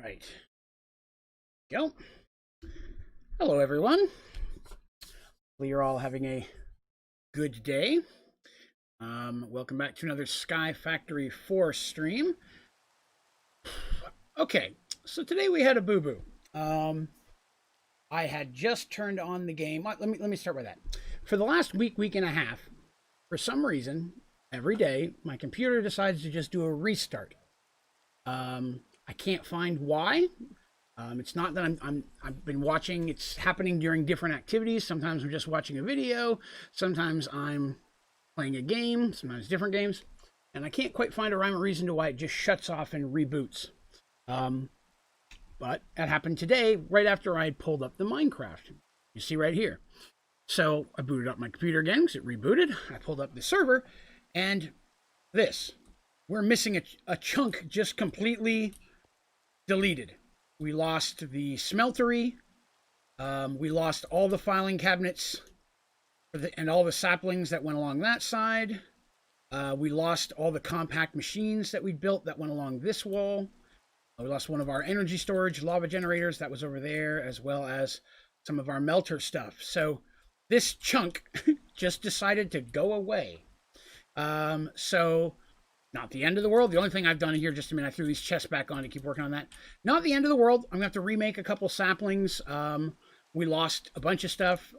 Right. Go. Hello, everyone. Hopefully you're all having a good day. Welcome back to another Sky Factory 4 stream. Okay, so today we had a boo-boo. I had just turned on the game. Let me start with that. For the last week and a half, for some reason, every day my computer decides to just do a restart. I can't find why. It's not that I've been watching. It's happening during different activities. Sometimes I'm just watching a video. Sometimes I'm playing a game. Sometimes different games. And I can't quite find a rhyme or reason to why it just shuts off and reboots. But that happened today, right after I had pulled up the Minecraft. You see right here. So I booted up my computer again because it rebooted. I pulled up the server, and we're missing a chunk just completely deleted. We lost the Smeltery. We lost all the filing cabinets and all the saplings that went along that side. We lost all the compact machines that we built that went along this wall. We lost one of our energy storage lava generators that was over there, as well as some of our melter stuff. So this chunk just decided to go away. So not the end of the world. The only thing I've done here, just a minute, I threw these chests back on to keep working on that. Not the end of the world. I'm going to have to remake a couple saplings. We lost a bunch of stuff.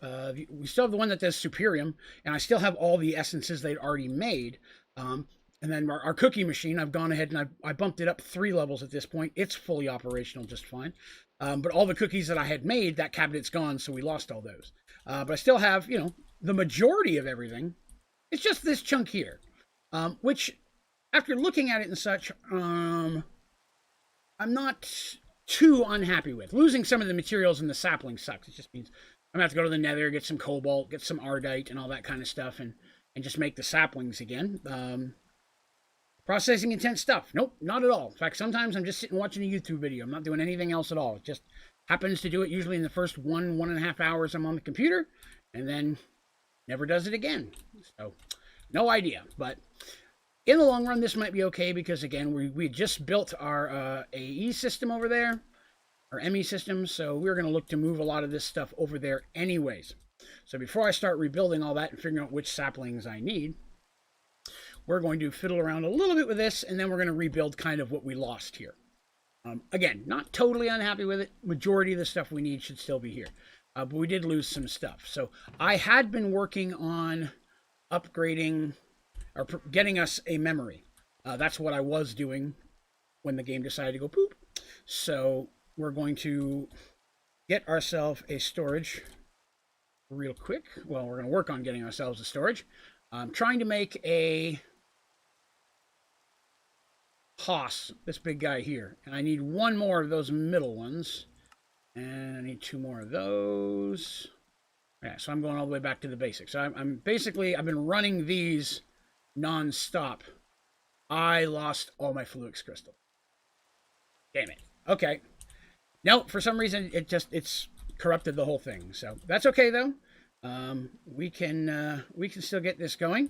We still have the one that does Superium, and I still have all the essences they'd already made. And then our cookie machine, I've gone ahead and I bumped it up 3 levels at this point. It's fully operational just fine. But all the cookies that I had made, that cabinet's gone, so we lost all those. But I still have, the majority of everything. It's just this chunk here, which, after looking at it and such, I'm not too unhappy with. Losing some of the materials in the sapling sucks. It just means I'm going to have to go to the nether, get some cobalt, get some ardite and all that kind of stuff, and just make the saplings again. Processing intense stuff. Nope, not at all. In fact, sometimes I'm just sitting watching a YouTube video. I'm not doing anything else at all. It just happens to do it usually in the first 1.5 hours I'm on the computer, and then never does it again. So, no idea. But in the long run, this might be okay because, again, we just built our AE system over there, our ME system, so we're going to look to move a lot of this stuff over there anyways. So before I start rebuilding all that and figuring out which saplings I need, we're going to fiddle around a little bit with this, and then we're going to rebuild kind of what we lost here. Again, not totally unhappy with it. Majority of the stuff we need should still be here. But we did lose some stuff. So I had been working on upgrading or getting us a memory. That's what I was doing when the game decided to go poop. So we're going to get ourselves a storage real quick. Well, we're going to work on getting ourselves a storage. I'm trying to make a Haas, this big guy here. And I need 1 more of those middle ones. And I need 2 more of those. Yeah, so I'm going all the way back to the basics. So I've been running these non-stop. I lost all my Fluix crystal. Damn it. Okay. No, for some reason it's corrupted the whole thing. So that's okay though. We can still get this going.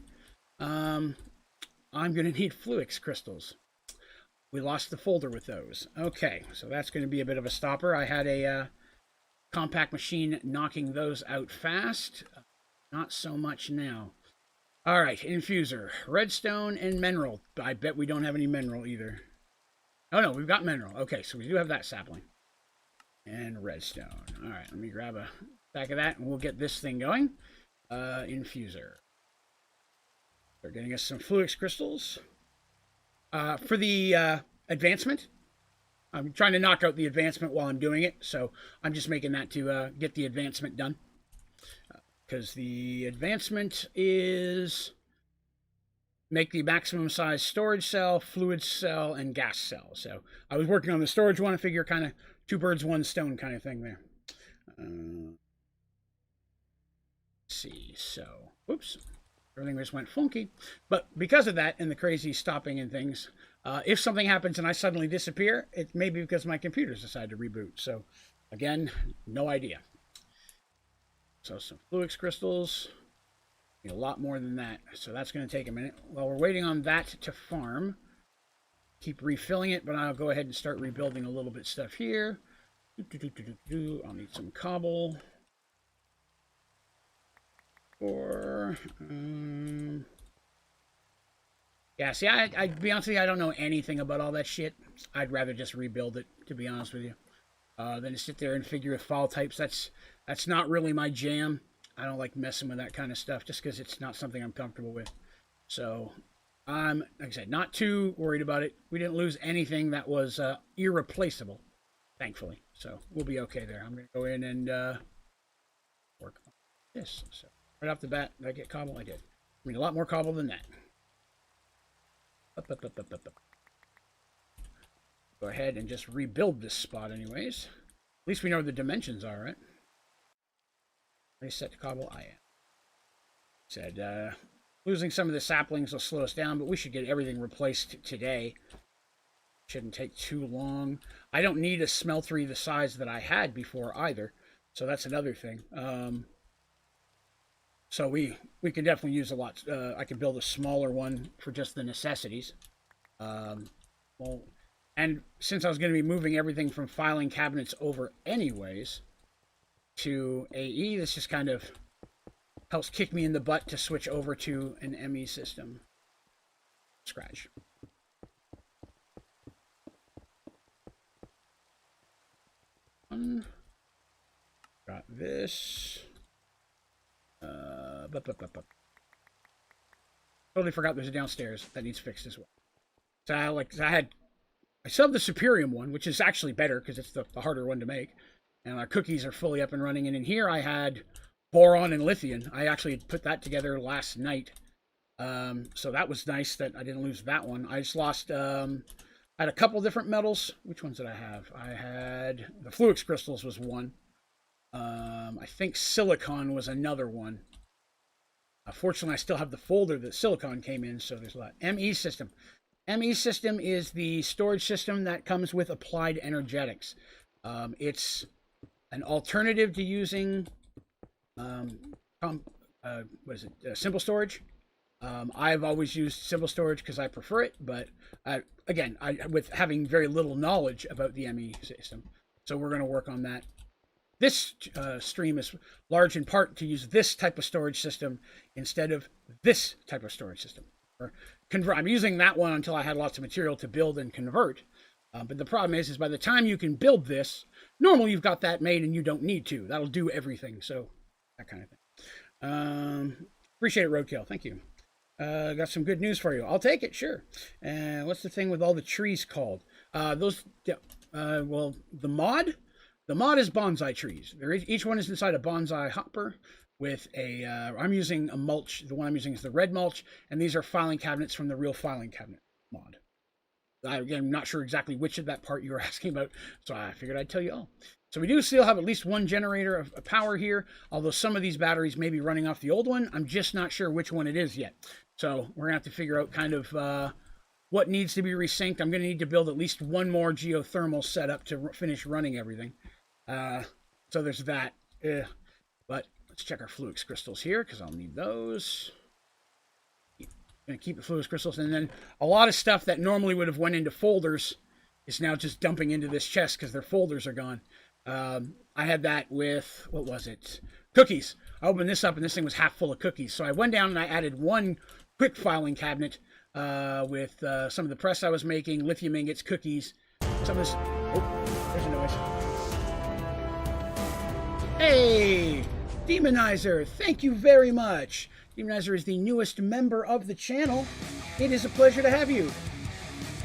I'm gonna need Fluix crystals. We lost the folder with those. Okay, so that's going to be a bit of a stopper. I had a compact machine knocking those out fast. Not so much now. All right, infuser, redstone, and mineral. I bet we don't have any mineral either. Oh no, we've got mineral. Okay, so we do have that sapling. And redstone. All right, let me grab a stack of that, and we'll get this thing going. Infuser. They're getting us some Fluix crystals. For the advancement, I'm trying to knock out the advancement while I'm doing it, so I'm just making that to get the advancement done. Because the advancement is make the maximum size storage cell, fluid cell, and gas cell. So I was working on the storage one. I figure kind of 2 birds, 1 stone kind of thing there. Let's see, so, whoops. Everything just went funky. But because of that and the crazy stopping and things, if something happens and I suddenly disappear, it may be because my computer's decided to reboot. So, again, no idea. So, some Fluix crystals. Need a lot more than that. So, that's going to take a minute. While we're waiting on that to farm, keep refilling it, but I'll go ahead and start rebuilding a little bit stuff here. I'll need some cobble. Yeah, see, I'd be honest with you, I don't know anything about all that shit. I'd rather just rebuild it, to be honest with you, than to sit there and figure with fall types. That's not really my jam. I don't like messing with that kind of stuff just because it's not something I'm comfortable with. So I'm, like I said, not too worried about it. We didn't lose anything that was irreplaceable, thankfully. So we'll be okay there. I'm going to go in and work on this. So right off the bat, did I get cobble? I did. I mean, a lot more cobble than that. Go ahead and just rebuild this spot anyways. At least we know the dimensions are, right? Reset to cobble. I am. Said losing some of the saplings will slow us down, but we should get everything replaced today. Shouldn't take too long. I don't need a smeltery the size that I had before either, so that's another thing. So we can definitely use a lot. I can build a smaller one for just the necessities. Well, and since I was going to be moving everything from filing cabinets over anyways to AE, this just kind of helps kick me in the butt to switch over to an ME system. Scratch. Got this. Totally forgot there's a downstairs that needs fixed as well. So I still have the Superium one, which is actually better because it's the harder one to make. And our cookies are fully up and running. And in here I had boron and lithium. I actually had put that together last night. So that was nice that I didn't lose that one. I just lost, I had a couple different metals. Which ones did I have? I had the Fluix crystals was one. I think silicon was another one. Fortunately, I still have the folder that silicon came in, so there's a lot. ME system. ME system is the storage system that comes with applied energetics. It's an alternative to using simple storage. I've always used simple storage because I prefer it, but again, with having very little knowledge about the ME system, so we're going to work on that. This stream is large in part to use this type of storage system instead of this type of storage system. Or convert. I'm using that one until I had lots of material to build and convert. But the problem is by the time you can build this, normally you've got that made and you don't need to. That'll do everything. So that kind of thing. Appreciate it, Roadkill. Thank you. Got some good news for you. I'll take it, sure. What's the thing with all the trees called? Well, the mod. The mod is bonsai trees. Each one is inside a bonsai hopper with a, I'm using a mulch. The one I'm using is the red mulch, and these are filing cabinets from the real filing cabinet mod. I'm not sure exactly which of that part you were asking about, so I figured I'd tell you all. So we do still have at least one generator of power here, although some of these batteries may be running off the old one. I'm just not sure which one it is yet. So we're going to have to figure out kind of what needs to be resynced. I'm going to need to build at least one more geothermal setup to finish running everything. So there's that. But let's check our Fluix crystals here because I'll need those. Going to keep the Fluix crystals, and then a lot of stuff that normally would have went into folders is now just dumping into this chest because their folders are gone. I had that with, what was it? Cookies. I opened this up and this thing was half full of cookies. So I went down and I added one quick filing cabinet with some of the press I was making, lithium ingots, cookies, some of this. Oh, there's a noise. Hey, Demonizer, thank you very much. Demonizer is the newest member of the channel. It is a pleasure to have you.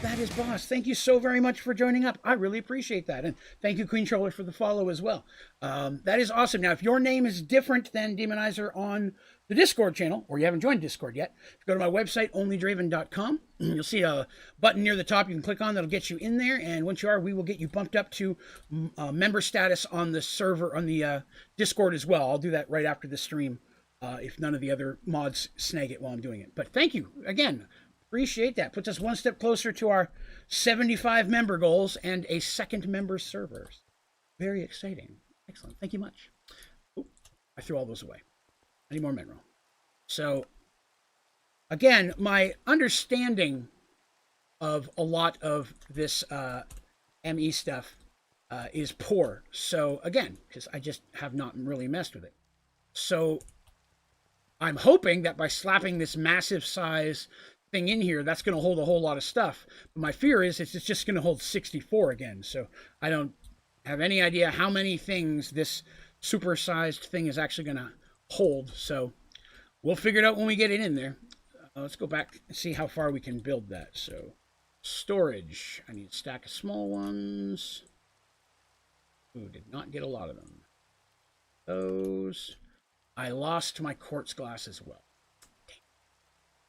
That is boss. Thank you so very much for joining up. I really appreciate that. And thank you, Queen Troller, for the follow as well. That is awesome. Now, if your name is different than Demonizer on the Discord channel, or you haven't joined Discord yet, go to my website, onlydraven.com. You'll see a button near the top you can click on that'll get you in there. And once you are, we will get you bumped up to member status on the server, on the Discord as well. I'll do that right after the stream if none of the other mods snag it while I'm doing it. But thank you again. Appreciate that. Puts us one step closer to our 75 member goals and a second member server. Very exciting. Excellent. Thank you much. Oop, I threw all those away. I need more mineral. So, again, my understanding of a lot of this ME stuff is poor. So again, because I just have not really messed with it. So I'm hoping that by slapping this massive size thing in here, that's going to hold a whole lot of stuff. But my fear is it's just going to hold 64 again. So I don't have any idea how many things this supersized thing is actually going to hold. So we'll figure it out when we get it in there. Let's go back and see how far we can build that. So storage. I need a stack of small ones. Ooh, did not get a lot of them. Those. I lost my quartz glass as well.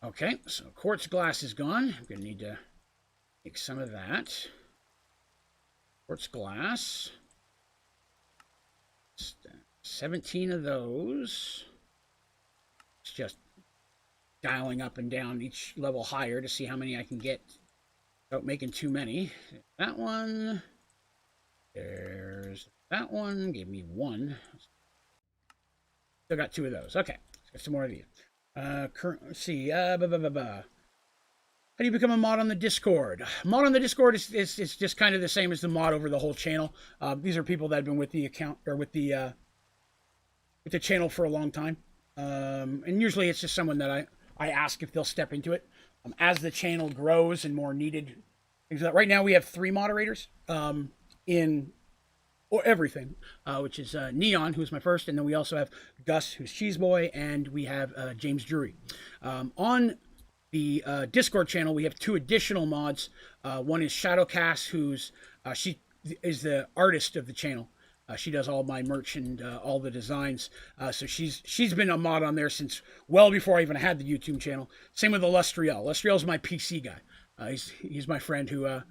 Okay, so quartz glass is gone. I'm going to need to make some of that. Quartz glass. 17 of those. It's just dialing up and down each level higher to see how many I can get without making too many. That one. There's that one. Gave me one. Still got 2 of those. Okay, let's get some more of these. Let's see. How do you become a mod on the Discord? Mod on the Discord is just kind of the same as the mod over the whole channel. These are people that have been with the account or with the channel for a long time. And usually it's just someone that I ask if they'll step into it. As the channel grows and more needed things like that. Right now we have 3 moderators in or everything, which is Neon, who's my first, and then we also have Gus, who's Cheeseboy, and we have James Drury. On the Discord channel, we have 2 additional mods. One is Shadowcast, who's she is the artist of the channel. She does all my merch and all the designs. So she's been a mod on there since well before I even had the YouTube channel. Same with Illustriel. Illustriel's my PC guy. He's my friend who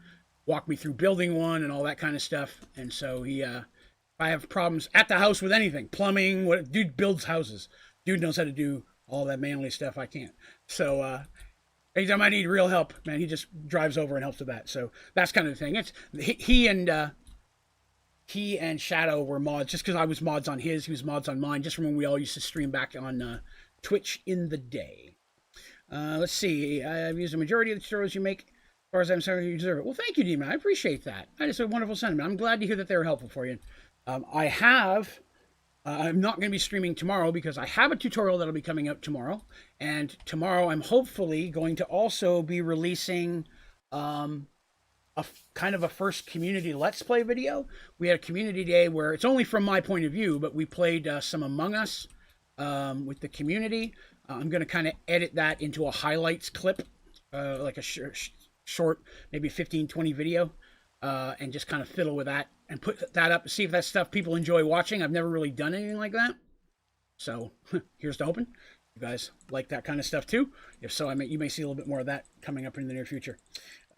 walked me through building one and all that kind of stuff. And so if I have problems at the house with anything, plumbing, dude builds houses. Dude knows how to do all that manly stuff I can't. So anytime I need real help, man, he just drives over and helps with that. So that's kind of the thing. It's he and Shadow were mods just because I was mods on his. He was mods on mine just from when we all used to stream back on Twitch in the day. Let's see. I've used the majority of the tutorials you make. As far as I'm sorry, you deserve it. Well, thank you, Demon. I appreciate that. That is a wonderful sentiment. I'm glad to hear that they were helpful for you. I'm not going to be streaming tomorrow because I have a tutorial that'll be coming out tomorrow. And tomorrow I'm hopefully going to also be releasing kind of a first community Let's Play video. We had a community day where it's only from my point of view, but we played some Among Us with the community. I'm going to kind of edit that into a highlights clip, like a short, maybe 15-20 video, and just kind of fiddle with that and put that up to see if that stuff people enjoy watching. I've never really done anything like that. So here's to hoping you guys like that kind of stuff too. If so, you may see a little bit more of that coming up in the near future.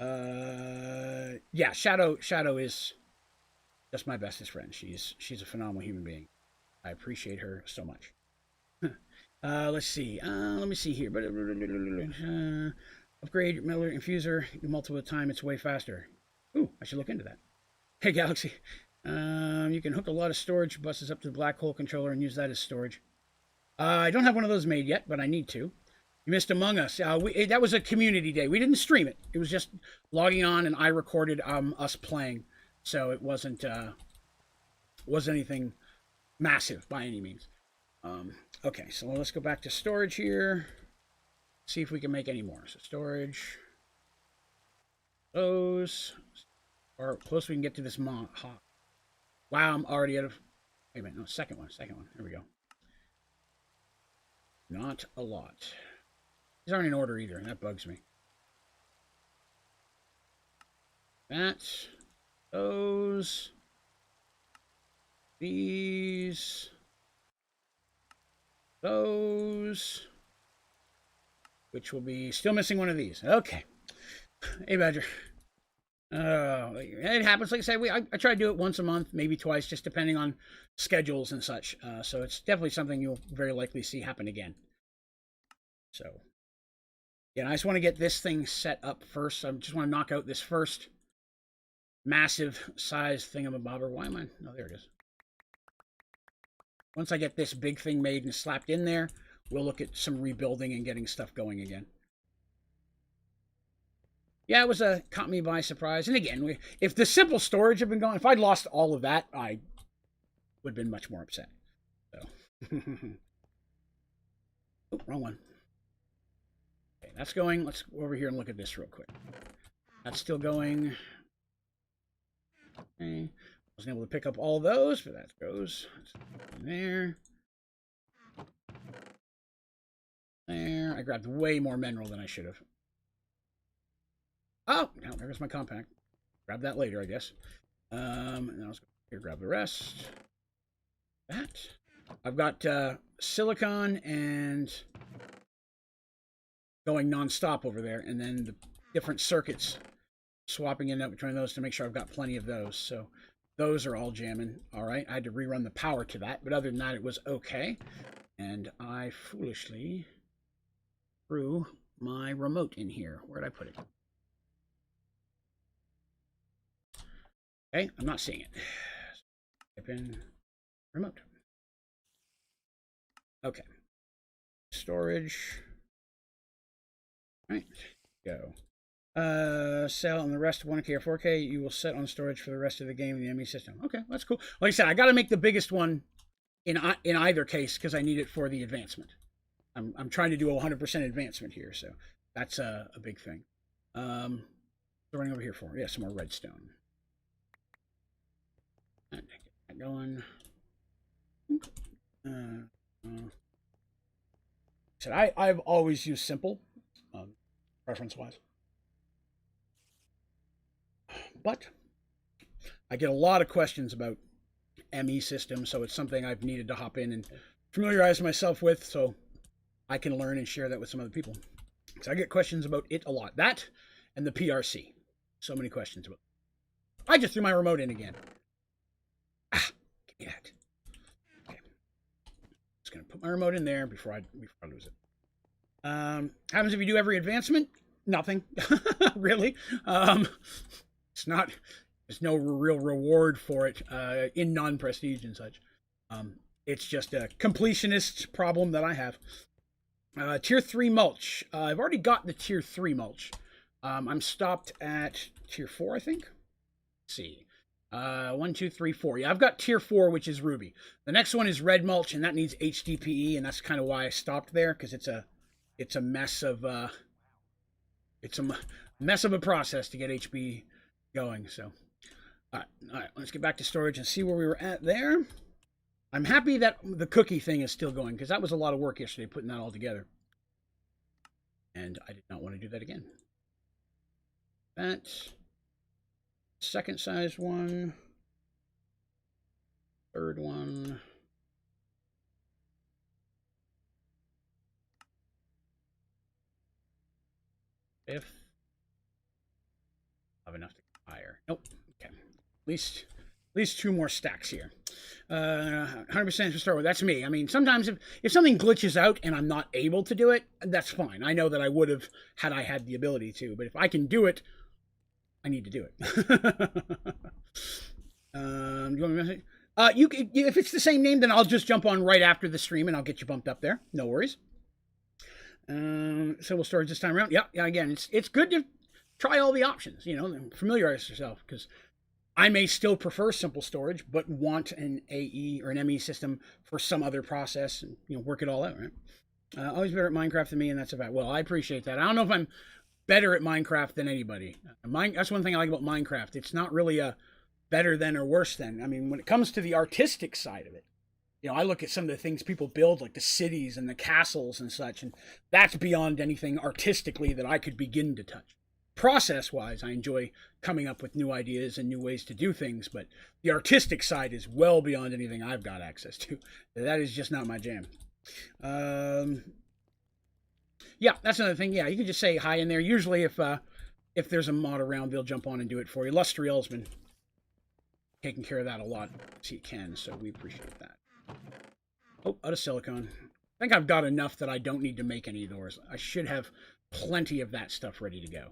Yeah, Shadow is just my bestest friend. She's a phenomenal human being. I appreciate her so much. Let's see. Let me see here. Upgrade your Miller infuser multiple times. It's way faster. Ooh, I should look into that. Hey, Galaxy. You can hook a lot of storage buses up to the black hole controller and use that as storage. I don't have one of those made yet, but I need to. You missed Among Us. That was a community day. We didn't stream it. It was just logging on, and I recorded us playing. So it wasn't anything massive by any means. Okay, so let's go back to storage here. See if we can make any more. So storage. Those. Or close we can get to this mod. Wow, I'm already out of... Wait a minute. No, second one. There we go. Not a lot. These aren't in order either, and that bugs me. That. Those. These. Those. Which will be still missing one of these. Okay. Hey, Badger. It happens. Like I said, I try to do it once a month, maybe twice, just depending on schedules and such. So it's definitely something you'll very likely see happen again. So, yeah, I just want to get this thing set up first. I just want to knock out this first massive size thingamabobber. Why am I? No, there it is. Once I get this big thing made and slapped in there, we'll look at some rebuilding and getting stuff going again. Yeah, it was caught me by surprise. And again, if the simple storage had been gone, if I'd lost all of that, I would have been much more upset. So, oh, wrong one. Okay, that's going. Let's go over here and look at this real quick. That's still going. Okay. Wasn't able to pick up all those, but that goes there. There. I grabbed way more mineral than I should have. Oh, now there's my compact. Grab that later, I guess. And then I'll here grab the rest. That. I've got silicon and going non-stop over there, and then the different circuits, swapping in between those to make sure I've got plenty of those. So those are all jamming. All right, I had to rerun the power to that, but other than that, it was okay. And I foolishly threw my remote in here. Where'd I put it? Okay, I'm not seeing it. Type in remote. Okay. Storage. All right, go. Sell on the rest 1K or 4K. You will set on storage for the rest of the game in the ME system. Okay, that's cool. Like I said, I got to make the biggest one in either case because I need it for the advancement. I'm trying to do a 100% advancement here, so that's a big thing. Running over here for some more redstone. And get that going. So I've always used simple, preference-wise. But I get a lot of questions about ME systems, so it's something I've needed to hop in and familiarize myself with so I can learn and share that with some other people. So I get questions about it a lot. That and the PRC. So many questions about it. I just threw my remote in again. Ah, give me that. Okay. Just going to put my remote in there before I lose it. Happens if you do every advancement? Nothing. Really. It's not, there's no real reward for it in non-prestige and such. It's just a completionist problem that I have. Tier 3 mulch. I've already got the tier 3 mulch. I'm stopped at tier 4, I think. Let's see. 1, 2, 3, 4. Yeah, I've got tier 4, which is ruby. The next one is red mulch, and that needs HDPE, and that's kind of why I stopped there, because it's a mess of a process to get HB going. So all right, let's get back to storage and see where we were at there. I'm happy that the cookie thing is still going because that was a lot of work yesterday putting that all together, and I did not want to do that again. That second size one, third one, fifth. Have enough to get higher. Nope. Okay. At least 2 more stacks here. 100% to start with. That's me. I mean, sometimes if something glitches out and I'm not able to do it, that's fine. I know that I would have had I had the ability to, but if I can do it, I need to do it. Do you want me to message? If it's the same name, then I'll just jump on right after the stream and I'll get you bumped up there. No worries. So we'll storage this time around. Yeah. Again, it's good to try all the options, familiarize yourself, because I may still prefer simple storage, but want an AE or an ME system for some other process and, work it all out, right? Always better at Minecraft than me, and that's about, well, I appreciate that. I don't know if I'm better at Minecraft than anybody. That's one thing I like about Minecraft. It's not really a better than or worse than. I mean, when it comes to the artistic side of it, I look at some of the things people build, like the cities and the castles and such, and that's beyond anything artistically that I could begin to touch. Process-wise, I enjoy coming up with new ideas and new ways to do things, but the artistic side is well beyond anything I've got access to. That is just not my jam. Yeah, that's another thing. Yeah, you can just say hi in there. Usually if there's a mod around, they'll jump on and do it for you. Lustriel's been taking care of that a lot as he can, so we appreciate that. Oh, out of silicone. I think I've got enough that I don't need to make any doors. I should have plenty of that stuff ready to go.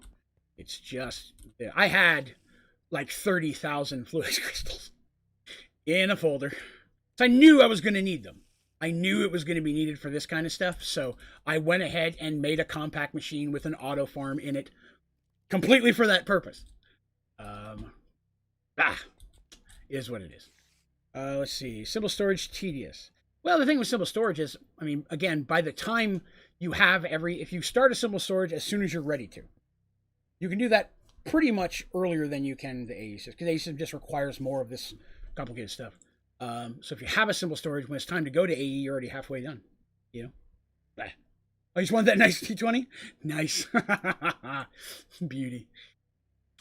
It's just, I had like 30,000 fluid crystals in a folder. So I knew I was going to need them. I knew it was going to be needed for this kind of stuff. So I went ahead and made a compact machine with an auto farm in it completely for that purpose. Is what it is. Let's see. Simple storage, tedious. Well, the thing with simple storage is, I mean, again, by the time you have if you start a simple storage as soon as you're ready to, you can do that pretty much earlier than you can the AE system, because AE system just requires more of this complicated stuff. So if you have a simple storage, when it's time to go to AE, you're already halfway done. You know? Oh, you just want that nice T20? Nice. Beauty.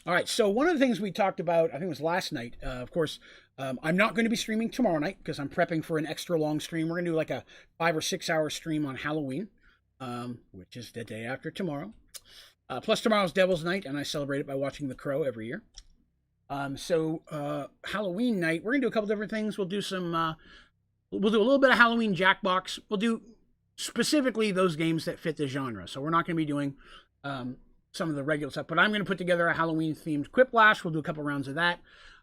All right, so one of the things we talked about, I think it was last night, of course, I'm not going to be streaming tomorrow night because I'm prepping for an extra long stream. We're going to do like a 5 or 6 hour stream on Halloween, which is the day after tomorrow. Plus tomorrow's Devil's Night, and I celebrate it by watching The Crow every year. So Halloween night, we're going to do a couple different things. We'll do we'll do a little bit of Halloween Jackbox. We'll do specifically those games that fit the genre. So we're not going to be doing some of the regular stuff, but I'm going to put together a Halloween-themed Quiplash. We'll do a couple rounds of that.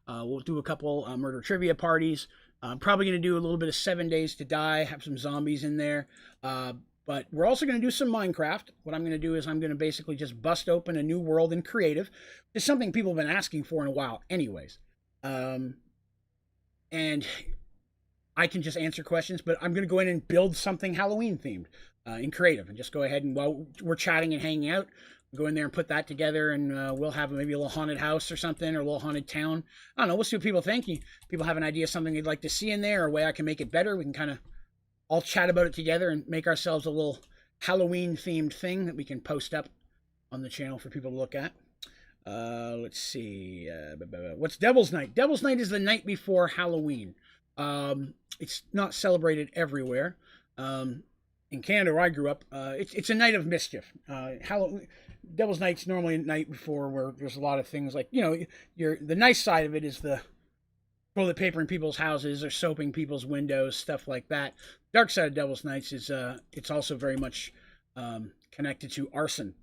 We'll do a couple murder trivia parties. I'm probably going to do a little bit of 7 Days to Die, have some zombies in there. But we're also going to do some Minecraft. What I'm going to do is I'm going to basically just bust open a new world in creative. It's something people have been asking for in a while anyways. And I can just answer questions, but I'm going to go in and build something Halloween-themed in creative. And just go ahead and while we're chatting and hanging out, go in there and put that together, and we'll have maybe a little haunted house or something, or a little haunted town. I don't know. We'll see what people think. People have an idea of something they'd like to see in there, or a way I can make it better. We can kind of all chat about it together and make ourselves a little Halloween-themed thing that we can post up on the channel for people to look at. Let's see. What's Devil's Night? Devil's Night is the night before Halloween. It's not celebrated everywhere. In Canada, where I grew up, it's a night of mischief. Devil's Night's normally a night before, where there's a lot of things like, the nice side of it is the toilet paper in people's houses or soaping people's windows, stuff like that. Dark side of Devil's Nights is it's also very much connected to arson.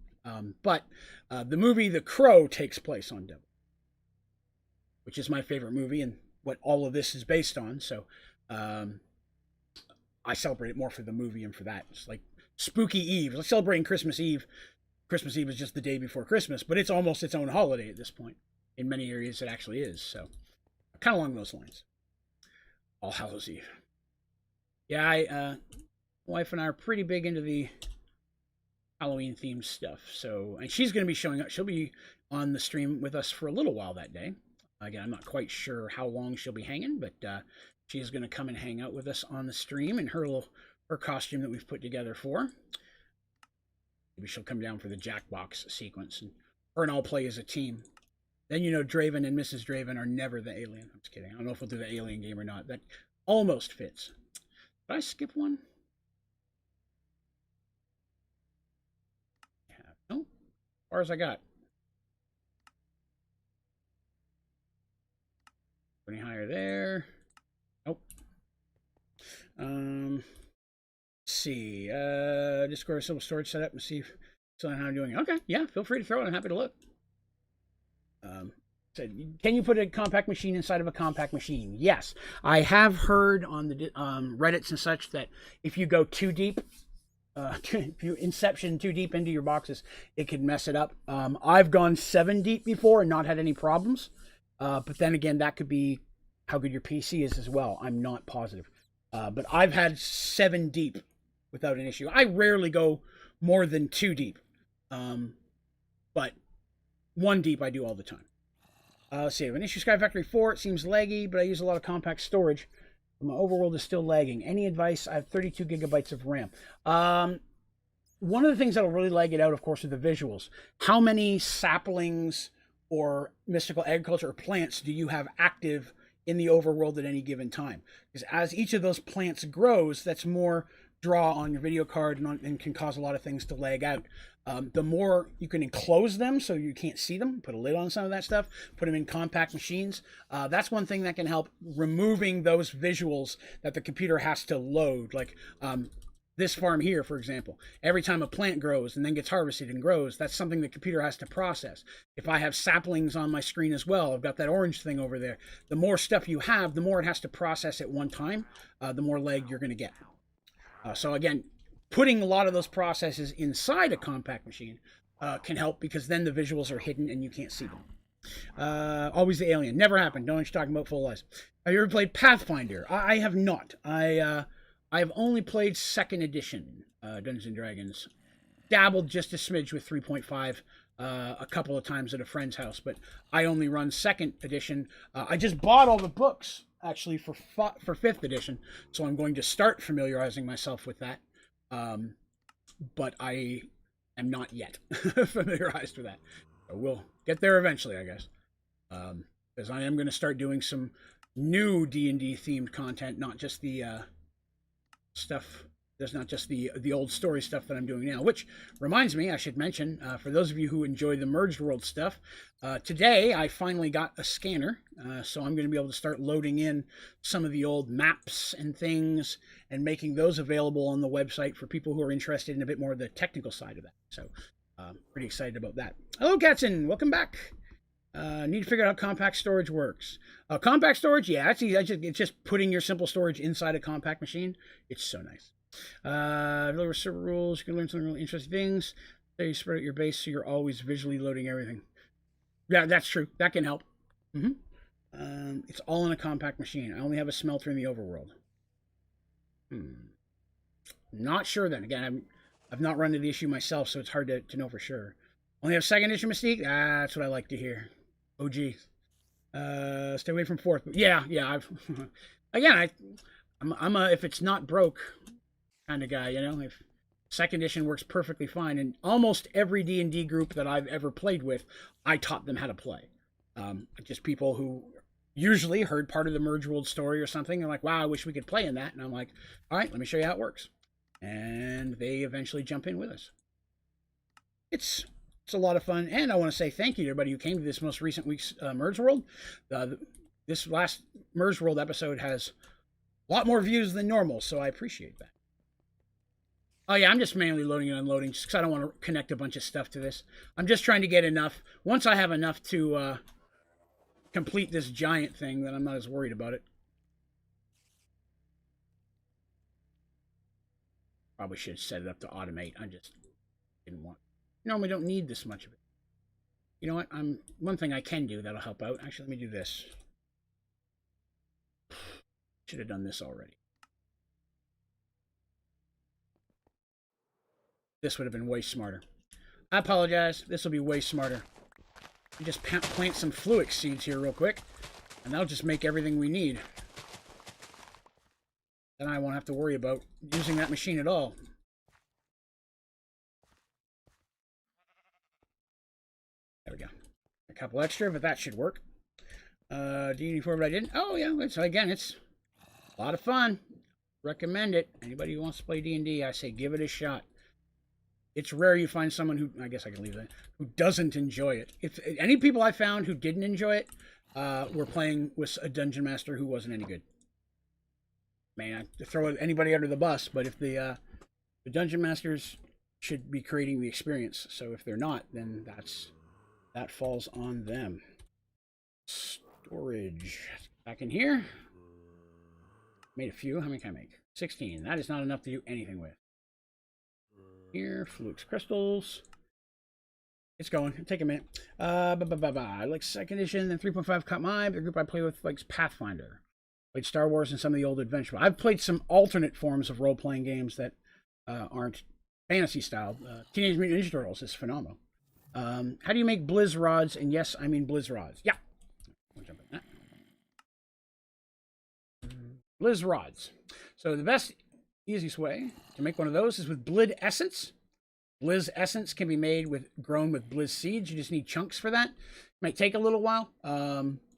But the movie The Crow takes place on Devil, which is my favorite movie and what all of this is based on. So I celebrate it more for the movie and for that. It's like Spooky Eve. Like celebrating Christmas Eve. Christmas Eve is just the day before Christmas, but it's almost its own holiday at this point. In many areas, it actually is. So, kind of along those lines. All Hallows Eve. Yeah, wife and I are pretty big into the Halloween-themed stuff. So, and she's going to be showing up. She'll be on the stream with us for a little while that day. Again, I'm not quite sure how long she'll be hanging, but she is going to come and hang out with us on the stream in her costume that we've put together for her. Maybe she'll come down for the Jackbox sequence, and her and I'll play as a team. Then Draven and Mrs. Draven are never the alien. I'm just kidding. I don't know if we'll do the alien game or not. That almost fits. Did I skip one? Yeah. No. As far as I got. Any higher there? Nope. Let's see. Discord simple storage setup and see how I'm doing. Okay, yeah, feel free to throw it. I'm happy to look. Can you put a compact machine inside of a compact machine? Yes. I have heard on the Reddits and such that if you go too deep, if you inception too deep into your boxes, it could mess it up. I've gone 7 deep before and not had any problems. But then again, that could be how good your PC is as well. I'm not positive. But I've had 7 deep without an issue. I rarely go more than 2 deep. But 1 deep I do all the time. Let's see. I have an issue Sky Factory 4. It seems laggy, but I use a lot of compact storage. My overworld is still lagging. Any advice? I have 32 gigabytes of RAM. One of the things that'll really lag it out, of course, are the visuals. How many saplings or mystical agriculture or plants do you have active in the overworld at any given time? Because as each of those plants grows, that's more draw on your video card and can cause a lot of things to lag out. The more you can enclose them so you can't see them, put a lid on some of that stuff, put them in compact machines. That's one thing that can help removing those visuals that the computer has to load. Like this farm here, for example, every time a plant grows and then gets harvested and grows, that's something the computer has to process. If I have saplings on my screen as well, I've got that orange thing over there. The more stuff you have, the more it has to process at one time, the more lag you're going to get. So again, putting a lot of those processes inside a compact machine can help, because then the visuals are hidden and you can't see them. Always the alien. Never happened. Don't know what you're talking about, full lies. Have you ever played Pathfinder? I have not. I've only played 2nd edition Dungeons and Dragons. Dabbled just a smidge with 3.5 a couple of times at a friend's house, but I only run 2nd edition. I just bought all the books actually for 5th edition, so I'm going to start familiarizing myself with that. But I am not yet familiarized with that. So we'll get there eventually, I guess. Because I am going to start doing some new D&D themed content, not just the stuff. There's not just the old story stuff that I'm doing now, which reminds me, I should mention, for those of you who enjoy the Merged World stuff, today I finally got a scanner, so I'm going to be able to start loading in some of the old maps and things and making those available on the website for people who are interested in a bit more of the technical side of that. So pretty excited about that. Hello, Katzen. Welcome back. Need to figure out how compact storage works. Compact storage, yeah, it's easy. It's just putting your simple storage inside a compact machine. It's so nice. Lower server rules. You can learn some really interesting things. So you spread out your base so you're always visually loading everything. Yeah, that's true. That can help. It's all in a compact machine. I only have a smelter in the overworld. Not sure then. Again, I've not run into the issue myself, so it's hard to know for sure. Only have 2nd edition Mystique? That's what I like to hear. Oh, geez. Stay away from 4th. Yeah, Again, I'm a if it's not broke kind of guy, you know. If 2nd edition works perfectly fine, and almost every D&D group that I've ever played with, I taught them how to play. Just people who usually heard part of the Merge World story or something, and like, wow, I wish we could play in that. And I'm like, all right, let me show you how it works. And they eventually jump in with us. It's a lot of fun, and I want to say thank you to everybody who came to this most recent week's Merge World. This last Merge World episode has a lot more views than normal, so I appreciate that. Oh yeah, I'm just mainly loading and unloading just because I don't want to connect a bunch of stuff to this. I'm just trying to get enough. Once I have enough to complete this giant thing, then I'm not as worried about it. Probably should set it up to automate. I just didn't want. Normally don't need this much of it. You know what? One thing I can do that'll help out. Actually, let me do this. Should have done this already. This would have been way smarter. I apologize. This will be way smarter. We just plant some fluix seeds here real quick, and that'll just make everything we need. Then I won't have to worry about using that machine at all. There we go. A couple extra, but that should work. D&D 4, but I didn't. Oh, yeah. So again, it's a lot of fun. Recommend it. Anybody who wants to play D&D, I say give it a shot. It's rare you find someone who, I guess I can leave that, who doesn't enjoy it. If any people I found who didn't enjoy it were playing with a dungeon master who wasn't any good. Man, to throw anybody under the bus, but if the dungeon masters should be creating the experience, so if they're not, then that falls on them. Storage. Back in here. Made a few. How many can I make? 16. That is not enough to do anything with. Here, Flux crystals. It's going. It'll take a minute. I like 2nd edition, then 3.5 caught my eye. The group I play with likes Pathfinder. Played Star Wars and some of the old adventure. I've played some alternate forms of role-playing games that aren't fantasy style. Teenage Mutant Ninja Turtles is phenomenal. How do you make blizz rods? And yes, I mean blizz rods. Yeah. I'll jump in that. Blizz rods. So the easiest way to make one of those is with Blizz Essence. Blizz Essence can be grown with Blizz seeds. You just need chunks for that. It might take a little while.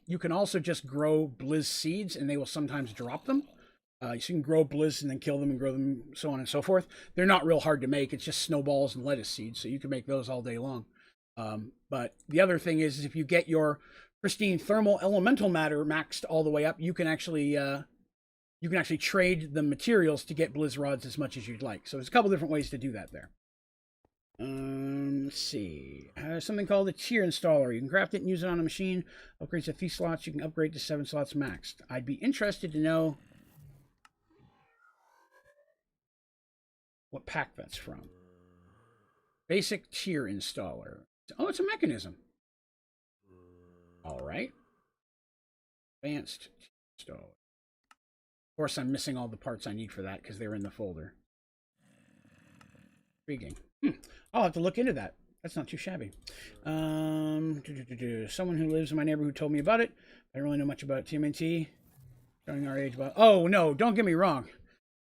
You can also just grow Blizz seeds, and they will sometimes drop them. So you can grow Blizz and then kill them and grow them, so on and so forth. They're not real hard to make. It's just snowballs and lettuce seeds, so you can make those all day long. But the other thing is if you get your pristine thermal elemental matter maxed all the way up, you can actually trade the materials to get blizz rods as much as you'd like. So there's a couple different ways to do that there. Let's see. Something called a tier installer. You can craft it and use it on a machine. Upgrades to 3 slots. You can upgrade to 7 slots maxed. I'd be interested to know what pack that's from. Basic tier installer. Oh, it's a mechanism. All right. Advanced installer. Of course, I'm missing all the parts I need for that because they're in the folder. Intriguing. I'll have to look into that. That's not too shabby. Someone who lives in my neighborhood told me about it. I don't really know much about TMNT. Showing our age, but oh no, don't get me wrong.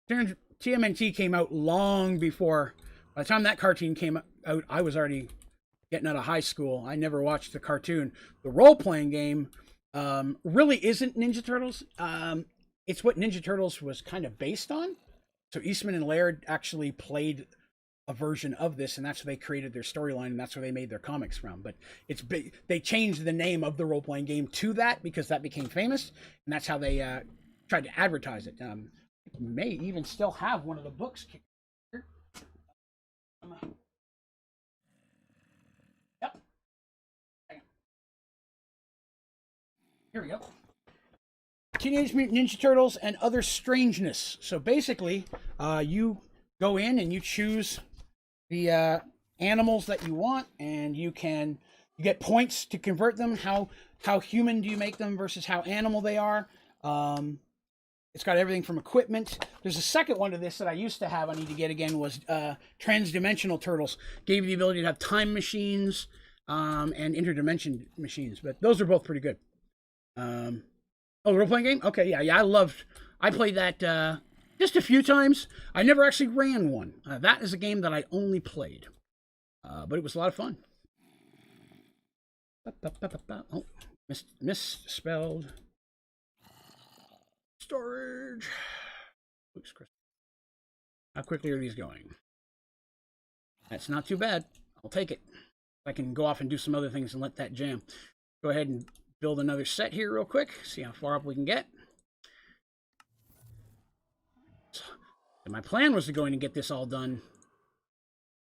TMNT came out long before. By the time that cartoon came out, I was already getting out of high school. I never watched the cartoon. The role-playing game really isn't Ninja Turtles. It's what Ninja Turtles was kind of based on. So Eastman and Laird actually played a version of this, and that's where they created their storyline, and that's where they made their comics from. But it's big. They changed the name of the role-playing game to that because that became famous, and that's how they tried to advertise it. May even still have one of the books here. Yep. Here we go. Teenage Mutant Ninja Turtles and Other Strangeness. So basically, you go in and you choose the animals that you want, and you get points to convert them. How human do you make them versus how animal they are? It's got everything from equipment. There's a second one to this that I used to have. I need to get again. Was Transdimensional Turtles. Gave you the ability to have time machines and interdimension machines. But those are both pretty good. Oh, the role-playing game? Okay, yeah. I played that just a few times. I never actually ran one. That is a game that I only played. But it was a lot of fun. Oh, misspelled. Storage. Oops, Chris. How quickly are these going? That's not too bad. I'll take it. I can go off and do some other things and let that jam. Go ahead and build another set here real quick. See how far up we can get. And my plan was to go in and get this all done.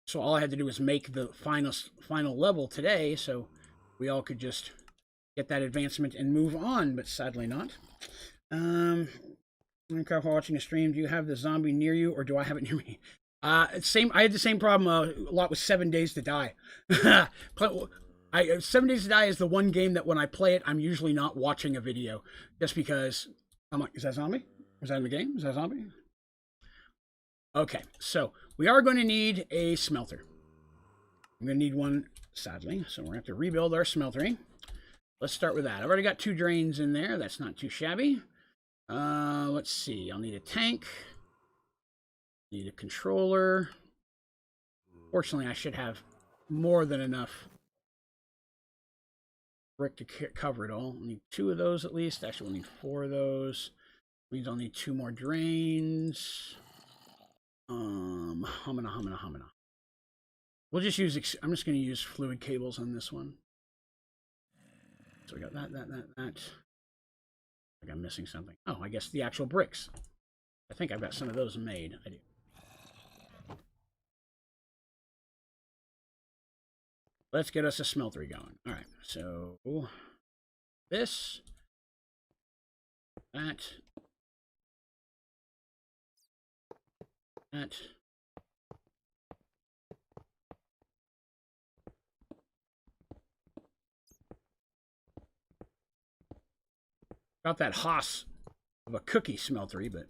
So all I had to do was make the final level today, so we all could just get that advancement and move on, but sadly not. Minecraft while watching a stream, do you have the zombie near you, or do I have it near me? I had the same problem a lot with 7 Days to Die. 7 Days to Die is the one game that when I play it, I'm usually not watching a video, just because I'm like, is that zombie? Was that in the game? Is that zombie? Okay, so we are going to need a smelter. I'm going to need one, sadly, so we're going to have to rebuild our smeltery. Let's start with that. I've already got 2 drains in there. That's not too shabby. Let's see. I'll need a tank. Need a controller. Fortunately, I should have more than enough brick to cover it all. I'll need 2 of those at least. Actually, we'll need 4 of those. Means I'll need 2 more drains. Humana. We'll just use, I'm just going to use fluid cables on this one. So we got that. I think I'm missing something. Oh, I guess the actual bricks. I think I've got some of those made. I do. Let's get us a smeltery going. All right, so this, that. Got that hoss of a cookie smeltery, but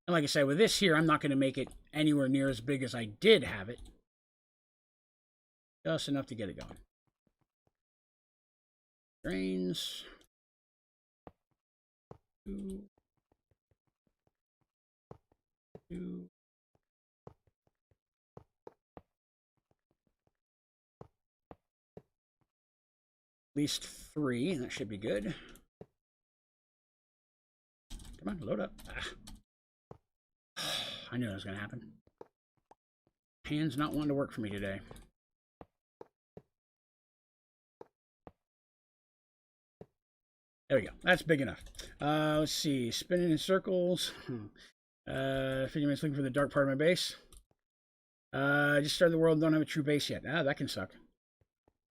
and like I said, with this here, I'm not going to make it anywhere near as big as I did have it. Just enough to get it going. Drains. 2. At least 3. That should be good. Come on, load up. I knew that was going to happen. Hands not wanting to work for me today. There we go. That's big enough. Let's see. Spinning in circles. 50 minutes looking for the dark part of my base. I just started the world, don't have a true base yet. That can suck.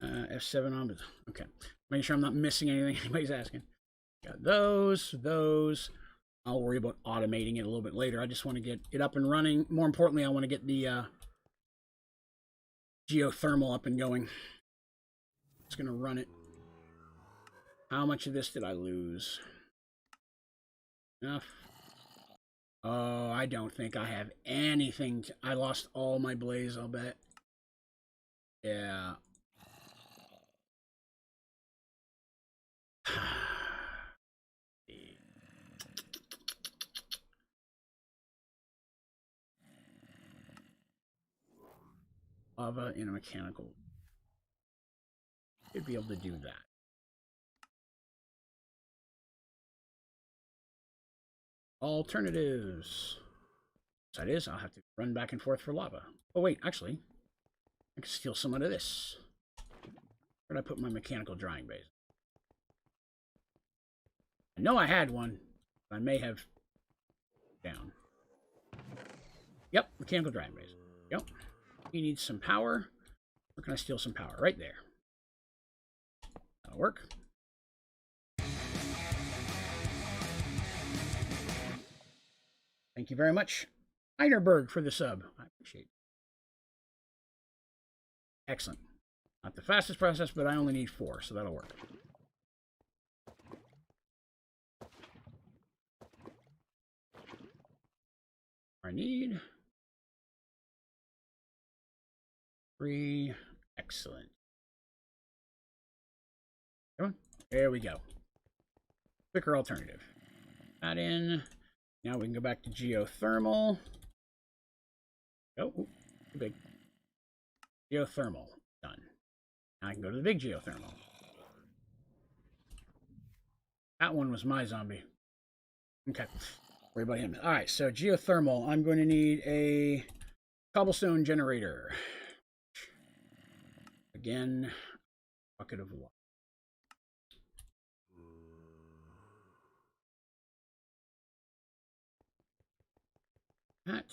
F7 on, but okay. Making sure I'm not missing anything anybody's asking. Got those. I'll worry about automating it a little bit later. I just want to get it up and running. More importantly, I want to get the geothermal up and going. It's going to run it. How much of this did I lose? Enough. Oh, I don't think I have anything. I lost all my blaze, I'll bet. Yeah. Lava in a mechanical. Should be able to do that. Alternatives. So that is, I'll have to run back and forth for lava. Oh wait, actually, I can steal some out of this. Where did I put my mechanical drying base? I know I had one, but I may have down. Yep, mechanical drying base. Yep. You need some power. Where can I steal some power? Right there. That'll work. Thank you very much, Einerberg, for the sub. I appreciate it. Excellent. Not the fastest process, but I only need 4, so that'll work. I need 3. Excellent. Come on. There we go. Quicker alternative. That in. Now we can go back to geothermal. Oh, ooh, too big. Geothermal. Done. Now I can go to the big geothermal. That one was my zombie. Okay. Worry about him. Alright, so geothermal. I'm going to need a cobblestone generator. Again, bucket of water. That.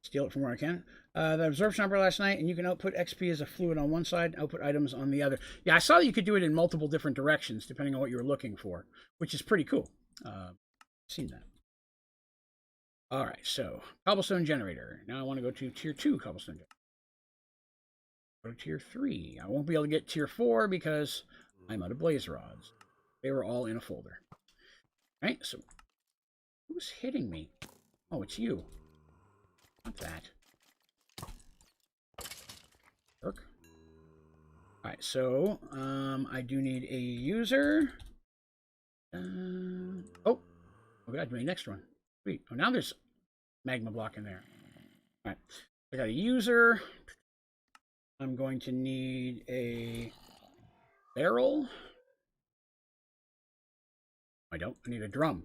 Steal it from where I can. The absorption number last night, and you can output XP as a fluid on one side, output items on the other. Yeah, I saw that you could do it in multiple different directions, depending on what you were looking for, which is pretty cool. Seen that. All right, so cobblestone generator. Now I want to go to tier 2 cobblestone generator. Go to tier 3. I won't be able to get tier 4 because I'm out of blaze rods. They were all in a folder. All right, so who's hitting me? Oh, it's you. Not that. Work. Alright, so I do need a user. Oh, we got my next one. Sweet. Oh, now there's magma block in there. Alright, I got a user. I'm going to need a barrel. I don't. I need a drum.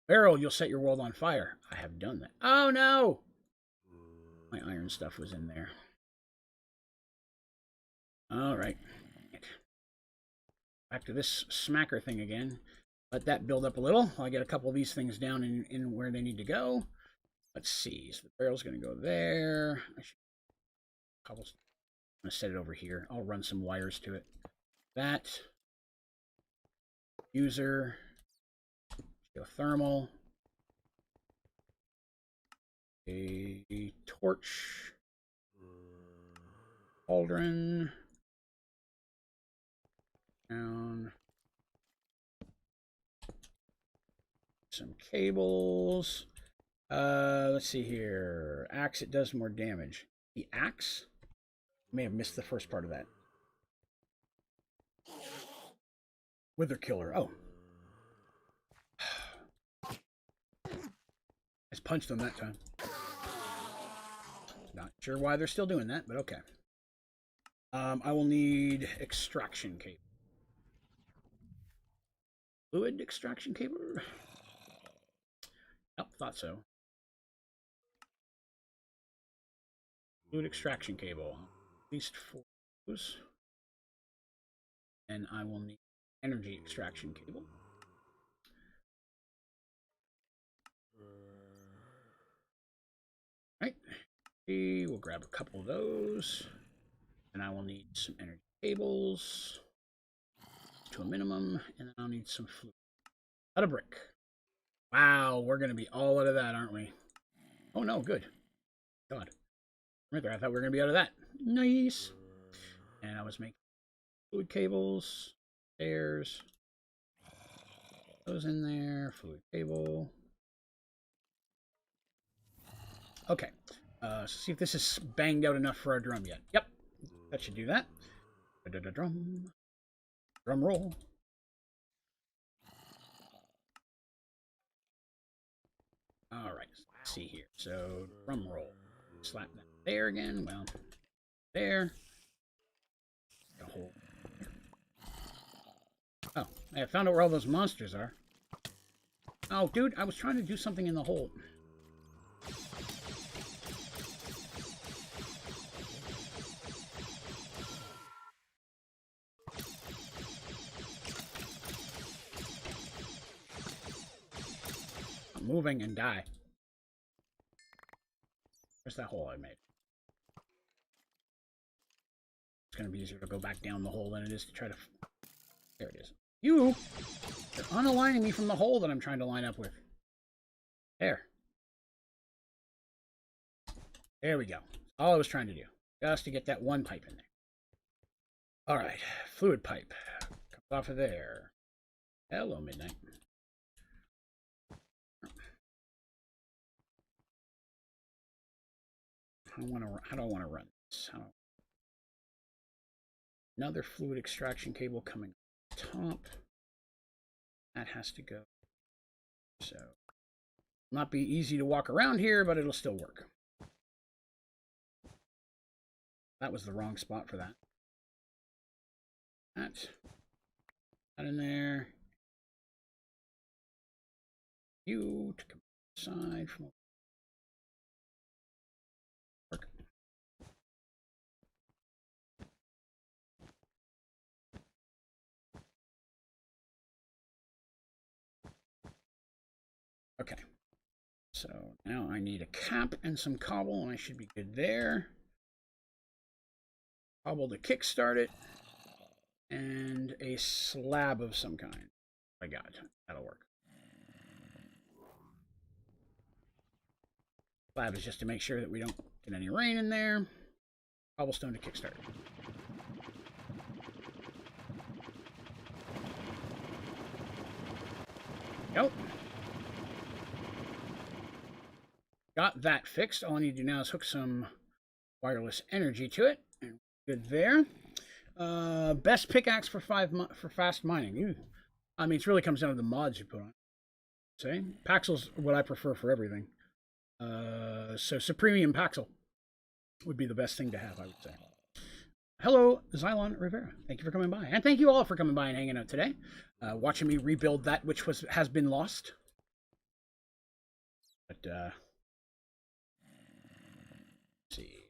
Barrel, you'll set your world on fire. I have done that. Oh no! My iron stuff was in there. Alright. Back to this smacker thing again. Let that build up a little. I'll get a couple of these things down in where they need to go. Let's see. So the barrel's going to go there. I should cobblestone. I'm going to set it over here. I'll run some wires to it. That. User. Geothermal. A torch. Cauldron. Down. Some cables. Let's see here. Axe, it does more damage. The axe? I may have missed the first part of that. Wither killer. Oh. I just punched them that time. Not sure why they're still doing that, but okay. I will need extraction cable. Fluid extraction cable? Oh, thought so. Fluid extraction cable. At least 4 of those. And I will need energy extraction cable. Right. We'll grab a couple of those. And I will need some energy cables. to a minimum, and then I'll need some fluid. Out of brick. Wow, we're going to be all out of that, aren't we? Oh no, good. God. Right there, I thought we were going to be out of that. Nice. And I was making fluid cables, stairs. Those in there, fluid cable. Okay. See if this is banged out enough for our drum yet. Yep. That should do that. Drum. Drum roll. All right. Let's see here. So, drum roll. Slap that there again. Well, there. A hole. Oh, I found out where all those monsters are. Oh, dude, I was trying to do something in the hole. I'm moving and die. Where's that hole I made? It's going to be easier to go back down the hole than it is to try to... There it is. You're unaligning me from the hole that I'm trying to line up with. There. There we go. That's all I was trying to do. Just to get that one pipe in there. Alright. Fluid pipe. Comes off of there. Hello, Midnight. How do I want to run this? Another fluid extraction cable coming top. That has to go. So, not be easy to walk around here, but it'll still work. That was the wrong spot for that. That in there. You to come inside from work. Okay. So now I need a cap and some cobble, and I should be good there. Cobble to kickstart it. And a slab of some kind. I got it. That'll work. Slab is just to make sure that we don't get any rain in there. Cobblestone to kickstart. Nope. Got that fixed. All I need to do now is hook some wireless energy to it. And good there. Best pickaxe for fast mining. Ew. I mean, it really comes down to the mods you put on. Say, Paxel's what I prefer for everything. So Supremium Paxel would be the best thing to have, I would say. Hello, Xylon Rivera. Thank you for coming by, and thank you all for coming by and hanging out today, watching me rebuild that which has been lost. But let's see,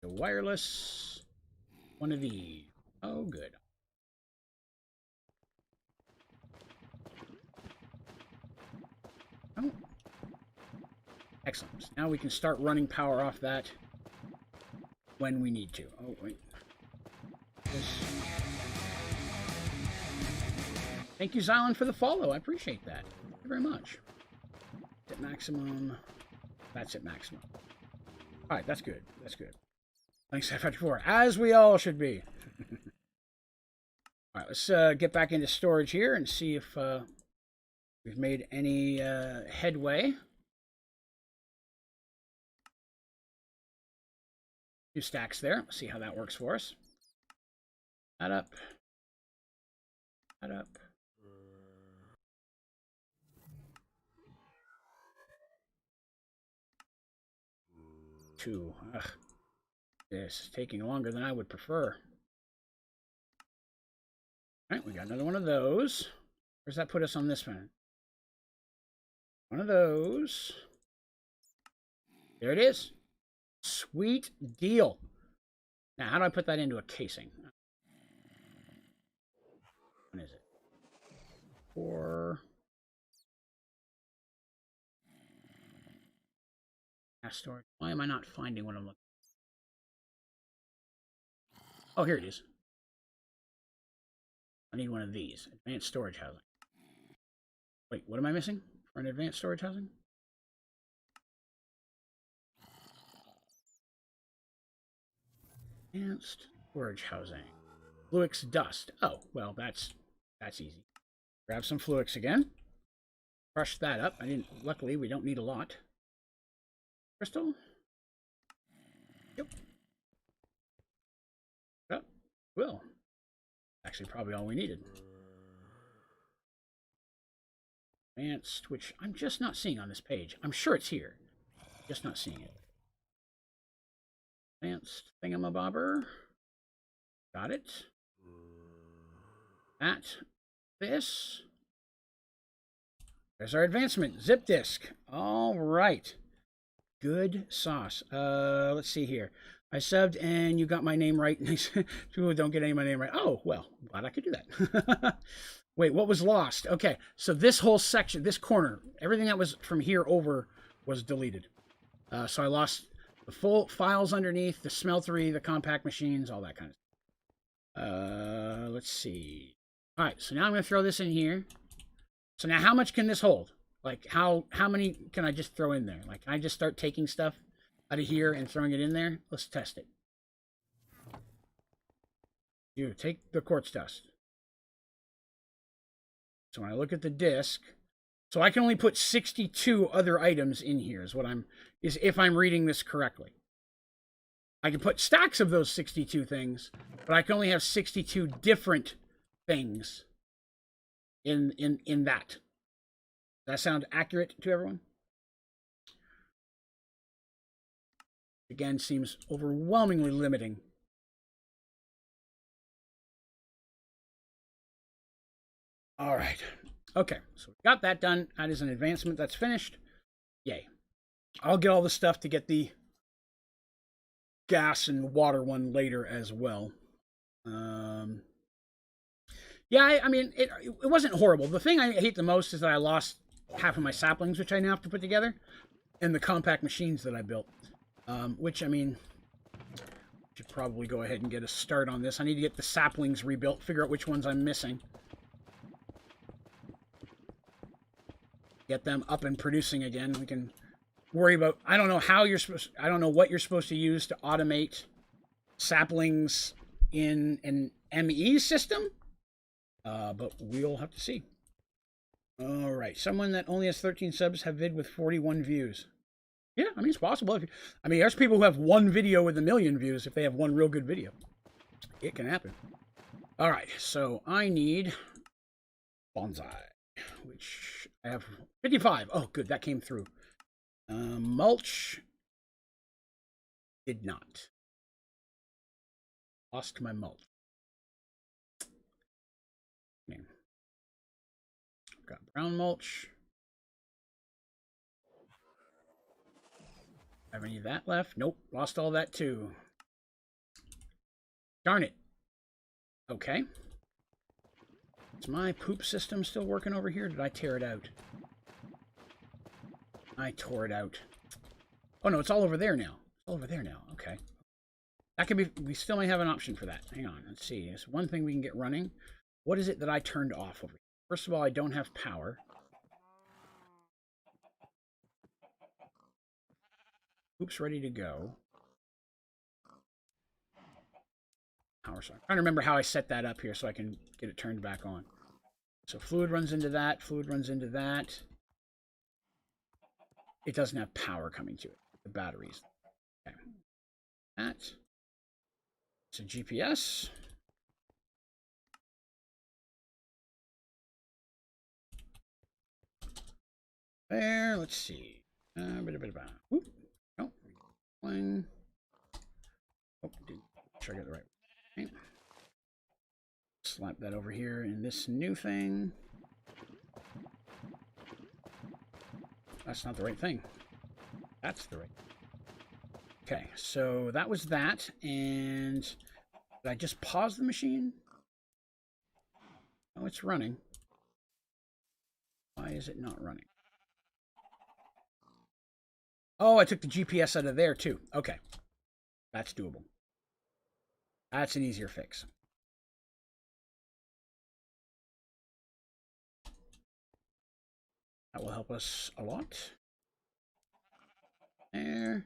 the wireless, one of these. Oh, good. Oh. Excellent. Now we can start running power off that when we need to. Oh, wait. Thank you, Xylon, for the follow. I appreciate that. Thank you very much. It's at maximum. That's at maximum. All right, that's good. That's good. Thanks, F54. As we all should be. All right, let's get back into storage here and see if we've made any headway. 2 stacks there. Let's see how that works for us. That up. That up. Two. Ugh. This is taking longer than I would prefer. All right, we got another one of those. Where's that put us on this one? One of those. There it is. Sweet deal. Now, how do I put that into a casing? What is it? 4. Mass storage. Why am I not finding what I'm looking for? Oh, here it is. need one of these. Advanced storage housing. Wait, what am I missing for an advanced storage housing? Advanced storage housing. Fluix dust. Oh, well, that's easy. Grab some Fluix again. Crush that up. Luckily, we don't need a lot. Crystal. Yep. Oh, well. Actually, probably all we needed. Advanced, which I'm just not seeing on this page. I'm sure it's here. Just not seeing it. Advanced thingamabobber. Got it. This. There's our advancement. Zip disk. All right. Good sauce. Let's see here. I subbed and you got my name right. People don't get any of my name right. Oh, well, glad I could do that. Wait, what was lost? Okay, so this whole section, this corner, everything that was from here over was deleted. So I lost the full files underneath, the smeltery, the compact machines, all that kind of stuff. Let's see. All right, so now I'm going to throw this in here. So now how much can this hold? Like, how many can I just throw in there? Like, can I just start taking stuff out of here and throwing it in there? Let's test it. You take the quartz dust. So when I look at the disk, so I can only put 62 other items in here is if I'm reading this correctly. I can put stacks of those 62 things, but I can only have 62 different things in that. Does that sound accurate to everyone? Again, seems overwhelmingly limiting. All right. Okay, so we got that done. That is an advancement. That's finished. Yay. I'll get all the stuff to get the gas and water one later as well. Yeah, I mean, it wasn't horrible. The thing I hate the most is that I lost half of my saplings, which I now have to put together, and the compact machines that I built. Which, I mean, should probably go ahead and get a start on this. I need to get the saplings rebuilt, figure out which ones I'm missing. Get them up and producing again. We can worry about, I don't know what you're supposed to use to automate saplings in an ME system. But we'll have to see. All right. Someone that only has 13 subs have vid with 41 views. Yeah, I mean, it's possible. There's people who have one video with 1 million views if they have one real good video. It can happen. All right. So I need bonsai, which I have 55. Oh, good. That came through. Mulch. Did not. Lost my mulch. Got brown mulch. Have any of that left? Nope. Lost all that too. Darn it. Okay. Is my poop system still working over here? Did I tear it out? I tore it out. Oh no, it's all over there now. It's all over there now. Okay. That could be, we still may have an option for that. Hang on, let's see. There's one thing we can get running. What is it that I turned off over here? First of all, I don't have power. Oops, ready to go. Power socket. I'm trying to remember how I set that up here so I can get it turned back on. So fluid runs into that, fluid runs into that. It doesn't have power coming to it. The batteries. Okay. That. It's a GPS. There, let's see. Whoop. Nope. One. Oh, didn't sure I got the right one. Okay. Slap that over here in this new thing. That's not the right thing. That's the right thing. Okay, so that was that. And did I just pause the machine? Oh, it's running. Why is it not running? Oh, I took the GPS out of there too. Okay. That's doable. That's an easier fix. That will help us a lot. There.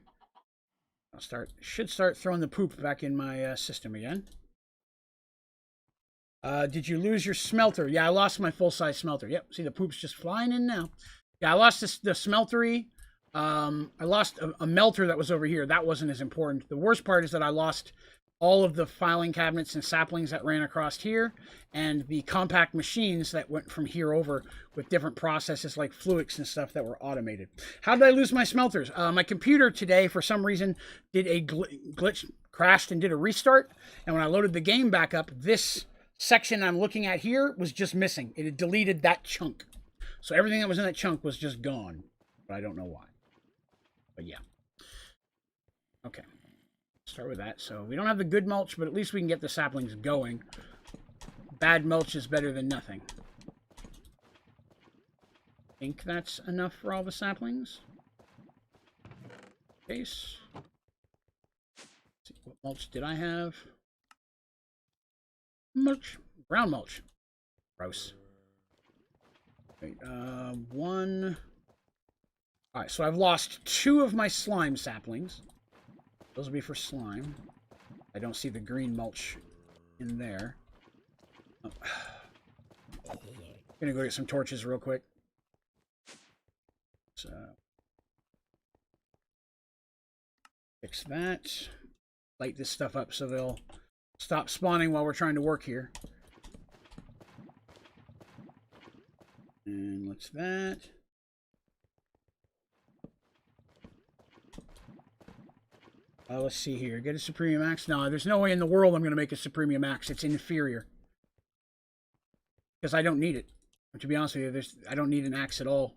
Should start throwing the poop back in my system again. Did you lose your smelter? Yeah, I lost my full-size smelter. Yep, see the poop's just flying in now. Yeah, I lost the smeltery. I lost a melter that was over here. That wasn't as important. The worst part is that I lost all of the filing cabinets and saplings that ran across here, and the compact machines that went from here over with different processes like Fluix and stuff that were automated. How did I lose my smelters? My computer today, for some reason, did a glitch, crashed and did a restart, and when I loaded the game back up, this section I'm looking at here was just missing. It had deleted that chunk. So everything that was in that chunk was just gone, but I don't know why. But yeah. Okay. Start with that. So we don't have the good mulch, but at least we can get the saplings going. Bad mulch is better than nothing. I think that's enough for all the saplings. Base. Let's see, what mulch did I have? Mulch. Brown mulch. Gross. Wait, one. Alright, so I've lost 2 of my slime saplings. Those will be for slime. I don't see the green mulch in there. Oh. I'm gonna go get some torches real quick. So fix that. Light this stuff up so they'll stop spawning while we're trying to work here. And what's that? Let's see here. Get a Supreme Axe. No, there's no way in the world I'm going to make a Supreme Axe. It's inferior. Because I don't need it. And to be honest with you, I don't need an axe at all.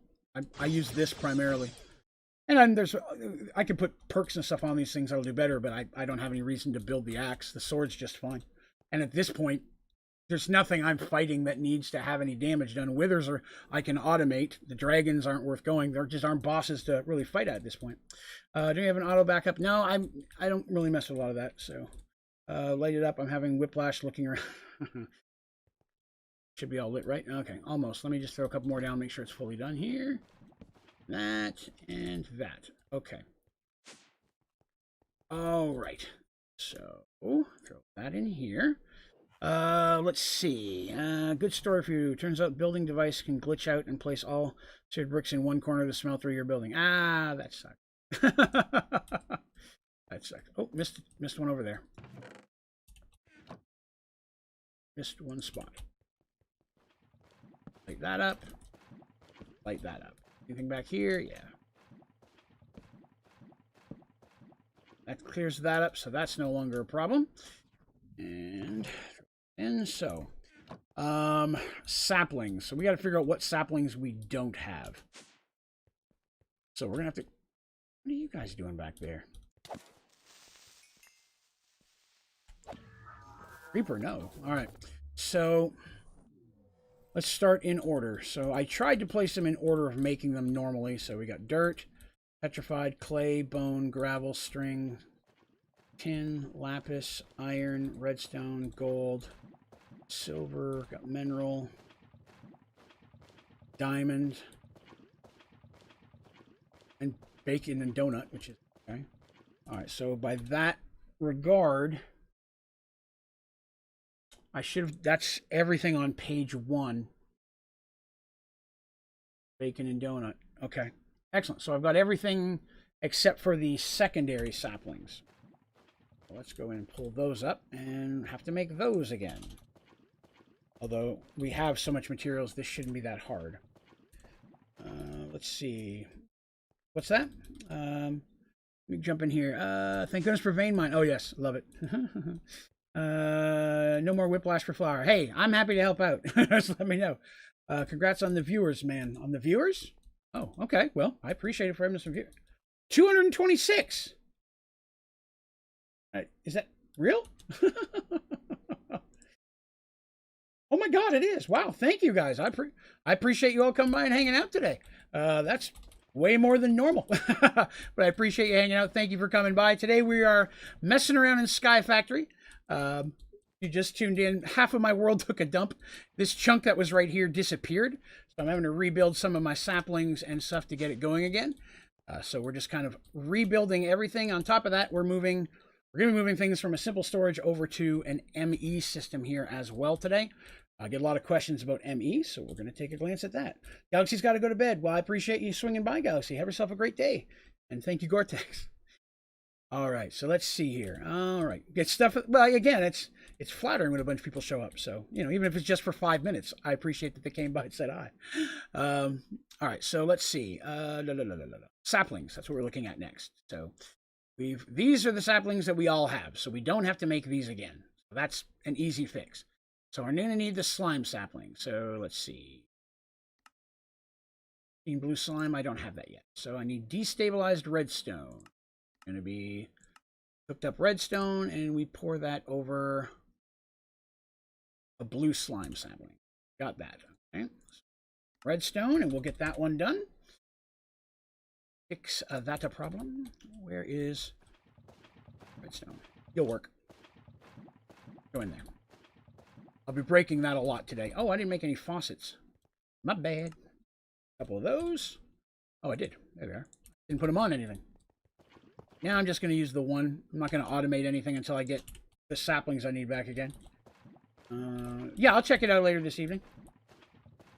I use this primarily. And I can put perks and stuff on these things that'll do better, but I don't have any reason to build the axe. The sword's just fine. And at this point, there's nothing I'm fighting that needs to have any damage done. Withers I can automate. The dragons aren't worth going. There just aren't bosses to really fight at this point. Do we have an auto backup? No, I don't really mess with a lot of that. So light it up. I'm having whiplash looking around. Should be all lit, right? Okay, almost. Let me just throw a couple more down, make sure it's fully done here. That and that. Okay. All right. So throw that in here. Let's see. Good story for you. Turns out building device can glitch out and place all shared bricks in one corner of the smeltery you're building. Ah, that sucks. That sucks. Oh, missed one over there. Missed one spot. Light that up. Light that up. Anything back here? Yeah. That clears that up, so that's no longer a problem. And so, saplings. So we got to figure out what saplings we don't have. So we're going to have to... What are you guys doing back there? Creeper, no. All right. So let's start in order. So I tried to place them in order of making them normally. So we got dirt, petrified, clay, bone, gravel, string, tin, lapis, iron, redstone, gold, silver, got mineral, diamond, and bacon and donut, which is okay. All right, so by that regard, I should have, that's everything on page 1. Bacon and donut. Okay, excellent. So I've got everything except for the secondary saplings. So let's go in and pull those up and have to make those again. Although we have so much materials, this shouldn't be that hard. Let's see. What's that? Let me jump in here. Thank goodness for vein mine. Oh, yes. Love it. No more whiplash for flour. Hey, I'm happy to help out. Just let me know. Congrats on the viewers, man. On the viewers? Oh, okay. Well, I appreciate it for having some viewers. 226. Is that real? Oh my God, it is. Wow. Thank you guys. I appreciate you all coming by and hanging out today. That's way more than normal, but I appreciate you hanging out. Thank you for coming by. Today we are messing around in Sky Factory. you just tuned in, half of my world took a dump. This chunk that was right here disappeared. So I'm having to rebuild some of my saplings and stuff to get it going again. So we're just kind of rebuilding everything. On top of that, we're going to be moving things from a simple storage over to an ME system here as well today. I get a lot of questions about ME, so we're going to take a glance at that. Galaxy's got to go to bed. Well, I appreciate you swinging by, Galaxy. Have yourself a great day. And thank you, Gore-Tex. All right, so let's see here. All right, get stuff. Well, again, it's flattering when a bunch of people show up. So, you know, even if it's just for 5 minutes, I appreciate that they came by and said hi. All right, so let's see. Saplings, that's what we're looking at next. So these are the saplings that we all have, so we don't have to make these again. So that's an easy fix. So we're going to need the slime sapling. So let's see. Blue slime, I don't have that yet. So I need destabilized redstone. Going to be cooked up redstone, and we pour that over a blue slime sapling. Got that. Okay. Redstone, and we'll get that one done. Fix that a problem. Where is redstone? You'll work. Go in there. I'll be breaking that a lot today. Oh, I didn't make any faucets. My bad. A couple of those. Oh, I did. There they are. Didn't put them on anything. Now I'm just going to use the one. I'm not going to automate anything until I get the saplings I need back again. Yeah, I'll check it out later this evening.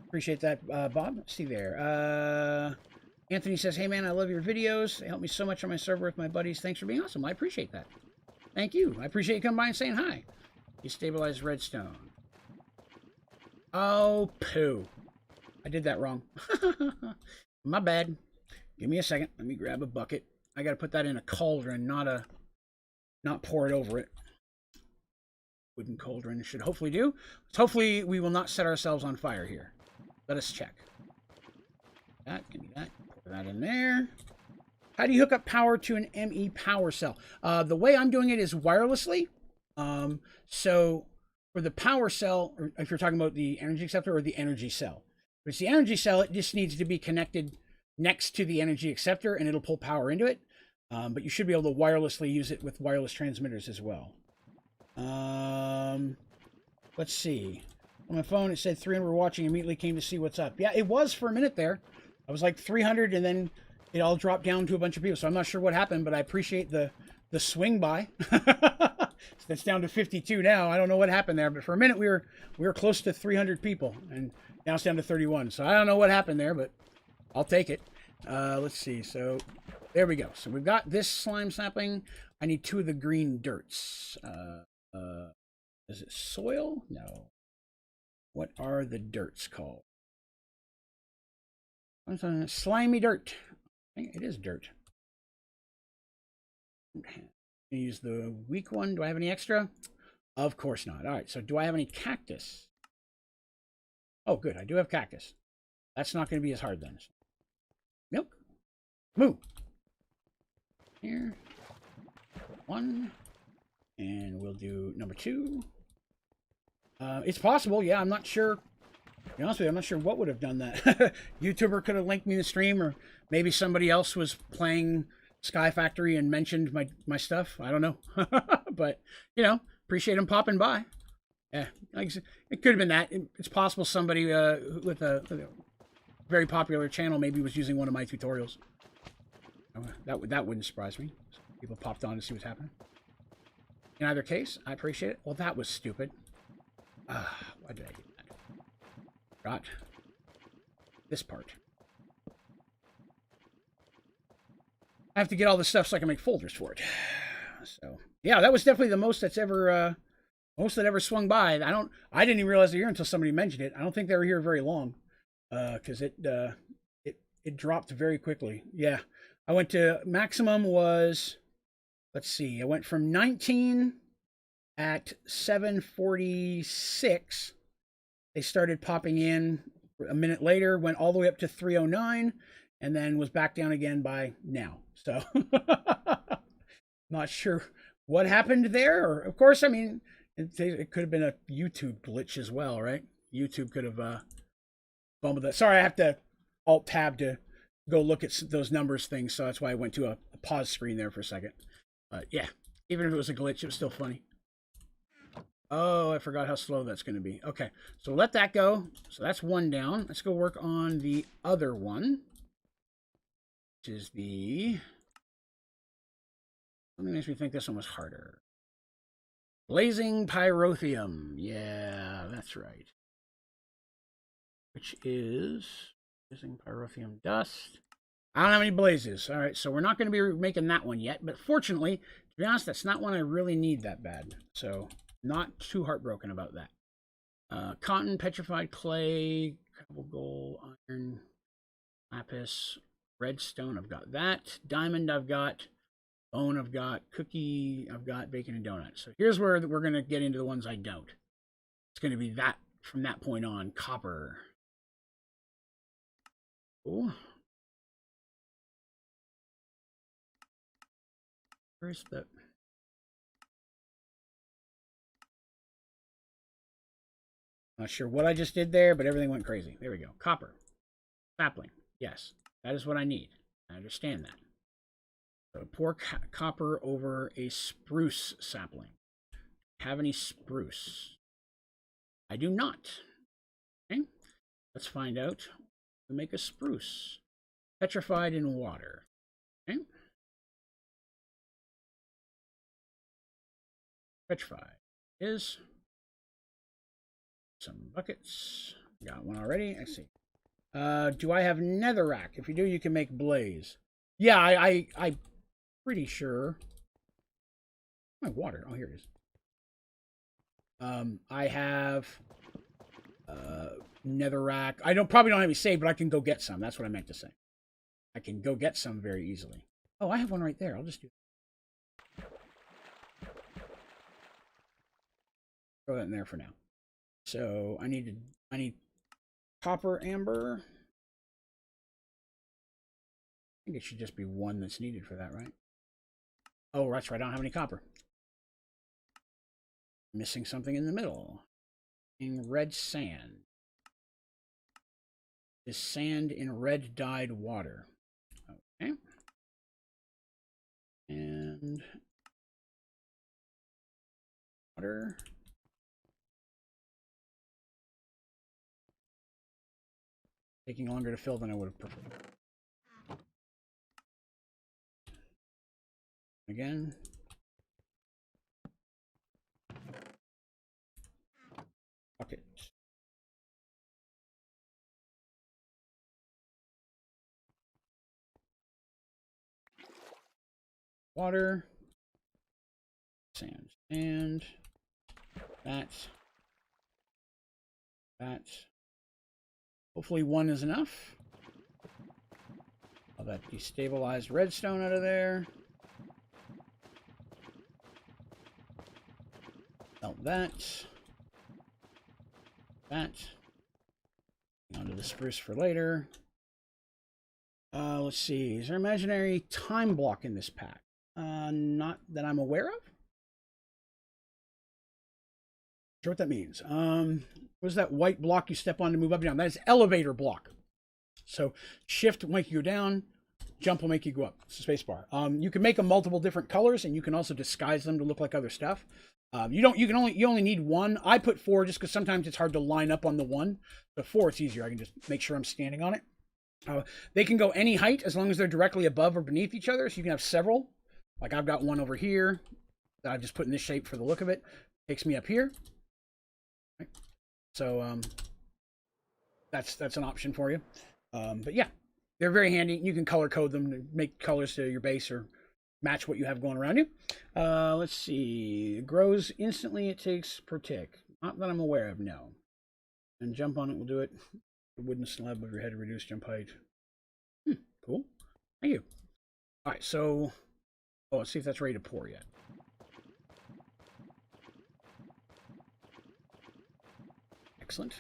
Appreciate that, Bob. Let's see there. Anthony says, hey, man, I love your videos. They help me so much on my server with my buddies. Thanks for being awesome. I appreciate that. Thank you. I appreciate you coming by and saying hi. Destabilized redstone. Oh, poo. I did that wrong. My bad. Give me a second. Let me grab a bucket. I got to put that in a cauldron, not pour it over it. Wooden cauldron should hopefully do. Hopefully we will not set ourselves on fire here. Let us check. Give me that. Pour that in there. How do you hook up power to an ME power cell? The way I'm doing it is wirelessly. So for the power cell, or if you're talking about the energy acceptor or the energy cell. If it's the energy cell, it just needs to be connected next to the energy acceptor and it'll pull power into it. But you should be able to wirelessly use it with wireless transmitters as well. Let's see. On my phone, it said 300 were watching, immediately came to see what's up. Yeah, it was for a minute there. I was like 300 and then it all dropped down to a bunch of people. So I'm not sure what happened, but I appreciate the swing by. That's down to 52 now. I don't know what happened there, but for a minute we were close to 300 people and now it's down to 31. So I don't know what happened there, but I'll take it. Let's see. So there we go. So we've got this slime sapling. I need 2 of the green dirts. Is it soil? No. What are the dirts called? Slimy dirt. I think it is dirt. Use the weak one. Do I have any extra? Of course not. All right. So do I have any cactus? Oh, good. I do have cactus. That's not going to be as hard then. Milk. Moo. Here. 1. And we'll do number 2. It's possible. Yeah, I'm not sure. To be honest with you, I'm not sure what would have done that. YouTuber could have linked me the stream, or maybe somebody else was playing Sky Factory and mentioned my stuff. I don't know. But, you know, appreciate him popping by. Yeah, like it could have been that. It's possible somebody with a very popular channel maybe was using one of my tutorials. That wouldn't surprise me. People popped on to see what's happening. In either case, I appreciate it. Well, that was stupid. Why did I do that? Got this part. I have to get all this stuff so I can make folders for it. So yeah, that was definitely the most that's ever most that ever swung by. I didn't even realize they were here until somebody mentioned it. I don't think they were here very long, because it dropped very quickly. Yeah, I went to maximum was, let's see, I went from 19 at 7:46. They started popping in a minute later, went all the way up to 3:09, and then was back down again by now. So not sure what happened there. Or, of course, I mean, it could have been a YouTube glitch as well, right? YouTube could have bumbled that. Sorry, I have to Alt-Tab to go look at those numbers things, so that's why I went to a pause screen there for a second. But yeah, even if it was a glitch, it was still funny. Oh, I forgot how slow that's going to be. Okay, so let that go. So that's one down. Let's go work on the other one, which is the... Something makes me think this one was harder. Blazing Pyrotheum. Yeah, that's right. Which is Blazing Pyrotheum Dust. I don't have any blazes. All right, so we're not going to be making that one yet. But fortunately, to be honest, that's not one I really need that bad. So not too heartbroken about that. Cotton, petrified clay, cobble, gold, iron, lapis, redstone. I've got that. Diamond, I've got. Bone, I've got. Cookie, I've got. Bacon and donuts. So here's where we're going to get into the ones I don't. It's going to be that from that point on. Copper. Cool. Where's the... Not sure what I just did there, but everything went crazy. There we go. Copper. Sapling. Yes, that is what I need. I understand that. So pour copper over a spruce sapling. Have any spruce? I do not. Okay, let's find out. We make a spruce. Petrified in water. Okay. Petrified is some buckets. Got one already. I see. Do I have netherrack? If you do, you can make blaze. Yeah, I'm pretty sure. My water. Oh, here it is. I have netherrack. Probably don't have any saved, but I can go get some. That's what I meant to say. I can go get some very easily. Oh, I have one right there. I'll just do it. Throw that in there for now. So I need copper amber. I think it should just be one that's needed for that, right? Oh, that's right. I don't have any copper. Missing something in the middle. In red sand. Is sand in red dyed water. Okay. And water. Taking longer to fill than I would have preferred. Again. Bucket. Water. Sand. And that. Hopefully one is enough. All that destabilized redstone out of there. Melt that. Onto the spruce for later. Let's see. Is there an imaginary time block in this pack? Not that I'm aware of. Not sure what that means. What is that white block you step on to move up and down? That is elevator block. So shift will make you go down. Jump will make you go up. It's a space bar. You can make them multiple different colors, and you can also disguise them to look like other stuff. You only need one. I put 4 just because sometimes it's hard to line up on the one. So 4, it's easier. I can just make sure I'm standing on it. They can go any height as long as they're directly above or beneath each other. So you can have several. Like I've got one over here that I've just put in this shape for the look of it. Takes me up here. Right. So that's an option for you. But yeah, they're very handy. You can color code them to make colors to your base or match what you have going around you. Let's see. It grows instantly. It takes per tick. Not that I'm aware of, no. And jump on it will do it. The wooden slab of your head to reduce jump height. Cool. Thank you. All right, so let's see if that's ready to pour yet. Excellent.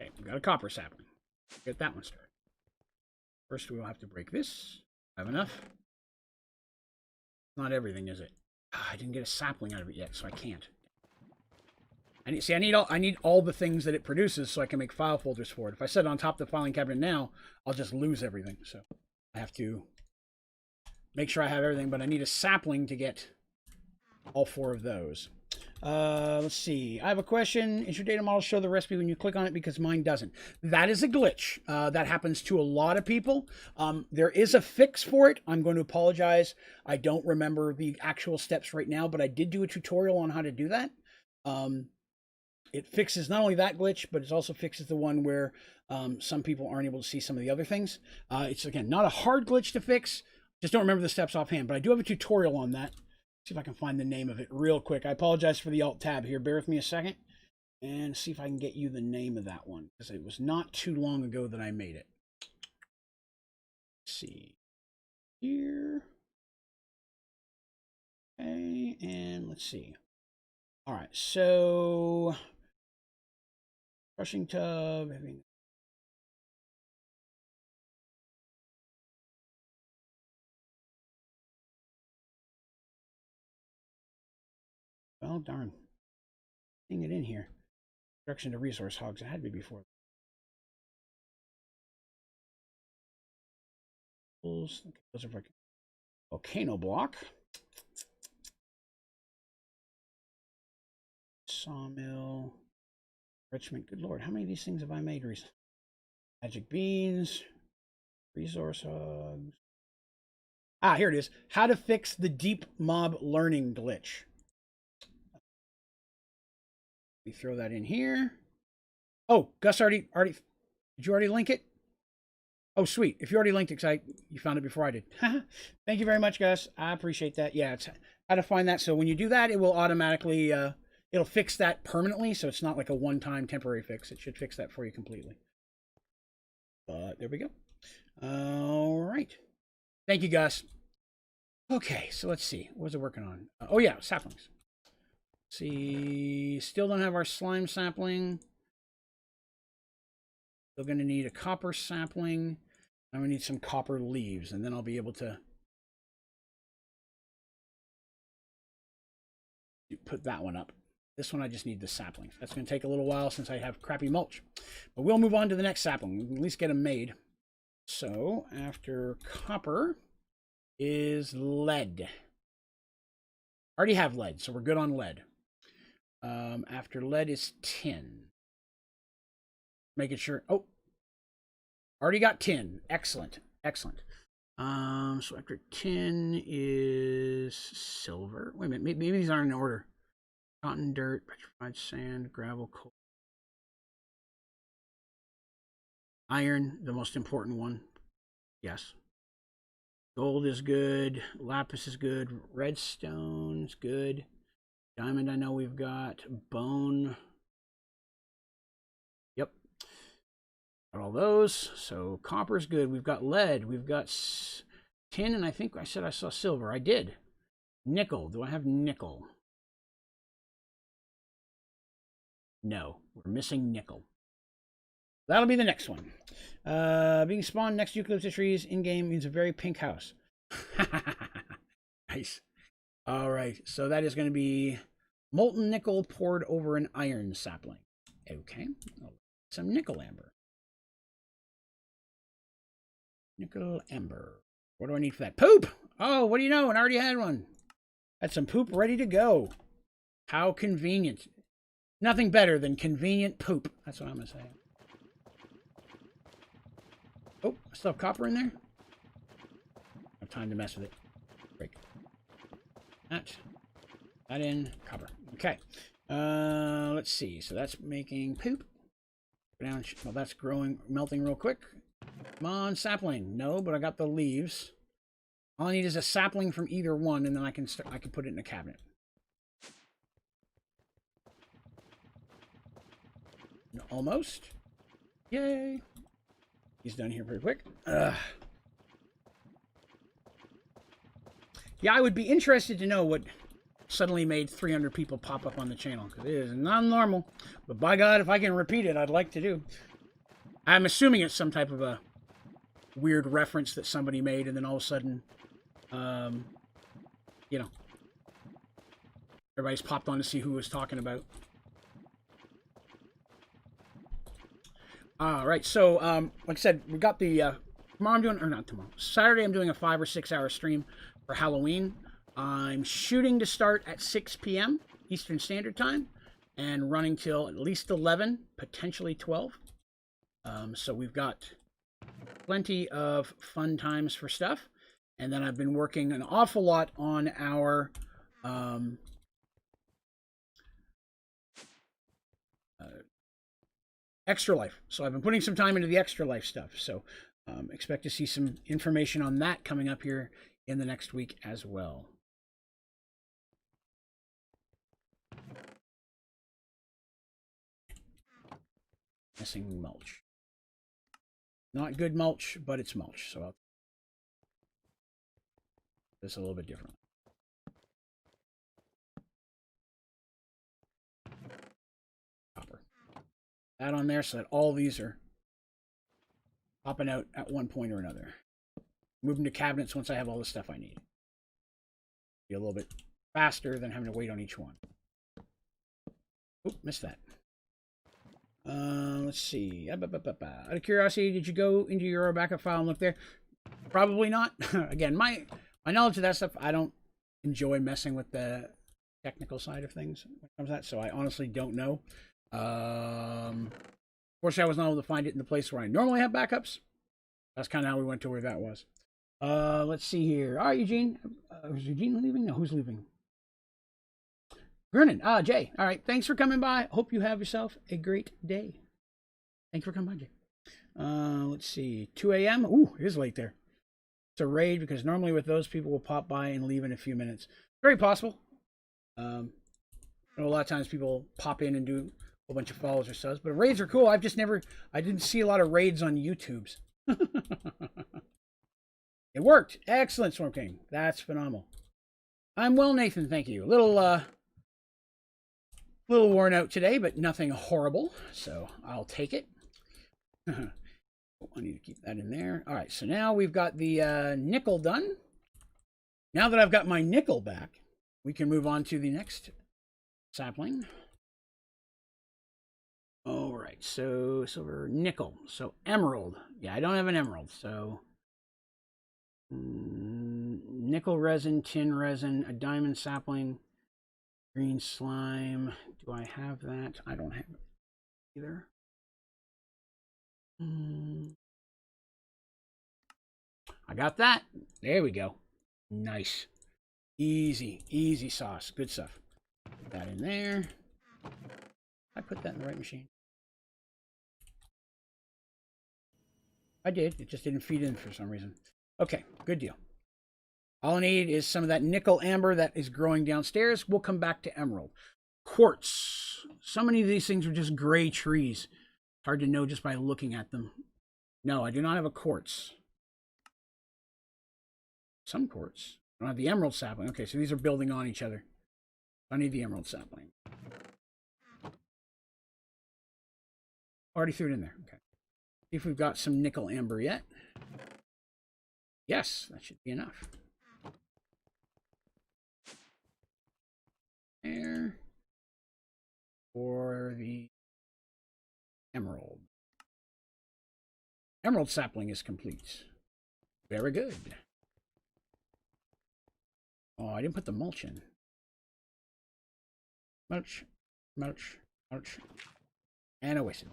Okay, we got a copper sapling. Get that one started. First, we'll have to break this. Have enough? Not everything, is it? I didn't get a sapling out of it yet, so I can't. I need all the things that it produces so I can make file folders for it. If I set it on top of the filing cabinet now, I'll just lose everything. So I have to make sure I have everything, but I need a sapling to get all 4 of those. Let's see. I have a question. Is your data model show the recipe when you click on it? Because mine doesn't. That is a glitch. That happens to a lot of people. There is a fix for it. I'm going to apologize. I don't remember the actual steps right now, but I did do a tutorial on how to do that. It fixes not only that glitch, but it also fixes the one where some people aren't able to see some of the other things. It's, again, not a hard glitch to fix. Just don't remember the steps offhand, but I do have a tutorial on that. See if I can find the name of it real quick. I apologize for the alt tab here. Bear with me a second and see if I can get you the name of that one, because it was not too long ago that I made it. Let's see here. Okay, and let's see. All right, so crushing tub. Well, darn. Seeing it in here. Introduction to resource hogs. It had to be before. Those are for volcano block. Sawmill. Enrichment. Good lord, how many of these things have I made recently? Magic beans. Resource hogs. Ah, here it is. How to fix the deep mob learning glitch. We throw that in here. Oh, Gus did you already link it? Oh, sweet. If you already linked it, because you found it before I did. Thank you very much, Gus. I appreciate that. Yeah, it's how to find that. So when you do that, it will automatically, it'll fix that permanently. So it's not like a one-time temporary fix. It should fix that for you completely. But there we go. All right. Thank you, Gus. Okay, so let's see. What was it working on? Oh, yeah, saplings. See, still don't have our slime sapling. Still going to need a copper sapling. And we need some copper leaves, and then I'll be able to put that one up. This one I just need the saplings. That's going to take a little while since I have crappy mulch. But we'll move on to the next sapling. We can at least get them made. So after copper is lead. I already have lead, so we're good on lead. After lead is tin. Making sure. Oh, already got tin. Excellent. Excellent. So after tin is silver. Wait a minute. Maybe these aren't in order. Cotton, dirt, petrified sand, gravel, coal. Iron, the most important one. Yes. Gold is good. Lapis is good. Redstone's good. Diamond, I know we've got. Bone. Yep. Got all those. So copper's good. We've got lead. We've got tin, and I think I said I saw silver. I did. Nickel. Do I have nickel? No. We're missing nickel. That'll be the next one. Being spawned next to eucalyptus trees in-game means a very pink house. Nice. All right, so that is going to be molten nickel poured over an iron sapling. Okay, some nickel amber. Nickel amber. What do I need for that? Poop! Oh, what do you know? I already had one. Had some poop ready to go. How convenient. Nothing better than convenient poop. That's what I'm going to say. Oh, I still have copper in there? I have time to mess with it. Break. That in, copper. Okay. Let's see. So that's making poop. Down. Well, that's growing, melting real quick. Come on, sapling. No, but I got the leaves. All I need is a sapling from either one, and then I can put it in a cabinet. Almost. Yay. He's done here pretty quick. Yeah, I would be interested to know what suddenly made 300 people pop up on the channel, because it is not normal. But by God, if I can repeat it, I'd like to do. I'm assuming it's some type of a weird reference that somebody made, and then all of a sudden, you know, everybody's popped on to see who was talking about. All right, so like I said, we got the tomorrow I'm doing, or not tomorrow, Saturday I'm doing a 5 or 6 hour stream. for Halloween. I'm shooting to start at 6 p.m. Eastern Standard Time and running till at least 11, potentially 12. So we've got plenty of fun times for stuff. And then I've been working an awful lot on our Extra Life. So I've been putting some time into the Extra Life stuff. So expect to see some information on that coming up here in the next week as well. Missing mulch. Not good mulch, but it's mulch. So I'll do this a little bit different. Copper. That on there so that all these are popping out at one point or another. Move them to cabinets once I have all the stuff I need. Be a little bit faster than having to wait on each one. Oop, missed that. Let's see. Out of curiosity, did you go into your backup file and look there? Probably not. Again, my knowledge of that stuff, I don't enjoy messing with the technical side of things when it comes to that, so I honestly don't know. Fortunately, I was not able to find it in the place where I normally have backups. That's kind of how we went to where that was. Let's see here. All right, Eugene. Is Eugene leaving? No, who's leaving? Vernon. Jay. All right. Thanks for coming by. Hope you have yourself a great day. Thank you for coming by, Jay. Let's see. 2 a.m. Ooh, it is late there. It's a raid because normally with those people will pop by and leave in a few minutes. Very possible. I know a lot of times people pop in and do a whole bunch of follows or subs, but raids are cool. I didn't see a lot of raids on YouTube's. It worked. Excellent, Storm King. That's phenomenal. I'm well, Nathan. Thank you. A little worn out today, but nothing horrible, so I'll take it. I need to keep that in there. All right, so now we've got the nickel done. Now that I've got my nickel back, we can move on to the next sapling. All right, so silver, nickel, so emerald. Yeah, I don't have an emerald, so nickel resin, tin resin, a diamond sapling, green slime. Do I have that? I don't have it either. I got that. There we go. Nice. Easy sauce. Good stuff. Put that in there. I put that in the right machine. I did. It just didn't feed in for some reason. Okay, good deal. All I need is some of that nickel amber that is growing downstairs. We'll come back to emerald. Quartz. So many of these things are just gray trees. Hard to know just by looking at them. No, I do not have a quartz. Some quartz. I don't have the emerald sapling. Okay, so these are building on each other. I need the emerald sapling. Already threw it in there. Okay. See if we've got some nickel amber yet. Yes, that should be enough. There. For the emerald. Emerald sapling is complete. Very good. Oh, I didn't put the mulch in. Mulch. And I wasted.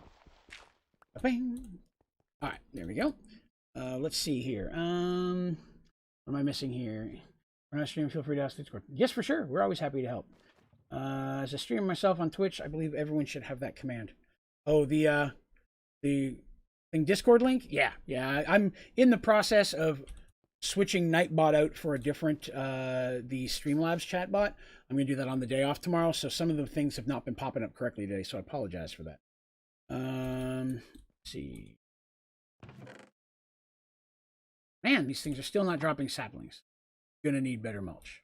Bang. All right, there we go. Let's see here. What am I missing here? When I stream, feel free to ask Discord. Yes, for sure. We're always happy to help. As a streamer myself on Twitch, I believe everyone should have that command. Oh, the thing Discord link? Yeah. I'm in the process of switching Nightbot out for a different the Streamlabs chatbot. I'm gonna do that on the day off tomorrow. So some of the things have not been popping up correctly today, so I apologize for that. Let's see. Man, these things are still not dropping saplings. Gonna need better mulch.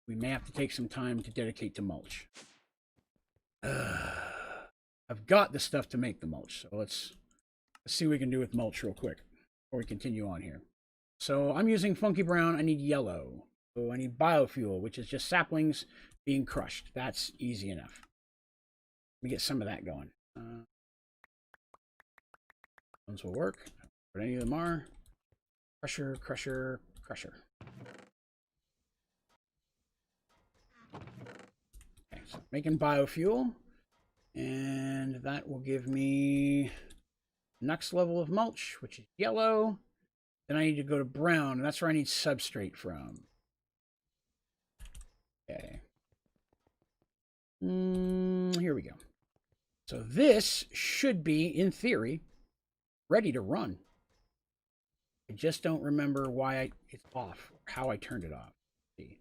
We may have to take some time to dedicate to mulch. I've got the stuff to make the mulch, so let's see what we can do with mulch real quick before we continue on here. So I'm using funky brown. I need yellow. So I need biofuel, which is just saplings being crushed. That's easy enough. Let me get some of that going. Those will work, but any of them are. Crusher, crusher, crusher. Okay, so making biofuel. And that will give me next level of mulch, which is yellow. Then I need to go to brown, and that's where I need substrate from. Okay. Here we go. So this should be, in theory, ready to run. I just don't remember why it's off, or how I turned it off. Let's see.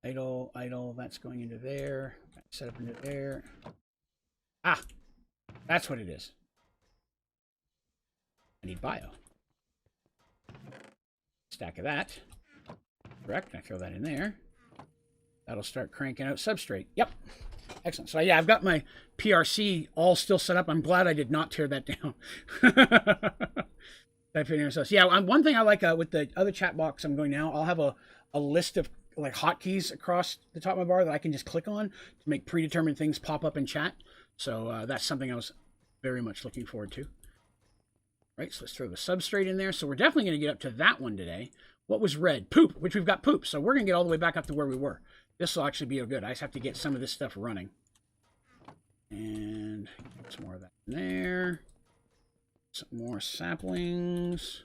Idle, idle, that's going into there. Set up into there. Ah, that's what it is. I need bio. Stack of that. Correct. I throw that in there. That'll start cranking out substrate. Yep. Excellent. So yeah, I've got my PRC all still set up. I'm glad I did not tear that down. So yeah, one thing I like with the other chat box I'm going now, I'll have a list of like hotkeys across the top of my bar that I can just click on to make predetermined things pop up in chat. So that's something I was very much looking forward to. Right, so let's throw the substrate in there. So we're definitely going to get up to that one today. What was red? Poop, which we've got poop. So we're going to get all the way back up to where we were. This will actually be good. I just have to get some of this stuff running. And some more of that in there. Some more saplings.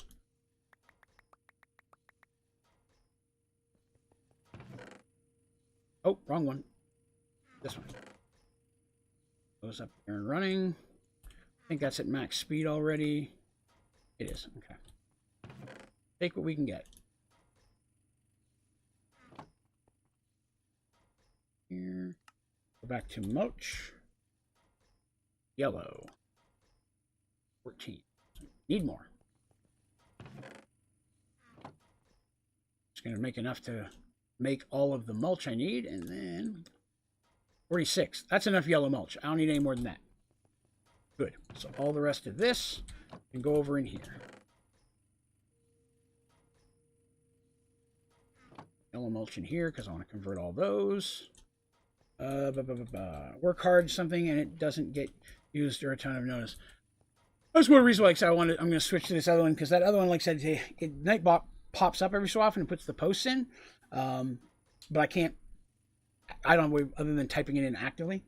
Oh, wrong one. This one. Goes up there and running. I think that's at max speed already. It is. Okay. Take what we can get. Here. Go back to mulch. Yellow. 14. Need more. Just going to make enough to make all of the mulch I need, and then 46. That's enough yellow mulch. I don't need any more than that. Good. So all the rest of this can go over in here. Yellow mulch in here because I want to convert all those. Work hard something and it doesn't get used or a ton of notice. That's one reason why I'm going to switch to this other one because that other one, like I said, Nightbot pops up every so often and puts the posts in, but I can't. I don't know other than typing it in actively,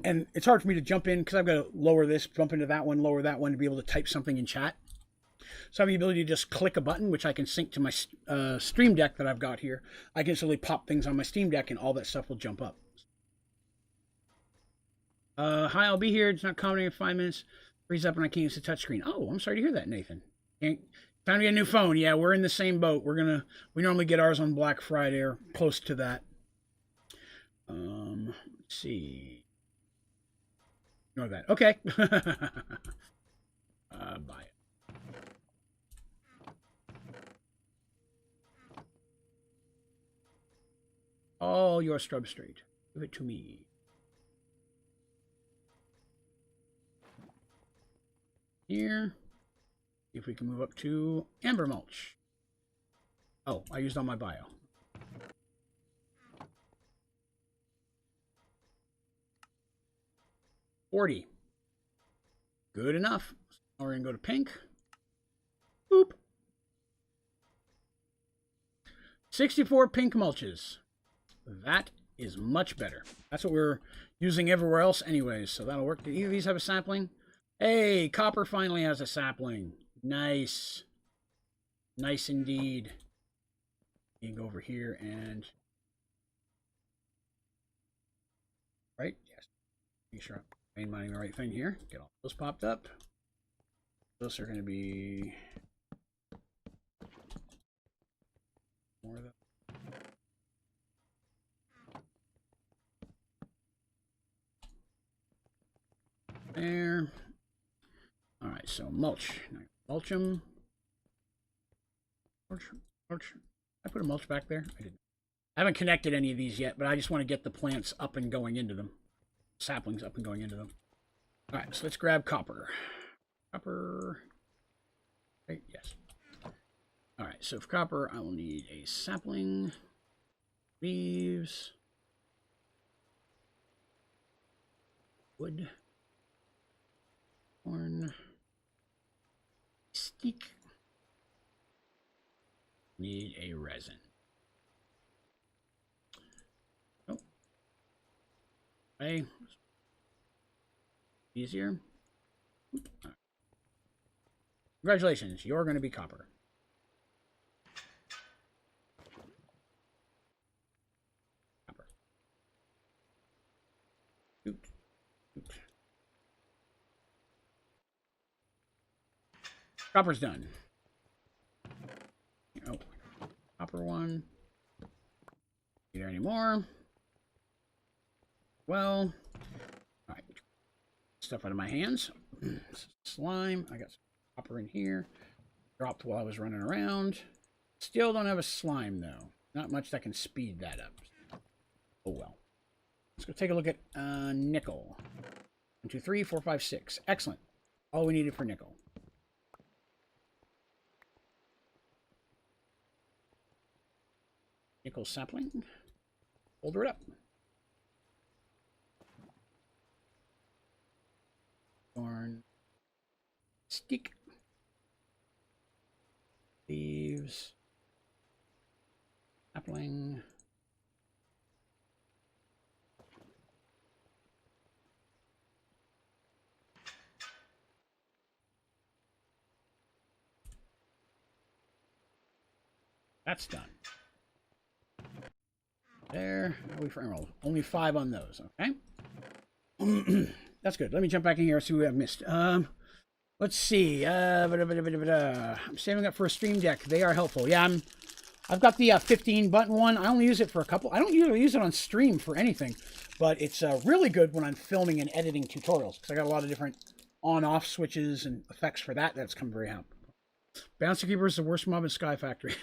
and it's hard for me to jump in because I've got to lower this, jump into that one, lower that one to be able to type something in chat. So I have the ability to just click a button, which I can sync to my Stream Deck that I've got here. I can simply pop things on my Steam Deck, and all that stuff will jump up. Hi, I'll be here. It's not commenting in 5 minutes. Freeze up and I can't use the touchscreen. Oh, I'm sorry to hear that, Nathan. Time to get a new phone. Yeah, we're in the same boat. We normally get ours on Black Friday or close to that. Let's see. Ignore that. Okay. Buy it. All your substrate. Give it to me. Here. See if we can move up to amber mulch. Oh, I used all my bio. $40. Good enough. Now we're going to go to pink. Boop. 64 pink mulches. That is much better. That's what we're using everywhere else anyways, so that'll work. Do either of these have a sapling? Hey, copper finally has a sapling. Nice. Nice indeed. You can go over here and... Right? Yes. Make sure I'm main mining the right thing here. Get all those popped up. Those are going to be... more of them. There. All right, so mulch. Mulch them. Mulch. I put a mulch back there? I didn't. I haven't connected any of these yet, but I just want to get the plants up and going into them. Saplings up and going into them. All right, so let's grab copper. Copper. Okay, yes. All right, so for copper, I will need a sapling. Leaves. Wood. Corn. Steak. Need a resin. Oh. Okay. Easier. Congratulations, you're going to be copper. Copper. Oop. Oop. Copper's done. Oh, copper one. Need there anymore? Well, all right. Stuff out of my hands. Slime. I got some copper in here. Dropped while I was running around. Still don't have a slime though. Not much that can speed that up. Oh well. Let's go take a look at nickel. 1, 2, 3, 4, 5, 6. Excellent. All we needed for nickel. Nickel sapling. Hold it up. Thorn. Stick. Leaves. Sapling. That's done. There. Are we for emerald? Only 5 on those, okay? That's good. Let me jump back in here and see what I've missed. Let's see. I'm saving up for a stream deck. They are helpful. Yeah, I've got the 15 button one. I only use it for a couple. I don't usually use it on stream for anything, but it's really good when I'm filming and editing tutorials because I got a lot of different on-off switches and effects for that. That's come very helpful. Bouncer Keeper is the worst mob in Sky Factory.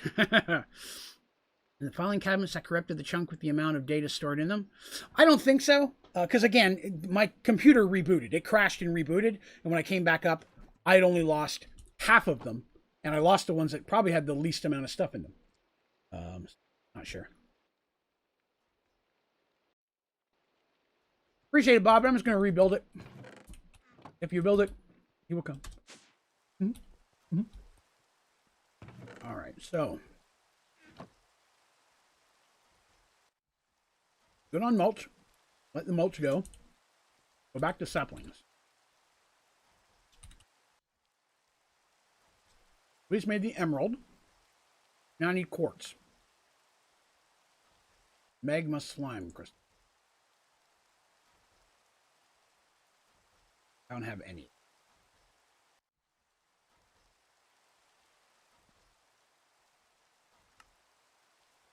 And the filing cabinets that corrupted the chunk with the amount of data stored in them? I don't think so. Because again, my computer rebooted. It crashed and rebooted. And when I came back up, I had only lost half of them. And I lost the ones that probably had the least amount of stuff in them. Not sure. Appreciate it, Bob. I'm just going to rebuild it. If you build it, he will come. Mm-hmm. Mm-hmm. All right, so. Good on mulch. Let the mulch go. Go back to saplings. We just made the emerald. Now I need quartz. Magma slime crystal. I don't have any.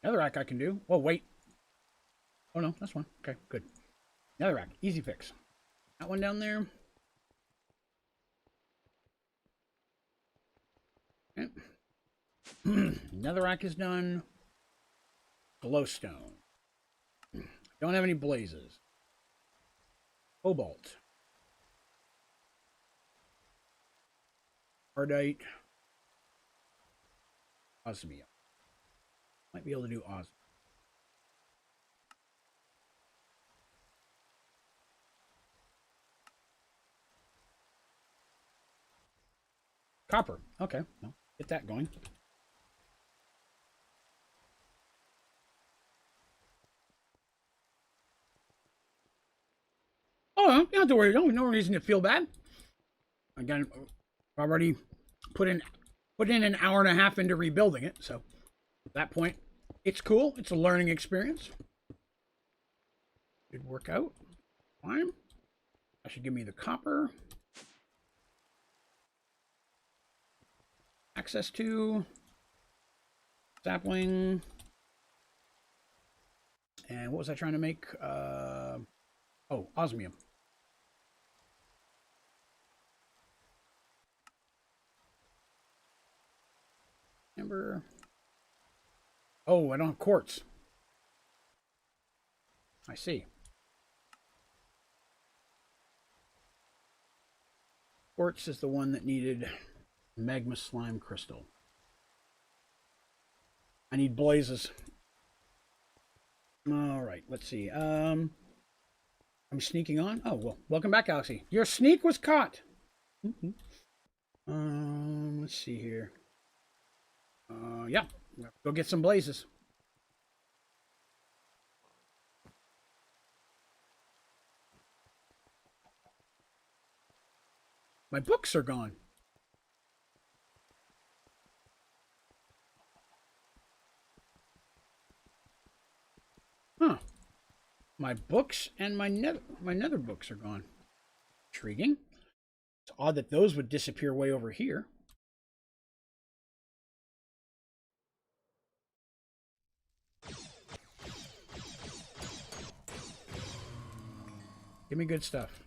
Netherrack I can do. Oh, wait. Oh, no, that's one. Okay, good. Netherrack, easy fix. That one down there. Okay. Netherrack is done. Glowstone. Don't have any blazes. Cobalt. Ardite. Osmium. Might be able to do osmium. Copper. Okay, well, get that going. Oh, you don't have to worry. No reason to feel bad. Again, I've already put in an hour and a half into rebuilding it, so at that point, it's cool. It's a learning experience. Did work out. Fine. That should give me the copper. Access to sapling. And what was I trying to make? Oh, osmium. Amber. Oh, I don't have quartz. I see. Quartz is the one that needed magma slime crystal. I need blazes. All right, let's see. I'm sneaking on. Oh, well, welcome back, Galaxy. Your sneak was caught. Mm-hmm. Let's see here. Yeah, Go get some blazes. My books are gone. Huh. My books and my nether books are gone. Intriguing. It's odd that those would disappear way over here. Give me good stuff.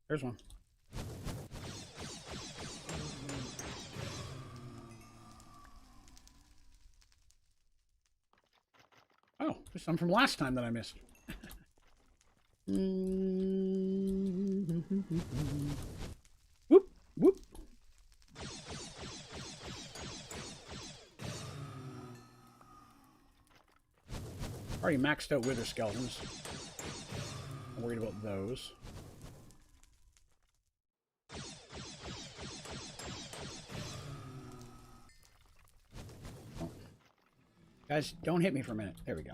There's one. Oh, there's some from last time that I missed. Whoop, whoop. Already maxed out wither skeletons. I'm worried about those. Oh. Guys, don't hit me for a minute. There we go.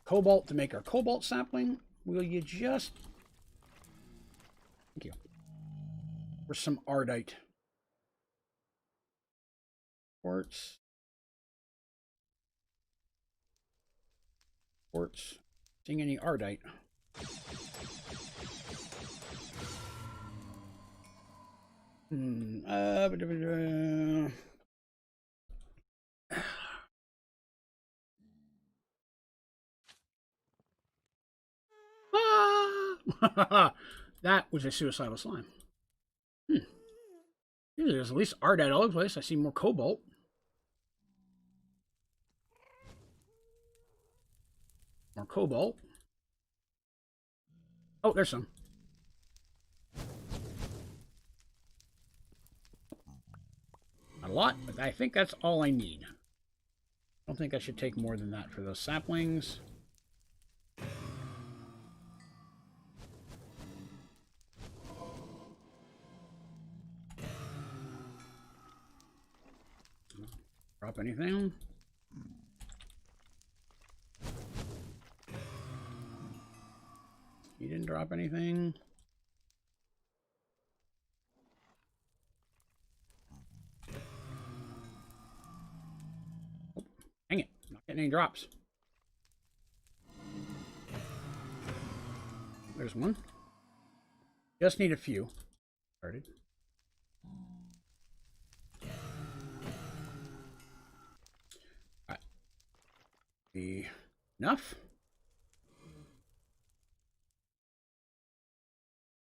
Cobalt to make our cobalt sapling. Will you just... Thank you. For some ardite. Quartz. Quartz. Seeing any ardite. That was a suicidal slime. There's at least ardite all over the place. I see more cobalt. More cobalt. Oh, there's some. Not a lot, but I think that's all I need. I don't think I should take more than that for those saplings. Drop anything? You didn't drop anything? Oh, dang it. Not getting any drops. There's one. Just need a few. Started. Enough?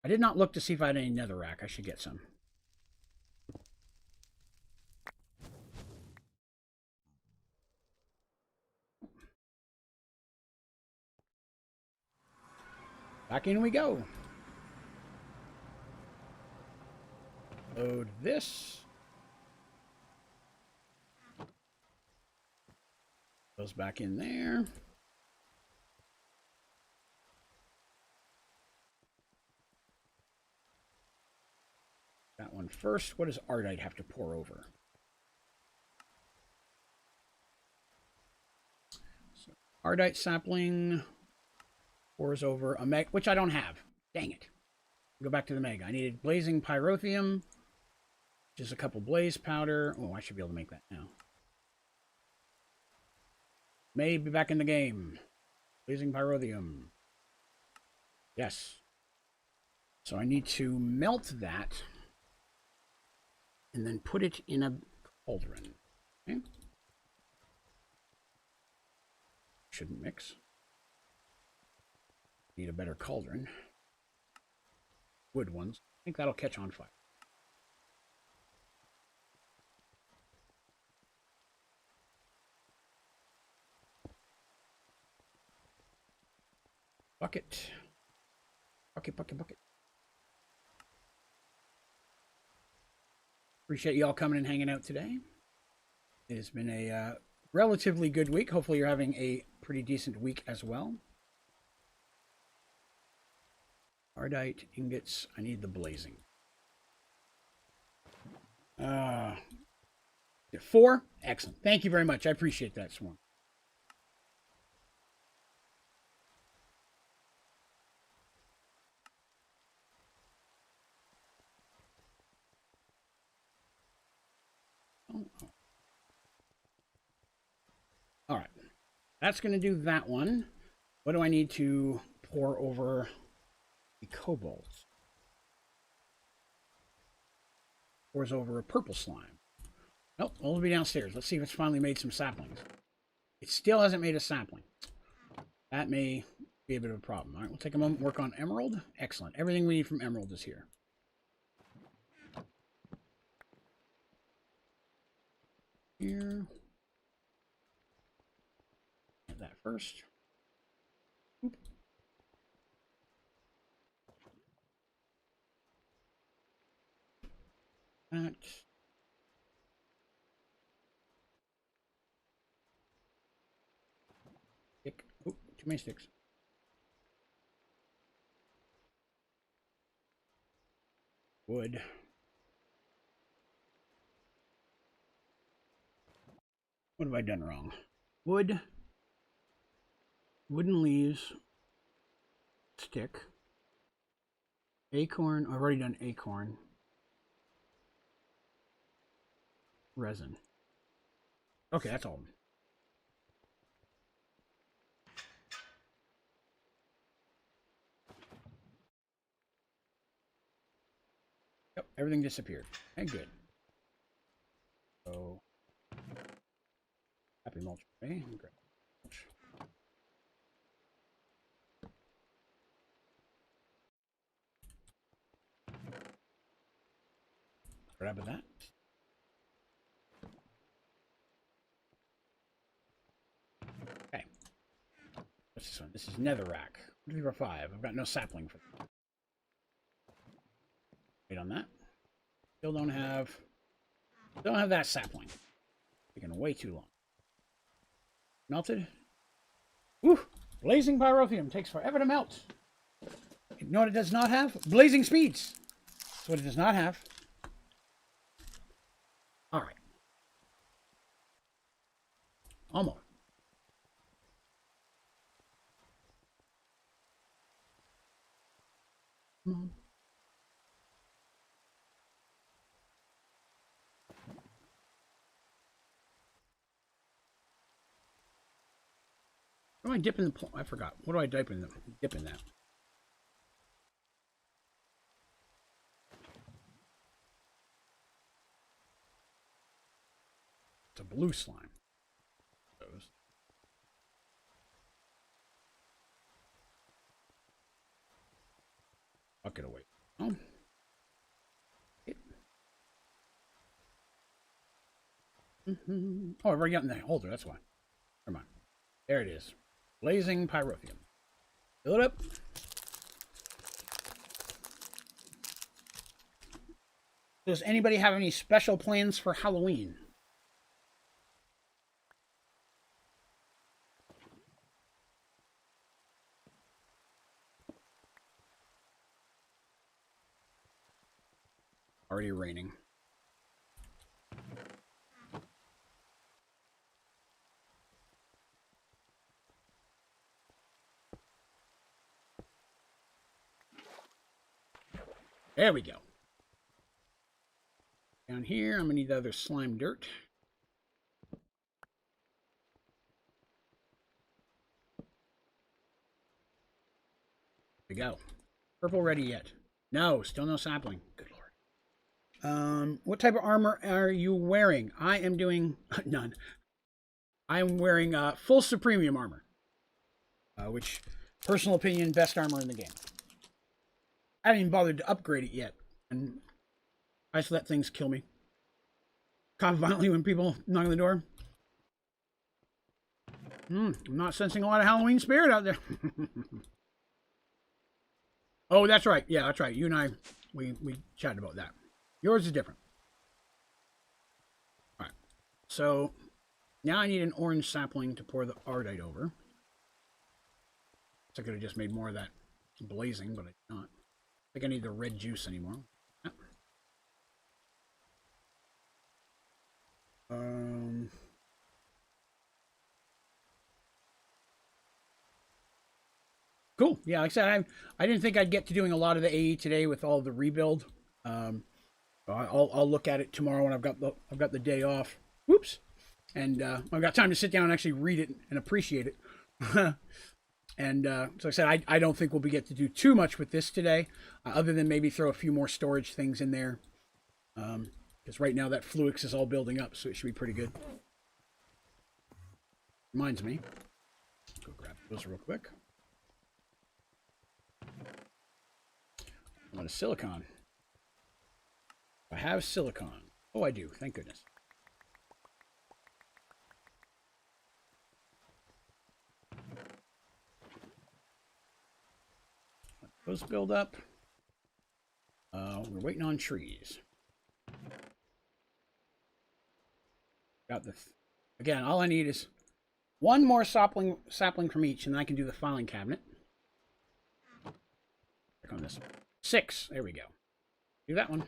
I did not look to see if I had any netherrack. I should get some. Back in we go. Load this. Goes back in there. That one first. What does ardite have to pour over? So, ardite sapling pours over a meg, which I don't have. Dang it. Go back to the mega. I needed blazing pyrotheum, which is a couple blaze powder. Oh, I should be able to make that now. May be back in the game. Blazing pyrotheum. Yes. So I need to melt that and then put it in a cauldron. Okay. Shouldn't mix. Need a better cauldron. Wood ones. I think that'll catch on fire. Bucket. Bucket, bucket, bucket. Appreciate you all coming and hanging out today. It has been a relatively good week. Hopefully you're having a pretty decent week as well. Ardite ingots. I need the blazing. 4? Excellent. Thank you very much. I appreciate that, Swarm. All right. That's going to do that one. What do I need to pour over the cobalt? Pours over a purple slime. Nope, it'll be downstairs. Let's see if it's finally made some saplings. It still hasn't made a sapling. That may be a bit of a problem. All right, we'll take a moment, work on emerald. Excellent. Everything we need from emerald is here. Here. Get that first. Oop. That. Stick. Oh, too many sticks. Wood. What have I done wrong? Wood. Wooden leaves. Stick. Acorn. I've already done acorn. Resin. Okay, that's all. Yep, everything disappeared. Okay, good. So, happy mulch. Okay, great. Grab that. Okay. What's this one? This is netherrack. 5. I've got no sapling for that. Wait on that. Still don't have that sapling. Taking way too long. Melted. Woo! Blazing pyrotheum takes forever to melt. You know what it does not have? Blazing speeds. That's what it does not have. All right. Almost. Come on. What do I dip in the... I forgot. What do I dip in that? It's a blue slime. Bucket away. Oh. Oh, I've already gotten the holder. That's why. Never mind. There it is. Blazing pyrotheum. Fill it up. Does anybody have any special plans for Halloween? Already raining. There we go. Down here, I'm going to need the other slime dirt. There we go. Purple ready yet? No, still no sapling. Good lord. What type of armor are you wearing? I am doing none. I am wearing full Supremium armor. Which, personal opinion, best armor in the game. I haven't even bothered to upgrade it yet. And I just let things kill me. Cough violently when people knock on the door. I'm not sensing a lot of Halloween spirit out there. Oh, that's right. Yeah, that's right. You and I, we chatted about that. Yours is different. All right. So now I need an orange sapling to pour the ardite over. So I could have just made more of that blazing, but I did not. I think I need the red juice anymore. Yep. Cool. Yeah, like I said, I didn't think I'd get to doing a lot of the AE today with all the rebuild. I'll look at it tomorrow when I've got the day off. Whoops. And I've got time to sit down and actually read it and appreciate it. And so I said, I don't think we'll get to do too much with this today, other than maybe throw a few more storage things in there. Because right now that Fluix is all building up, so it should be pretty good. Reminds me. Go grab those real quick. I want a silicon. I have silicon. Oh, I do. Thank goodness. Let those build up. We're waiting on trees. Got the... Again, all I need is one more sapling from each, and then I can do the filing cabinet. Click on this. 6. There we go. Do that one.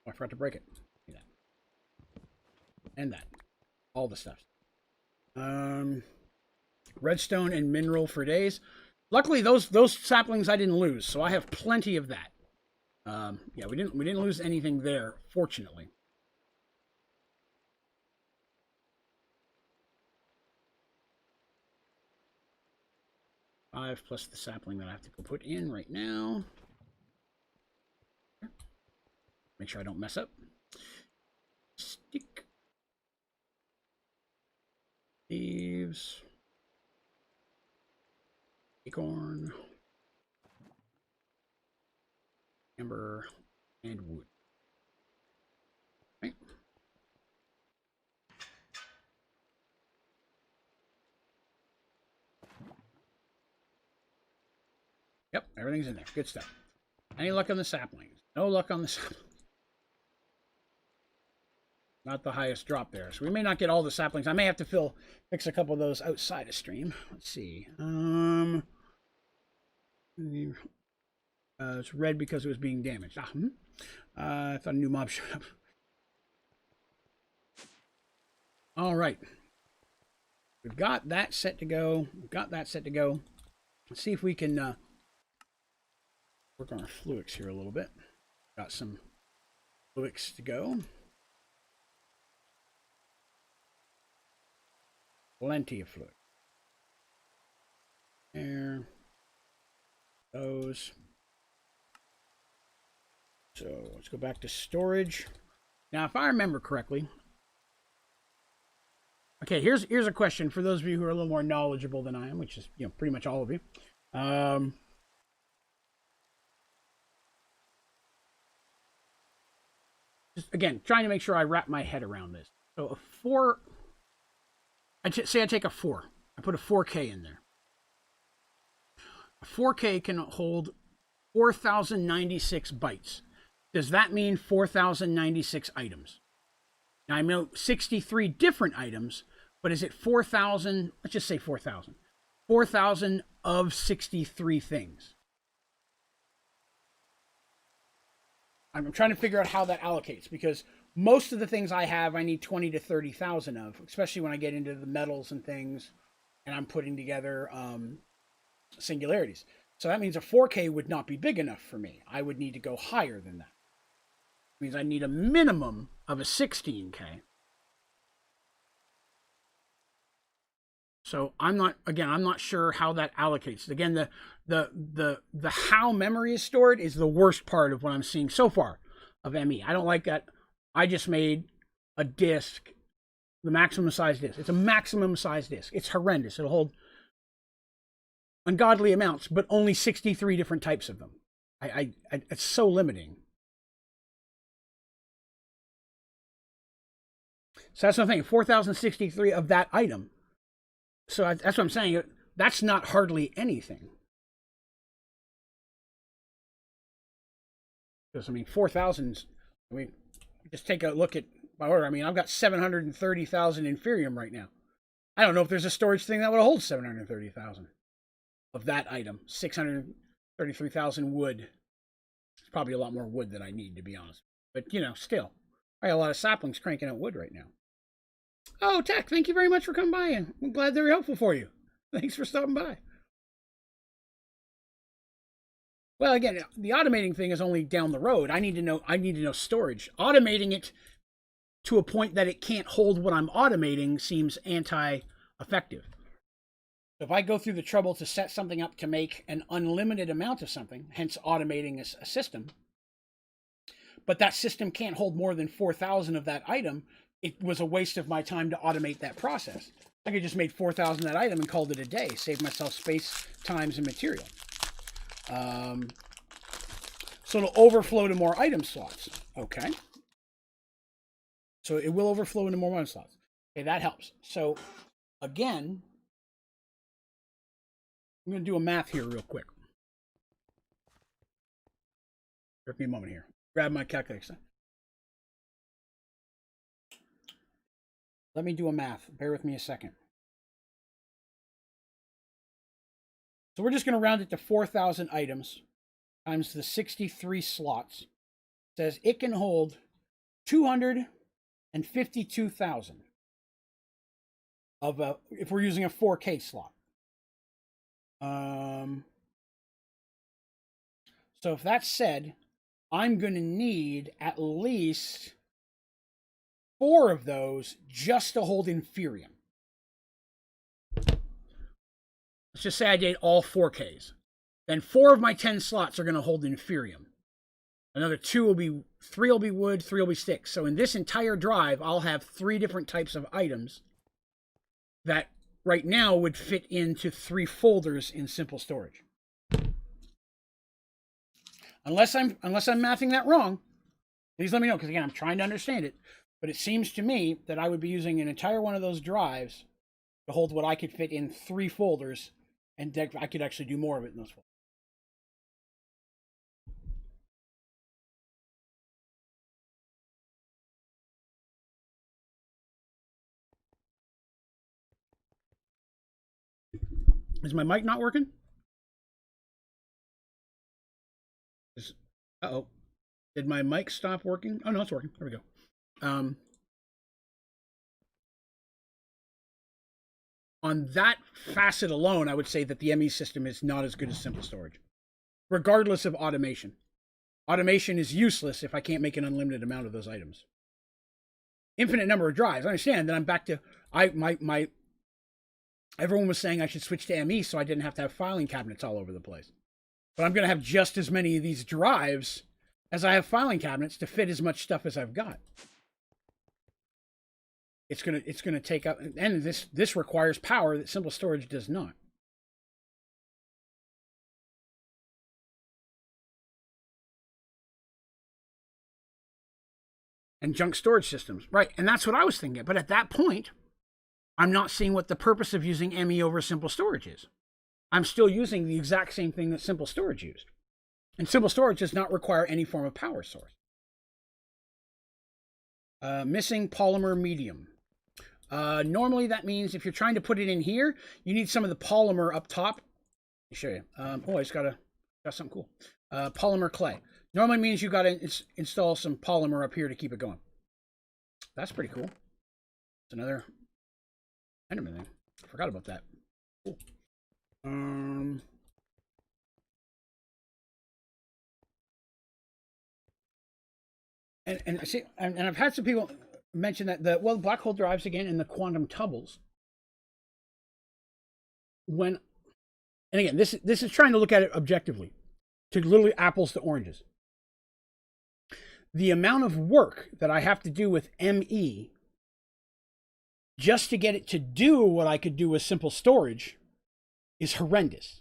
Oh, I forgot to break it. Do that. And that. All the stuff. Redstone and mineral for days. Luckily, those saplings I didn't lose, so I have plenty of that. Yeah, we didn't lose anything there, fortunately. Five plus the sapling that I have to go put in right now. Make sure I don't mess up. Stick. Leaves. Acorn. Amber. And wood. Right. Yep, everything's in there. Good stuff. Any luck on the saplings? No luck on the saplings. Not the highest drop there. So we may not get all the saplings. I may have to fix a couple of those outside of stream. Let's see. It's red because it was being damaged. I thought a new mob showed up. All right. We've got that set to go. Let's see if we can work on our Fluix here a little bit. Got some Fluix to go. Plenty of fluid. There. Those. So let's go back to storage. Now, if I remember correctly. Okay, here's a question for those of you who are a little more knowledgeable than I am, which is, you know, pretty much all of you. Just again, trying to make sure I wrap my head around this. So a 4. Say I take a 4. I put a 4K in there. A 4K can hold 4,096 bytes. Does that mean 4,096 items? Now, I know 63 different items, but is it 4,000? Let's just say 4,000. 4,000 of 63 things. I'm trying to figure out how that allocates, because most of the things I have, I need 20 to 30,000 of, especially when I get into the metals and things, and I'm putting together singularities. So that means a 4K would not be big enough for me. I would need to go higher than that. It means I need a minimum of a 16K. So I'm not sure how that allocates. Again, the how memory is stored is the worst part of what I'm seeing so far of ME. I don't like that. I just made a disk, the maximum size disk. It's a maximum size disk. It's horrendous. It'll hold ungodly amounts, but only 63 different types of them. It's so limiting. So that's what I'm thinking. 4,063 of that item. So that's what I'm saying. That's not hardly anything. Because, I mean, 4,000, I mean, just take a look at my order. I mean, I've got 730,000 Inferium right now. I don't know if there's a storage thing that would hold 730,000 of that item. 633,000 wood. It's probably a lot more wood than I need, to be honest. But, you know, still. I got a lot of saplings cranking out wood right now. Oh, Tech, thank you very much for coming by. And I'm glad they were helpful for you. Thanks for stopping by. Well, again, the automating thing is only down the road. I need to know storage. Automating it to a point that it can't hold what I'm automating seems anti-effective. So if I go through the trouble to set something up to make an unlimited amount of something, hence automating a system, but that system can't hold more than 4,000 of that item, it was a waste of my time to automate that process. I could just make 4,000 of that item and called it a day, save myself space, times, and material. So it'll overflow to more item slots. Okay. So it will overflow into more item slots. Okay, that helps. So again, I'm going to do a math here real quick. Give me a moment here. Grab my calculator. Let me do a math. Bear with me a second. So we're just going to round it to 4,000 items times the 63 slots. It says it can hold 252,000 of if we're using a 4K slot. So if that's said, I'm going to need at least 4 of those just to hold Inferium. Let's just say I did all 4Ks. Then 4 of my 10 slots are going to hold Inferium. Another 3 will be wood, 3 will be sticks. So in this entire drive, I'll have 3 different types of items that right now would fit into 3 folders in simple storage. Unless I'm mathing that wrong, please let me know, because again, I'm trying to understand it. But it seems to me that I would be using an entire one of those drives to hold what I could fit in 3 folders, and I could actually do more of it in those folders. Is my mic not working? Uh-oh. Did my mic stop working? Oh, no, it's working. There we go. On that facet alone, I would say that the ME system is not as good as simple storage, regardless of automation. Automation is useless if I can't make an unlimited amount of those items. Infinite number of drives. I understand that I'm back to everyone was saying I should switch to ME so I didn't have to have filing cabinets all over the place. But I'm going to have just as many of these drives as I have filing cabinets to fit as much stuff as I've got. It's gonna take up, and this requires power that simple storage does not. And junk storage systems, right? And that's what I was thinking. But at that point, I'm not seeing what the purpose of using ME over simple storage is. I'm still using the exact same thing that simple storage used. And simple storage does not require any form of power source. Missing polymer medium. Normally that means if you're trying to put it in here, you need some of the polymer up top. Let me show you. Oh, I just got something cool. Polymer clay. Normally means you got to install some polymer up here to keep it going. That's pretty cool. It's another Enderman thing. Forgot about that. Cool. And see, and I've had some people mention that the black hole drives again and the quantum tubbles. And again, this is trying to look at it objectively, to literally apples to oranges. The amount of work that I have to do with ME just to get it to do what I could do with simple storage is horrendous.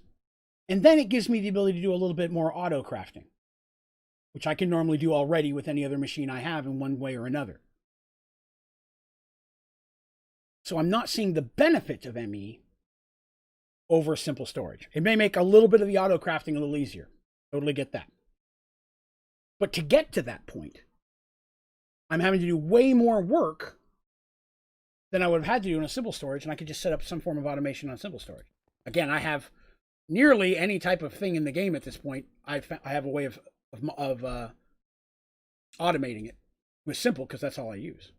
And then it gives me the ability to do a little bit more auto crafting, which I can normally do already with any other machine I have in one way or another. So I'm not seeing the benefit of ME over simple storage. It may make a little bit of the auto crafting a little easier. Totally get that. But to get to that point, I'm having to do way more work than I would have had to do in a simple storage, and I could just set up some form of automation on simple storage. Again, I have nearly any type of thing in the game at this point. I have a way of automating it. with simple because that's all I use.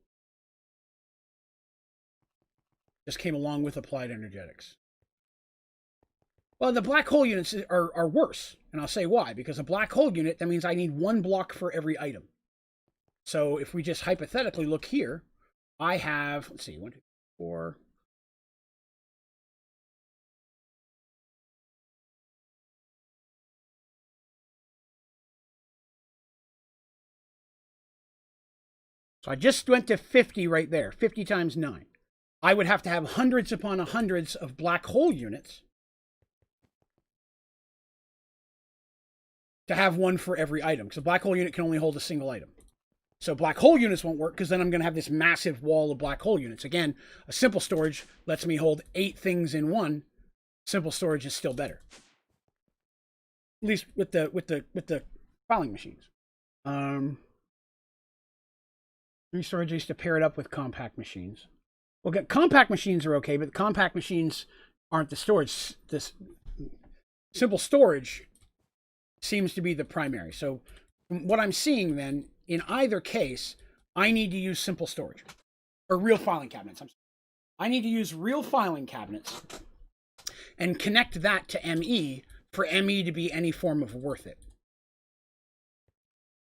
Just came along with applied energetics. Well, the black hole units are worse, and I'll say why. Because a black hole unit, that means I need one block for every item. So if we just hypothetically look here, I have, let's see, 1, 2, 4. So I just went to 50 right there, 50 times 9. I would have to have hundreds upon hundreds of black hole units to have one for every item, because a black hole unit can only hold a single item. So black hole units won't work, because then I'm going to have this massive wall of black hole units. Again, a simple storage lets me hold 8 things in one. Simple storage is still better, at least with the filing machines. Storage, I used to pair it up with compact machines. Well, compact machines are okay, but the compact machines aren't the storage. This simple storage seems to be the primary. So what I'm seeing then, in either case, I need to use simple storage or real filing cabinets. I need to use real filing cabinets and connect that to ME for ME to be any form of worth it.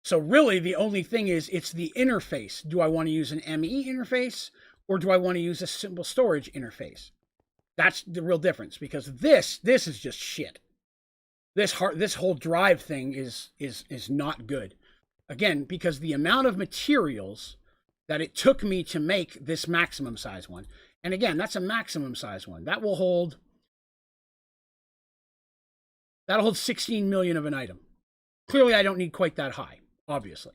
So really the only thing is, it's the interface. Do I want to use an ME interface, or do I want to use a simple storage interface? That's the real difference, because this is just shit. This whole drive thing is not good. Again, because the amount of materials that it took me to make this maximum size one. And again, that's a maximum size one. That'll hold 16 million of an item. Clearly I don't need quite that high, obviously.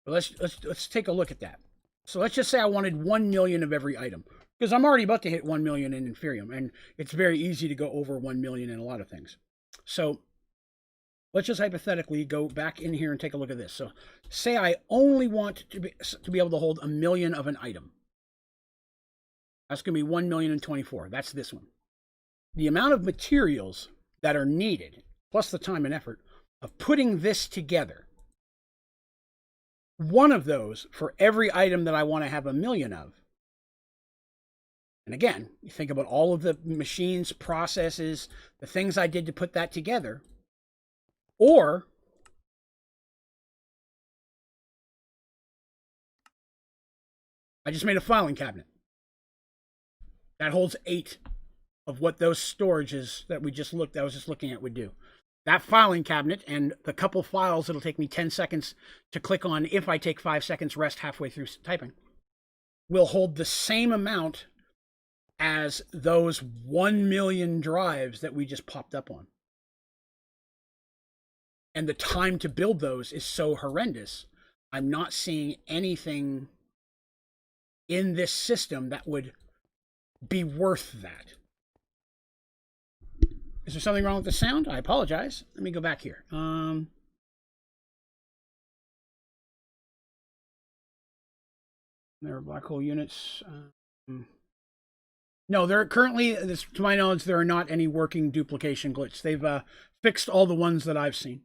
But let's take a look at that. So let's just say I wanted 1 million of every item, because I'm already about to hit 1 million in Inferium, and it's very easy to go over 1 million in a lot of things. So let's just hypothetically go back in here and take a look at this. So say I only want to be able to hold 1 million of an item. That's going to be 1,024,000. That's this one. The amount of materials that are needed, plus the time and effort of putting this together, one of those for every item that I want to have 1 million of. And again, you think about all of the machines, processes, the things I did to put that together. Or I just made a filing cabinet that holds 8 of what those storages that I was just looking at would do. That filing cabinet and the couple files it'll take me 10 seconds to click on if I take 5 seconds rest halfway through typing will hold the same amount as those 1 million drives that we just popped up on. And the time to build those is so horrendous. I'm not seeing anything in this system that would be worth that. Is there something wrong with the sound? I apologize. Let me go back here. There are black hole units. No, there are currently, to my knowledge, there are not any working duplication glitch. They've fixed all the ones that I've seen.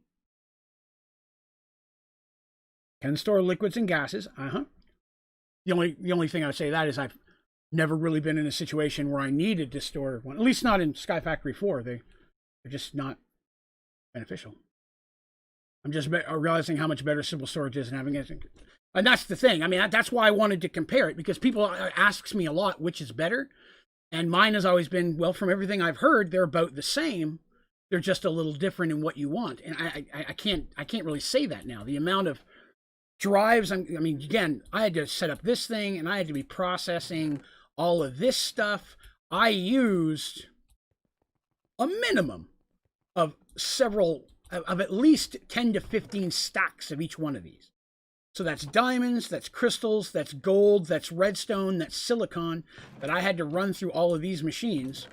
Can store liquids and gases. The only thing I would say that is I've never really been in a situation where I needed to store one. At least not in Sky Factory 4. They're just not beneficial. I'm just realizing how much better simple storage is and having it. And that's the thing. I mean, that's why I wanted to compare it, because people ask me a lot which is better. And mine has always been, well, from everything I've heard, they're about the same. They're just a little different in what you want. And I can't really say that now. The amount of drives, I mean, again, I had to set up this thing and I had to be processing all of this stuff. I used a minimum of at least 10 to 15 stacks of each one of these. So that's diamonds, that's crystals, that's gold, that's redstone, that's silicon that I had to run through all of these machines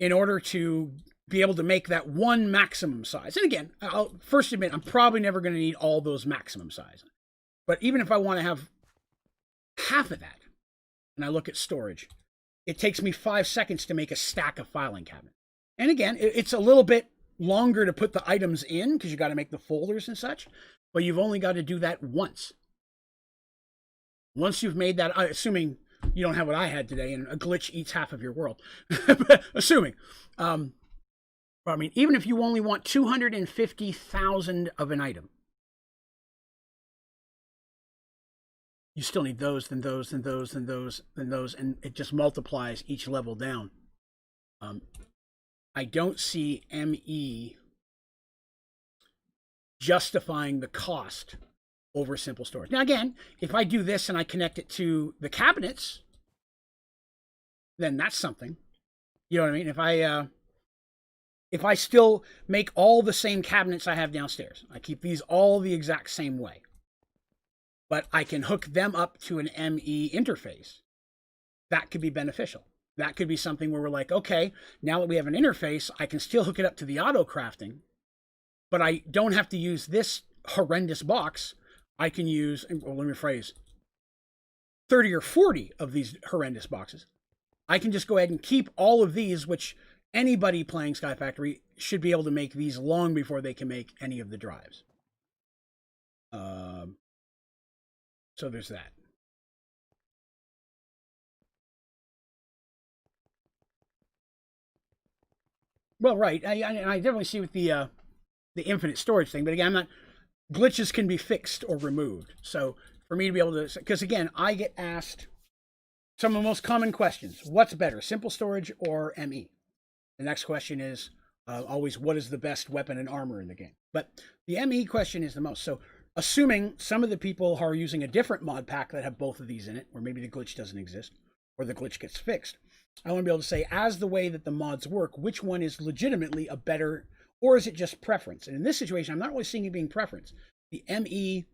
in order to be able to make that one maximum size. And again, I'll first admit, I'm probably never going to need all those maximum size. But even if I want to have half of that, and I look at storage, it takes me 5 seconds to make a stack of filing cabinets. And again, it's a little bit longer to put the items in because you got to make the folders and such, but you've only got to do that once. Once you've made that, assuming you don't have what I had today and a glitch eats half of your world, assuming. I mean, even if you only want 250,000 of an item, you still need those, then those, then those, then those, then those, and it just multiplies each level down. I don't see ME justifying the cost over simple storage. Now, again, if I do this and I connect it to the cabinets, then that's something. You know what I mean? If I still make all the same cabinets I have downstairs, I keep these all the exact same way, but I can hook them up to an ME interface, that could be beneficial. That could be something where we're like, okay, now that we have an interface, I can still hook it up to the auto crafting, but I don't have to use this horrendous box. I can use, well, let me rephrase, 30 or 40 of these horrendous boxes. I can just go ahead and keep all of these, which anybody playing Sky Factory should be able to make these long before they can make any of the drives. So there's that. Well, right. I definitely see with the infinite storage thing, but again, I'm not. Glitches can be fixed or removed. So for me to be able to, because again, I get asked some of the most common questions: what's better, simple storage or ME? The next question is always, what is the best weapon and armor in the game? But the ME question is the most. So assuming some of the people are using a different mod pack that have both of these in it, or maybe the glitch doesn't exist, or the glitch gets fixed, I want to be able to say, as the way that the mods work, which one is legitimately a better, or is it just preference? And in this situation, I'm not really seeing it being preference. The ME,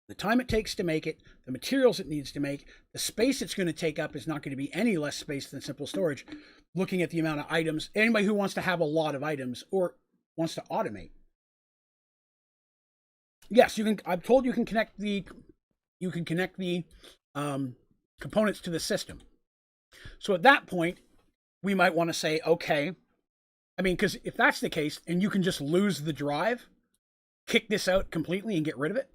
the time it takes to make it, the materials it needs to make, the space it's going to take up is not going to be any less space than simple storage. Looking at the amount of items, anybody who wants to have a lot of items or wants to automate. Yes, you can. I've told you can connect the components to the system. So at that point, we might want to say, okay, I mean, because if that's the case, and you can just lose the drive, kick this out completely and get rid of it,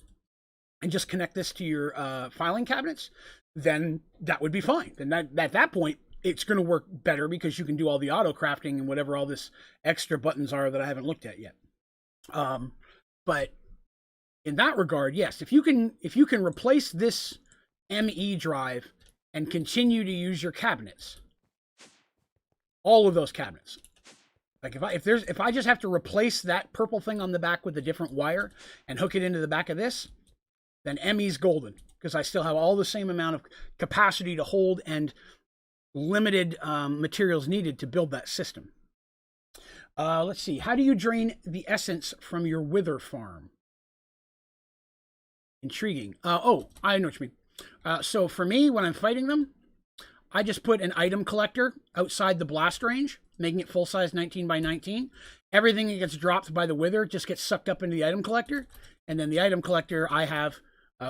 and just connect this to your filing cabinets, then that would be fine. And at that point, it's going to work better because you can do all the auto crafting and whatever all this extra buttons are that I haven't looked at yet. But in that regard, yes, if you can replace this ME drive and continue to use your cabinets, all of those cabinets. Like if I just have to replace that purple thing on the back with a different wire and hook it into the back of this, then ME's golden because I still have all the same amount of capacity to hold and limited materials needed to build that system. Let's see. How do you drain the essence from your wither farm? Intriguing. Oh, I know what you mean. So for me, when I'm fighting them, I just put an item collector outside the blast range, making it full size 19 by 19. Everything that gets dropped by the wither just gets sucked up into the item collector. And then the item collector, I have,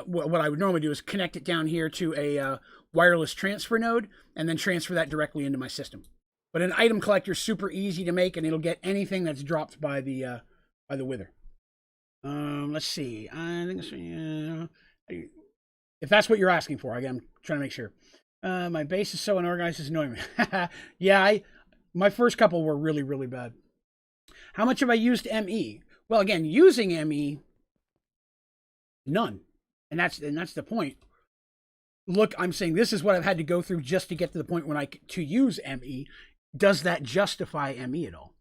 what I would normally do is connect it down here to a wireless transfer node and then transfer that directly into my system. But an item collector is super easy to make and it'll get anything that's dropped by the wither. Let's see. I think if that's what you're asking for, again, I'm trying to make sure. My base is so unorganized, it's annoying me. Yeah, my first couple were really, really bad. How much have I used ME? Well, again, using ME, none. And that's the point. Look, I'm saying this is what I've had to go through just to get to the point when to use ME. Does that justify ME at all?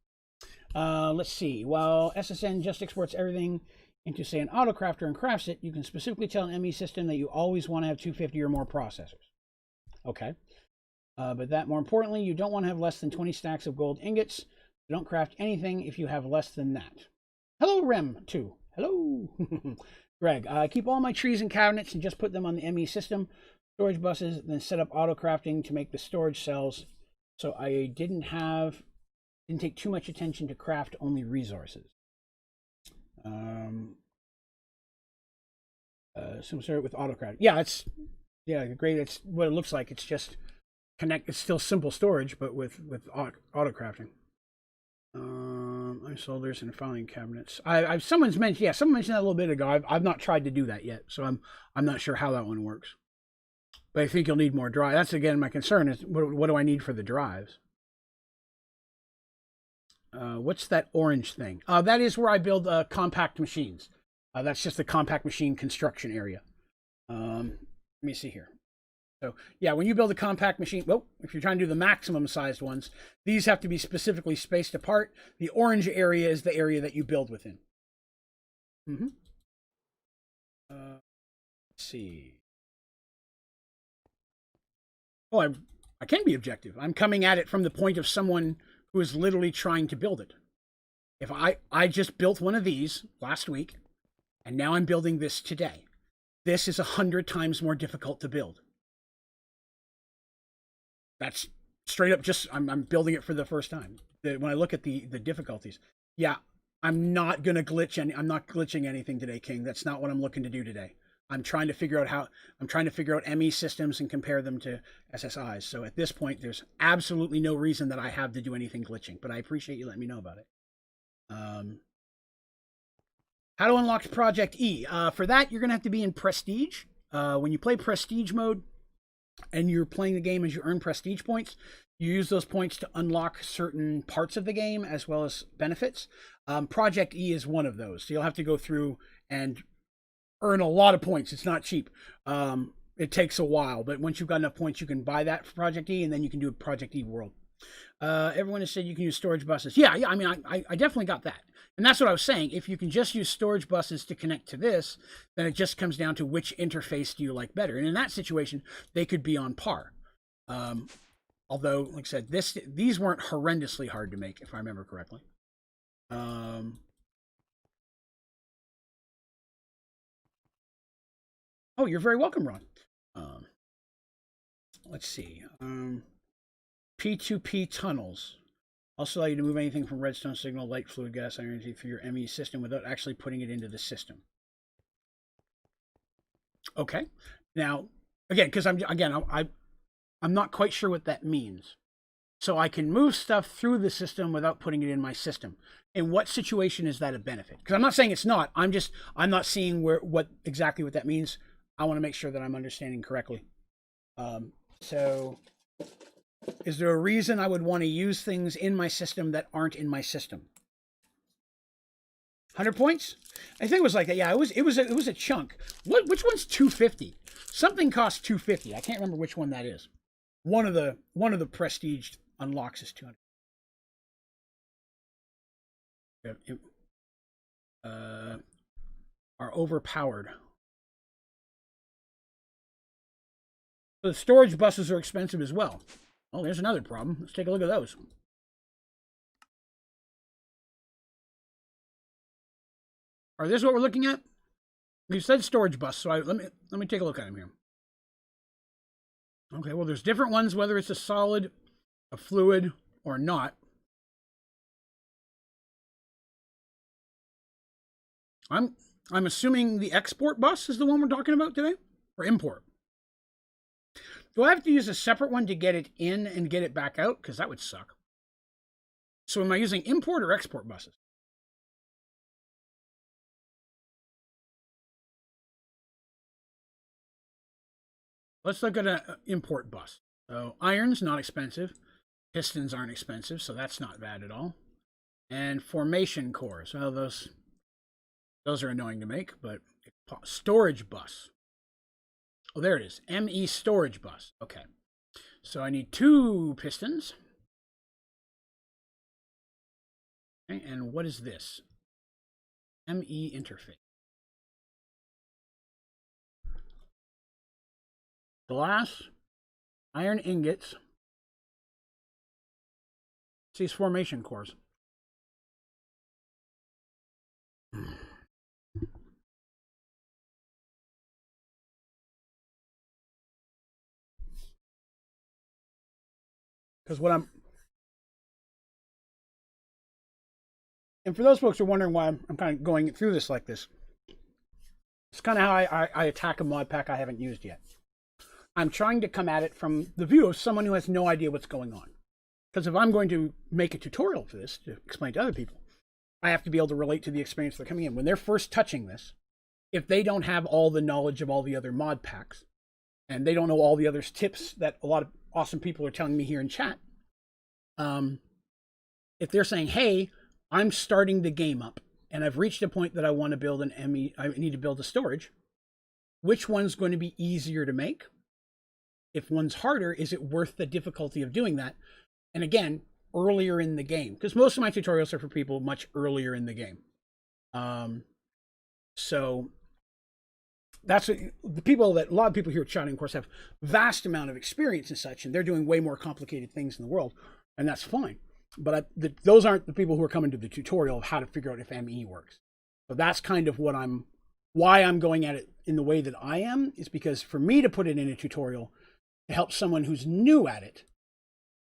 Let's see. While SSN just exports everything into, say, an autocrafter and crafts it, you can specifically tell an ME system that you always want to have 250 or more processors. Okay. But that, more importantly, you don't want to have less than 20 stacks of gold ingots. You don't craft anything if you have less than that. Hello, Rem2. Hello. Greg, keep all my trees and cabinets and just put them on the ME system. Storage buses, then set up auto crafting to make the storage cells. So I didn't take too much attention to craft only resources. So start with auto crafting. Yeah, great. It's what it looks like. It's just it's still simple storage, but with auto crafting. Ice holders and filing cabinets. Someone's mentioned, yeah, someone mentioned that a little bit ago. I've not tried to do that yet, so I'm not sure how that one works. But I think you'll need more drive. That's again my concern is what do I need for the drives? What's that orange thing? That is where I build compact machines. That's just the compact machine construction area. Let me see here. So yeah, when you build a compact machine, well, if you're trying to do the maximum sized ones, these have to be specifically spaced apart. The orange area is the area that you build within. Let's see. Oh, I can be objective. I'm coming at it from the point of someone who is literally trying to build it. If I just built one of these last week, and now I'm building this today. This is 100 times more difficult to build. That's straight up just, I'm building it for the first time. When I look at the difficulties, yeah, I'm not going to glitch, and I'm not glitching anything today, King. That's not what I'm looking to do today. I'm trying to figure out ME systems and compare them to SSIs. So at this point, there's absolutely no reason that I have to do anything glitching, but I appreciate you letting me know about it. How to unlock Project E. For that, you're going to have to be in Prestige. When you play Prestige mode, and you're playing the game as you earn prestige points, you use those points to unlock certain parts of the game as well as benefits. Project E is one of those. So you'll have to go through and earn a lot of points. It's not cheap. It takes a while, but once you've got enough points, you can buy that for Project E, and then you can do a Project E world. Everyone has said you can use storage buses. Yeah, I mean, I definitely got that. And that's what I was saying. If you can just use storage buses to connect to this, then it just comes down to which interface do you like better. And in that situation, they could be on par. Although, like I said, these weren't horrendously hard to make, if I remember correctly. Oh, you're very welcome, Ron. Let's see. P2P tunnels. Also allow you to move anything from redstone signal, light, fluid, gas, iron for your ME system without actually putting it into the system. Okay. Now, again, because I'm not quite sure what that means. So I can move stuff through the system without putting it in my system. In what situation is that a benefit? Because I'm not saying it's not. I'm not seeing what exactly what that means. I want to make sure that I'm understanding correctly. So is there a reason I would want to use things in my system that aren't in my system? 100 points? I think it was like that. Yeah, it was a chunk. Which one's 250? Something costs 250. I can't remember which one that is. One of the prestige unlocks is 200. Are overpowered. The storage buses are expensive as well. Oh, there's another problem. Let's take a look at those. Are this what we're looking at? You said storage bus, so let me take a look at them here. Okay, well, there's different ones, whether it's a solid, a fluid, or not. I'm assuming the export bus is the one we're talking about today, or import. Do I have to use a separate one to get it in and get it back out? Because that would suck. So am I using import or export buses? Let's look at an import bus. So iron's not expensive. Pistons aren't expensive, so that's not bad at all. And formation cores. Well, those are annoying to make, but storage bus. Oh, there it is. ME storage bus. Okay. So I need 2 pistons. Okay, and what is this? ME interface. Glass, iron ingots. These formation cores. Because and for those folks who are wondering why I'm kind of going through this like this, it's kind of how I attack a mod pack I haven't used yet. I'm trying to come at it from the view of someone who has no idea what's going on. Because if I'm going to make a tutorial for this to explain to other people, I have to be able to relate to the experience they're coming in. When they're first touching this, if they don't have all the knowledge of all the other mod packs, and they don't know all the other tips that a lot of awesome people are telling me here in chat, if they're saying, hey, I'm starting the game up, and I've reached a point that I want to build an ME, I need to build a storage, which one's going to be easier to make? If one's harder, is it worth the difficulty of doing that? And again, earlier in the game, because most of my tutorials are for people much earlier in the game. So that's what, a lot of people here chatting, of course, have vast amount of experience and such, and they're doing way more complicated things in the world, and that's fine. But those aren't the people who are coming to the tutorial of how to figure out if ME works. So that's kind of why I'm going at it in the way that I am, is because for me to put it in a tutorial to help someone who's new at it,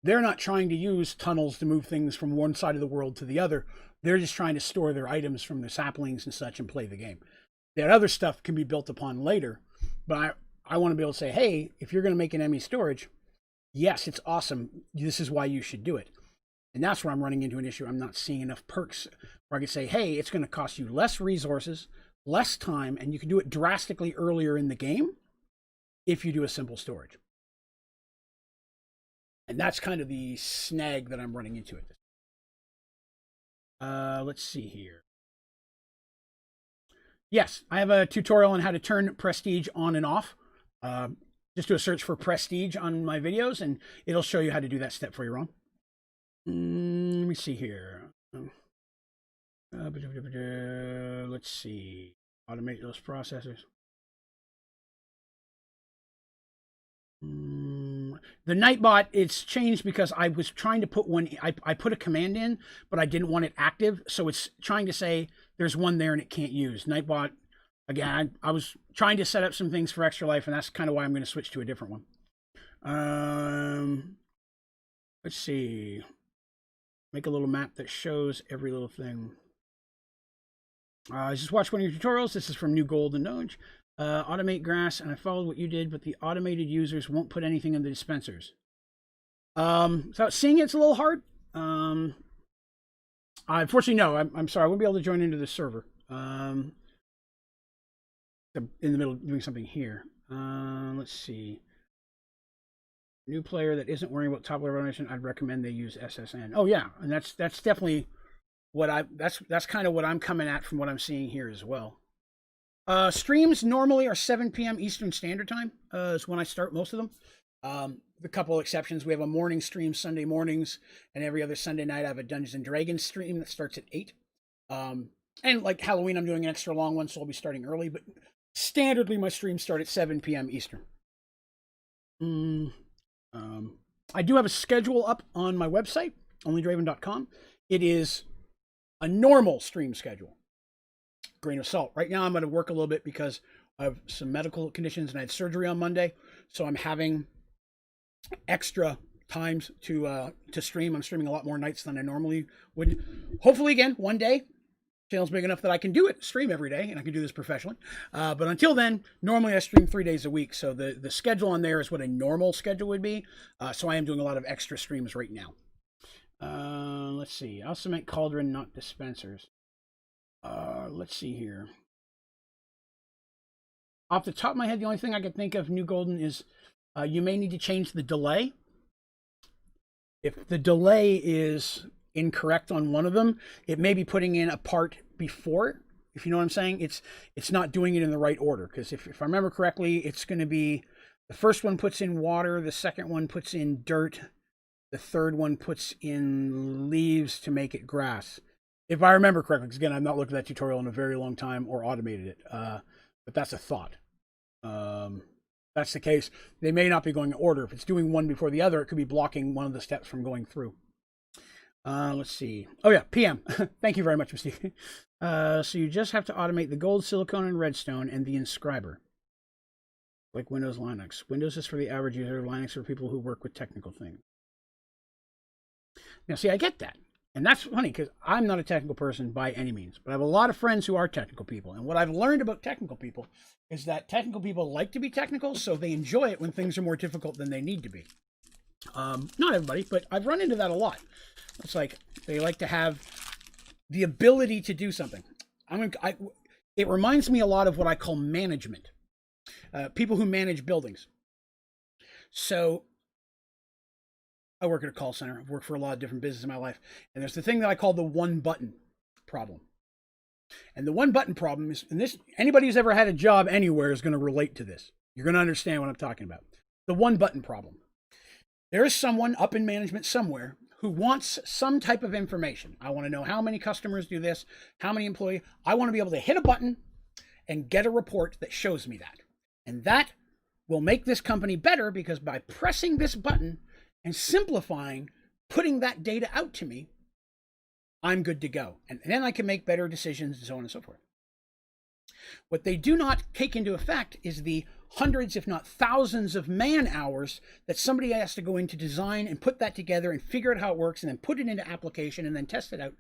they're not trying to use tunnels to move things from one side of the world to the other. They're just trying to store their items from their saplings and such and play the game. That other stuff can be built upon later, but I want to be able to say, hey, if you're going to make an ME storage, yes, it's awesome. This is why you should do it. And that's where I'm running into an issue. I'm not seeing enough perks where I can say, hey, it's going to cost you less resources, less time, and you can do it drastically earlier in the game if you do a simple storage. And that's kind of the snag that I'm running into it. Let's see here. Yes, I have a tutorial on how to turn prestige on and off. Just do a search for prestige on my videos, and it'll show you how to do that step for you, Ron. Let me see here. Let's see. Automate those processors. The Nightbot, it's changed because I was trying to put one. I put a command in, but I didn't want it active, so it's trying to say there's one there and it can't use. Nightbot, again, I was trying to set up some things for Extra Life, and that's kind of why I'm going to switch to a different one. Let's see. Make a little map that shows every little thing. I just watched one of your tutorials. This is from New Golden Nudge. Automate grass, and I followed what you did, but the automated users won't put anything in the dispensers. So seeing it's a little hard. Unfortunately, no. I'm sorry. I won't be able to join into the server. In the middle of doing something here. Let's see. New player that isn't worrying about top level automation, I'd recommend they use SSN. Oh yeah, and that's definitely what that's kind of what I'm coming at from what I'm seeing here as well. Streams normally are 7 p.m. Eastern Standard Time is when I start most of them. The couple exceptions, we have a morning stream Sunday mornings, and every other Sunday night I have a Dungeons and Dragons stream that starts at 8. And like Halloween, I'm doing an extra long one, so I'll be starting early, but standardly my streams start at 7 p.m. Eastern. I do have a schedule up on my website, onlydraven.com. It is a normal stream schedule. Grain of salt. Right now I'm going to work a little bit because I have some medical conditions and I had surgery on Monday, so I'm having extra times to stream. I'm streaming a lot more nights than I normally would. Hopefully, again, one day, channel's big enough that I can do it, stream every day, and I can do this professionally. But until then, normally I stream 3 days a week, so the schedule on there is what a normal schedule would be. So I am doing a lot of extra streams right now. Let's see. I'll cement cauldron, not dispensers. Let's see here. Off the top of my head, the only thing I can think of, New Golden, is you may need to change the delay. If the delay is incorrect on one of them, it may be putting in a part before, if you know what I'm saying. It's not doing it in the right order, because if I remember correctly, it's going to be the first one puts in water, the second one puts in dirt, the third one puts in leaves to make it grass. If I remember correctly, because again, I've not looked at that tutorial in a very long time or automated it, but that's a thought. That's the case. They may not be going in order. If it's doing one before the other, it could be blocking one of the steps from going through. Let's see. Oh yeah, PM. Thank you very much, Mystique. So you just have to automate the gold, silicone, and redstone, and the inscriber. Like Windows, Linux. Windows is for the average user. Linux for people who work with technical things. Now, see, I get that. And that's funny, because I'm not a technical person by any means. But I have a lot of friends who are technical people. And what I've learned about technical people is that technical people like to be technical, so they enjoy it when things are more difficult than they need to be. Not everybody, but I've run into that a lot. It's like they like to have the ability to do something. It reminds me a lot of what I call management. People who manage buildings. So I work at a call center. I've worked for a lot of different businesses in my life. And there's the thing that I call the one button problem. And the one button problem is, and this, anybody who's ever had a job anywhere is going to relate to this. You're going to understand what I'm talking about. The one button problem. There is someone up in management somewhere who wants some type of information. I want to know how many customers do this, how many employees. I want to be able to hit a button and get a report that shows me that. And that will make this company better, because by pressing this button and simplifying, putting that data out to me, I'm good to go. And then I can make better decisions and so on and so forth. What they do not take into effect is the hundreds, if not thousands, of man hours that somebody has to go in to design and put that together and figure out how it works and then put it into application and then test it out.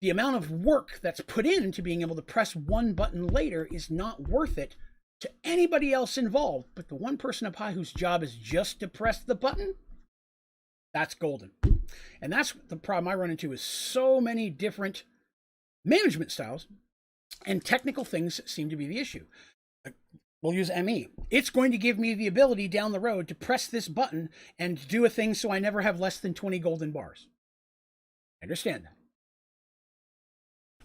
The amount of work that's put into being able to press one button later is not worth it to anybody else involved. But the one person up high whose job is just to press the button, that's golden. And that's the problem I run into, is so many different management styles, and technical things seem to be the issue. We'll use ME. It's going to give me the ability down the road to press this button and do a thing so I never have less than 20 golden bars. I understand that.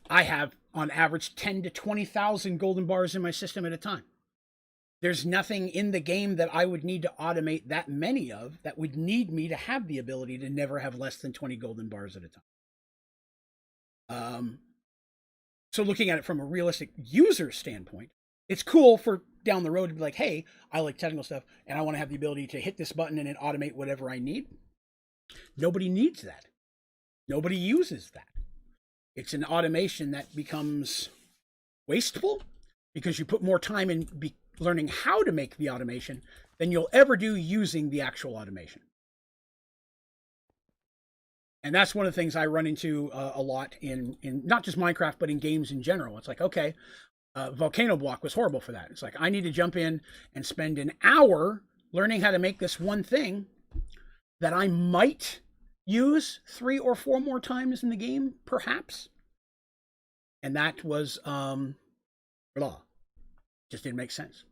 I have, on average, 10 to 20,000 golden bars in my system at a time. There's nothing in the game that I would need to automate that many of that would need me to have the ability to never have less than 20 golden bars at a time. So looking at it from a realistic user standpoint, it's cool for down the road to be like, hey, I like technical stuff and I want to have the ability to hit this button and then automate whatever I need. Nobody needs that. Nobody uses that. It's an automation that becomes wasteful because you put more time in learning how to make the automation than you'll ever do using the actual automation. And that's one of the things I run into a lot in not just Minecraft, but in games in general. It's like, okay, Volcano Block was horrible for that. It's like, I need to jump in and spend an hour learning how to make this one thing that I might use 3 or 4 more times in the game, perhaps. And that was, just didn't make sense.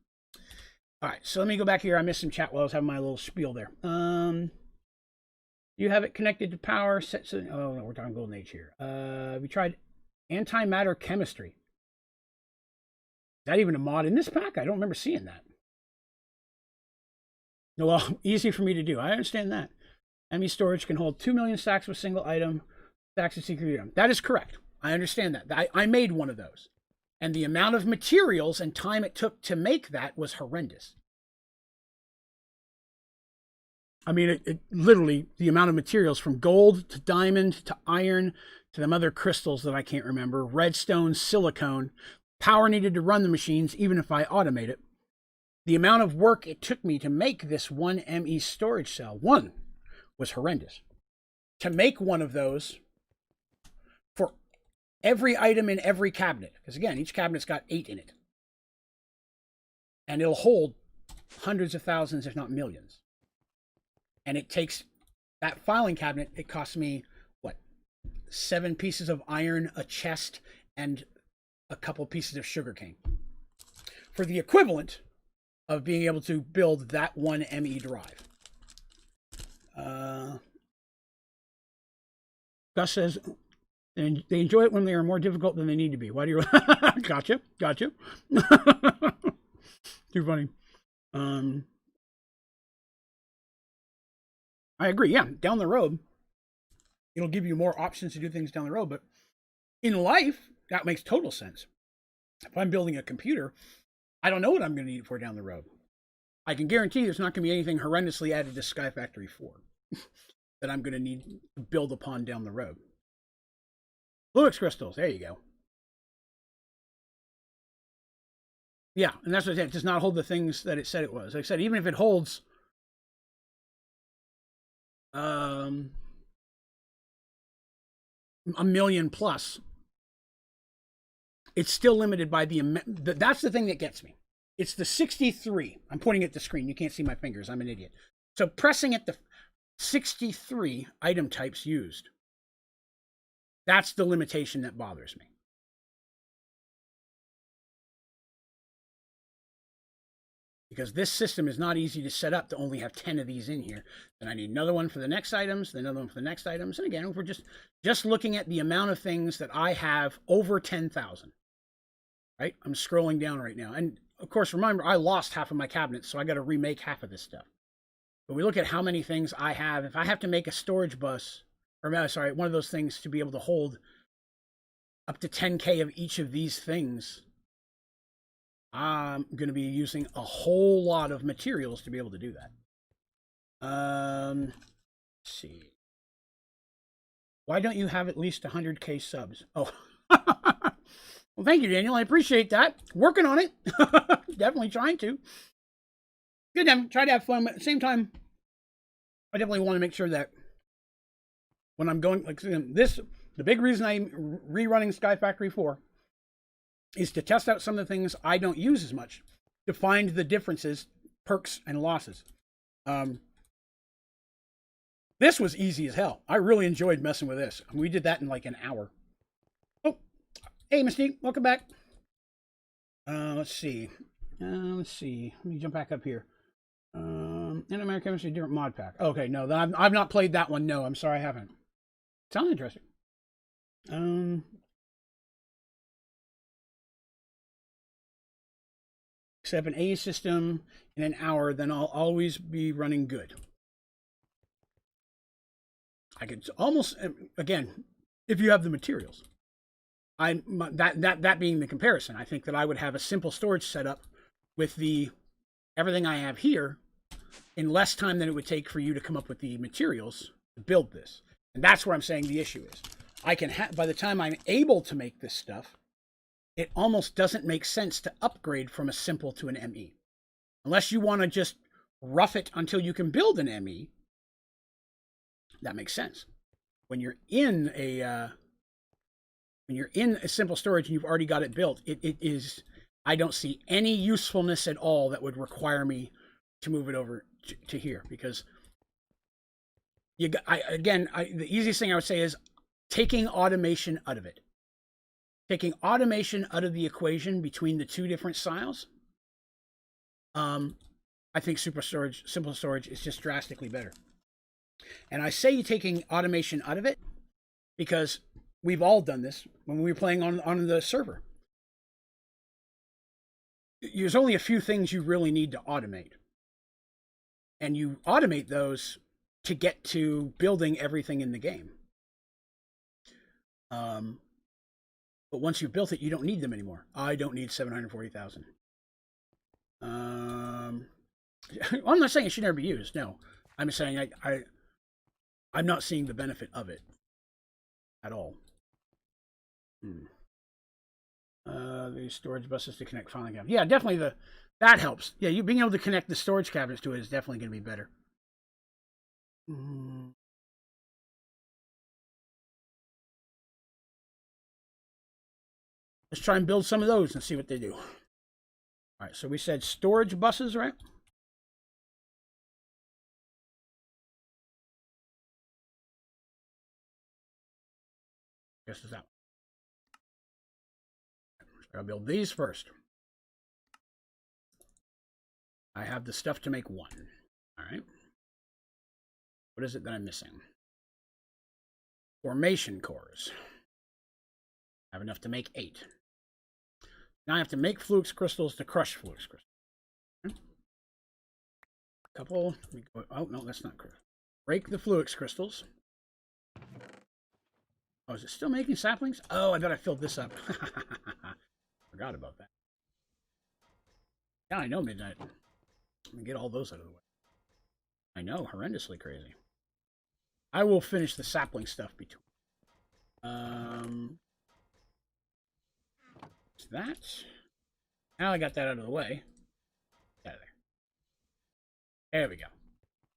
All right, so let me go back here. I missed some chat while I was having my little spiel there. You have it connected to power. Oh, no, we're talking Golden Age here. We tried antimatter chemistry. Is that even a mod in this pack? I don't remember seeing that. No, well, easy for me to do. I understand that. ME storage can hold 2 million stacks of a single item. Stacks of secret item. That is correct. I understand that. I made one of those. And the amount of materials and time it took to make that was horrendous. I mean, it literally, the amount of materials from gold to diamond to iron to them other crystals that I can't remember, redstone, silicone, power needed to run the machines, even if I automate it. The amount of work it took me to make this one ME storage cell, one, was horrendous. To make one of those for every item in every cabinet, because again, each cabinet's got 8 in it. And it'll hold hundreds of thousands, if not millions. And it takes that filing cabinet, it cost me, what, 7 pieces of iron, a chest, and a couple pieces of sugarcane. For the equivalent of being able to build that one ME drive. Gus says, and they enjoy it when they are more difficult than they need to be. Why do you... Gotcha. Too funny. I agree. Yeah, down the road, it'll give you more options to do things down the road. But in life, that makes total sense. If I'm building a computer, I don't know what I'm going to need for down the road. I can guarantee there's not going to be anything horrendously added to Sky Factory 4 that I'm going to need to build upon down the road. Fluix crystals, there you go. Yeah, and that's what it does not hold the things that it said it was. Like I said, even if it holds a million plus, it's still limited by that's the thing that gets me. It's the 63. I'm pointing at the screen. You can't see my fingers. I'm an idiot. So pressing at the 63 item types used. That's the limitation that bothers me. Because this system is not easy to set up to only have 10 of these in here. Then I need another one for the next items, then another one for the next items. And again, if we're just looking at the amount of things that I have over 10,000, right? I'm scrolling down right now. And of course, remember, I lost half of my cabinets, so I got to remake half of this stuff. But we look at how many things I have. If I have to make a storage bus, or sorry, one of those things to be able to hold up to 10K of each of these things, I'm going to be using a whole lot of materials to be able to do that. Let's see. Why don't you have at least 100K subs? Oh, well, thank you, Daniel. I appreciate that. Working on it. Definitely trying to. Good, then. Try to have fun, but at the same time, I definitely want to make sure that when I'm going, like this, the big reason I'm rerunning Sky Factory 4 is to test out some of the things I don't use as much, to find the differences, perks, and losses. This was easy as hell. I really enjoyed messing with this. We did that in like an hour. Oh, hey, Mystique, welcome back. Let's see. Let me jump back up here. In American Chemistry, different mod pack. Okay, no, I've not played that one. No, I'm sorry, I haven't. Sounds interesting. Set up an A system in an hour, then I'll always be running good. I could almost, again, if you have the materials. That being the comparison, I think that I would have a simple storage setup with the everything I have here in less time than it would take for you to come up with the materials to build this. And that's where I'm saying the issue is. I can by the time I'm able to make this stuff, it almost doesn't make sense to upgrade from a simple to an ME. Unless you want to just rough it until you can build an ME, that makes sense. When you're in a simple storage and you've already got it built, it is, I don't see any usefulness at all that would require me to move it over to here, because the easiest thing I would say is taking automation out of it. Taking automation out of the equation between the two different styles, I think simple storage is just drastically better. And I say taking automation out of it because we've all done this when we were playing on the server. There's only a few things you really need to automate. And you automate those to get to building everything in the game. But once you've built it, you don't need them anymore. I don't need 740,000. I'm not saying it should never be used. No, I'm saying I'm not seeing the benefit of it at all. The storage buses to connect filing cabinets. Yeah, definitely that helps. Yeah, you being able to connect the storage cabinets to it is definitely going to be better. Let's try and build some of those and see what they do. All right, so we said storage buses, right? Guess it's that one. I'll build these first. I have the stuff to make one. All right. What is it that I'm missing? Formation cores. I have enough to make 8. Now I have to make flux crystals to crush flux crystals. Okay. Couple. Oh, no, that's not crystal. Break the flux crystals. Oh, is it still making saplings? Oh, I bet I filled this up. Forgot about that. Yeah, I know, midnight. Let me get all those out of the way. I know, horrendously crazy. I will finish the sapling stuff between. That. Now I got that out of the way. Out of there. There we go.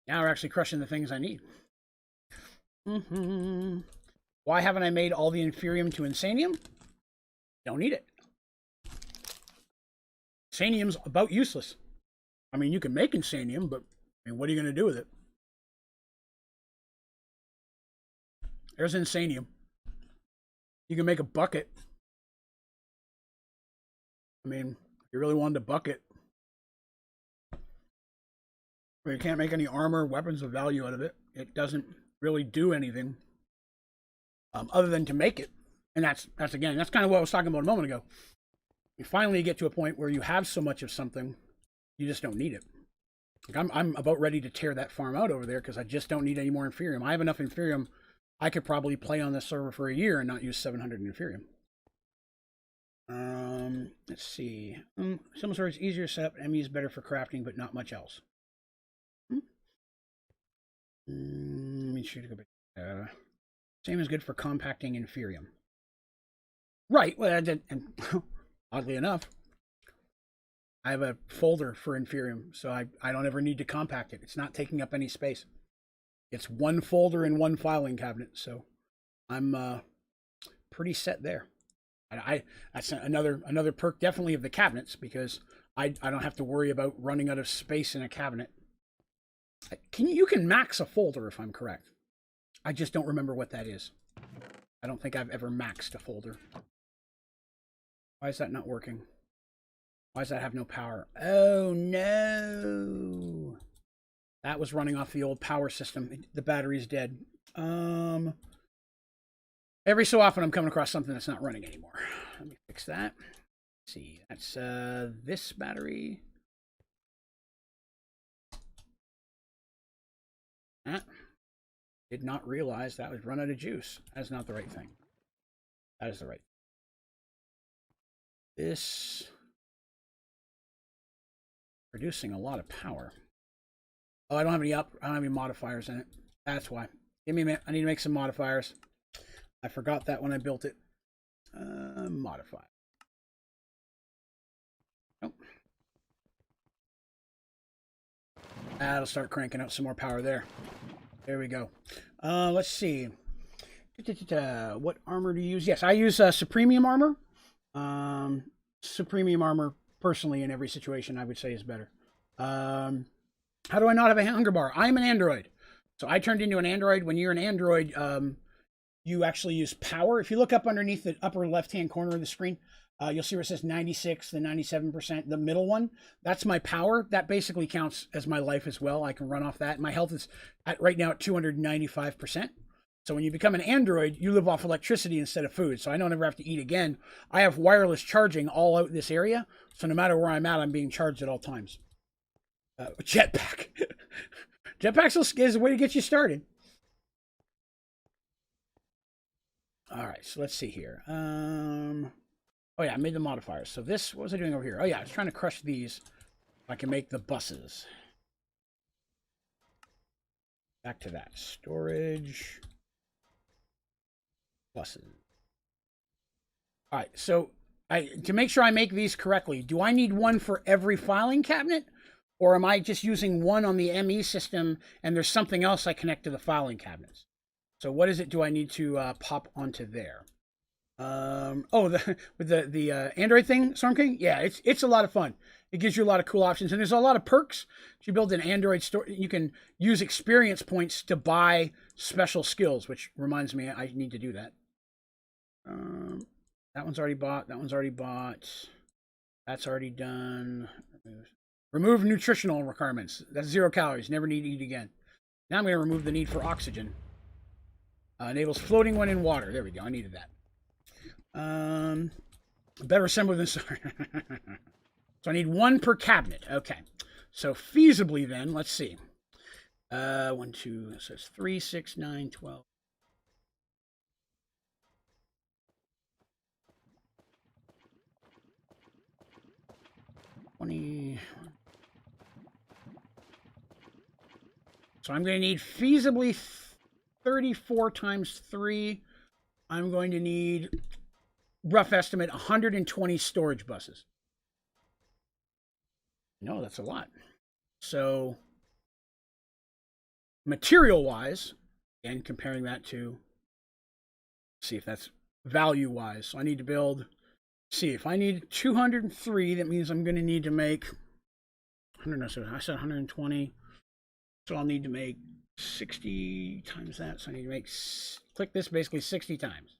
Now we're actually crushing the things I need. Why haven't I made all the inferium to insanium? Don't need it. Insanium's about useless. I mean, you can make insanium, but I mean, what are you going to do with it? There's insanium. You can make a bucket. I mean, if you really wanted a bucket, but you can't make any armor, weapons of value out of it. It doesn't really do anything other than to make it. And that's again, that's kind of what I was talking about a moment ago. You finally get to a point where you have so much of something, you just don't need it. Like I'm about ready to tear that farm out over there because I just don't need any more Inferium. I have enough Inferium. I could probably play on this server for a year and not use 700 Inferium. Let's see. Some sort is easier to set up. ME is better for crafting, but not much else. Let me sure to go back. Same is good for compacting Inferium. Right. Well, and oddly enough, I have a folder for Inferium, so I don't ever need to compact it. It's not taking up any space. It's one folder in one filing cabinet, so I'm pretty set there. That's another perk definitely of the cabinets, because I don't have to worry about running out of space in a cabinet. You can max a folder if I'm correct. I just don't remember what that is. I don't think I've ever maxed a folder. Why is that not working? Why does that have no power? Oh no! That was running off the old power system. The battery's dead. Every so often I'm coming across something that's not running anymore. Let me fix that. Let's see, that's this battery. Did not realize that was run out of juice. That's not the right thing. That is the right. This producing a lot of power. Oh, I don't have any modifiers in it. That's why. Give me a minute. I need to make some modifiers. I forgot that when I built it. Modify. Nope. That'll start cranking out some more power there. There we go. Let's see. What armor do you use? Yes, I use Supremium armor. Supremium armor, personally, in every situation, I would say is better. How do I not have a hunger bar? I'm an android. So I turned into an android. When you're an android, you actually use power. If you look up underneath the upper left-hand corner of the screen, you'll see where it says 96, the 97%, the middle one. That's my power. That basically counts as my life as well. I can run off that. My health is right now at 295%. So when you become an android, you live off electricity instead of food. So I don't ever have to eat again. I have wireless charging all out this area. So no matter where I'm at, I'm being charged at all times. Jetpack. Jetpack's is a way to get you started. All right, so let's see here. Oh yeah, I made the modifiers. So this, what was I doing over here? Oh yeah, I was trying to crush these. I can make the buses. Back to that. Storage. Buses. All right, so to make sure I make these correctly, do I need one for every filing cabinet? Or am I just using one on the ME system and there's something else I connect to the filing cabinets? So what is it do I need to pop onto there? With the Android thing, Storm King? Yeah, it's a lot of fun. It gives you a lot of cool options, and there's a lot of perks. If you build an Android store, you can use experience points to buy special skills, which reminds me I need to do that. That one's already bought. That one's already bought. That's already done. Remove nutritional requirements. That's 0 calories. Never need to eat again. Now I'm going to remove the need for oxygen. Enables floating when in water. There we go. I needed that. Better assembly than sorry. So I need one per cabinet. Okay. So feasibly then, let's see. 1, 2, so it's 3, 6, 9, 12. 20. So I'm going to need feasibly 34 times 3. I'm going to need, rough estimate, 120 storage buses. No, that's a lot. So material-wise, and comparing that to, see if that's value-wise. So I need to build, see, if I need 203, that means I'm going to need to make, I don't know, so I said 120. So I'll need to make 60 times that. So I need to make, click this basically 60 times.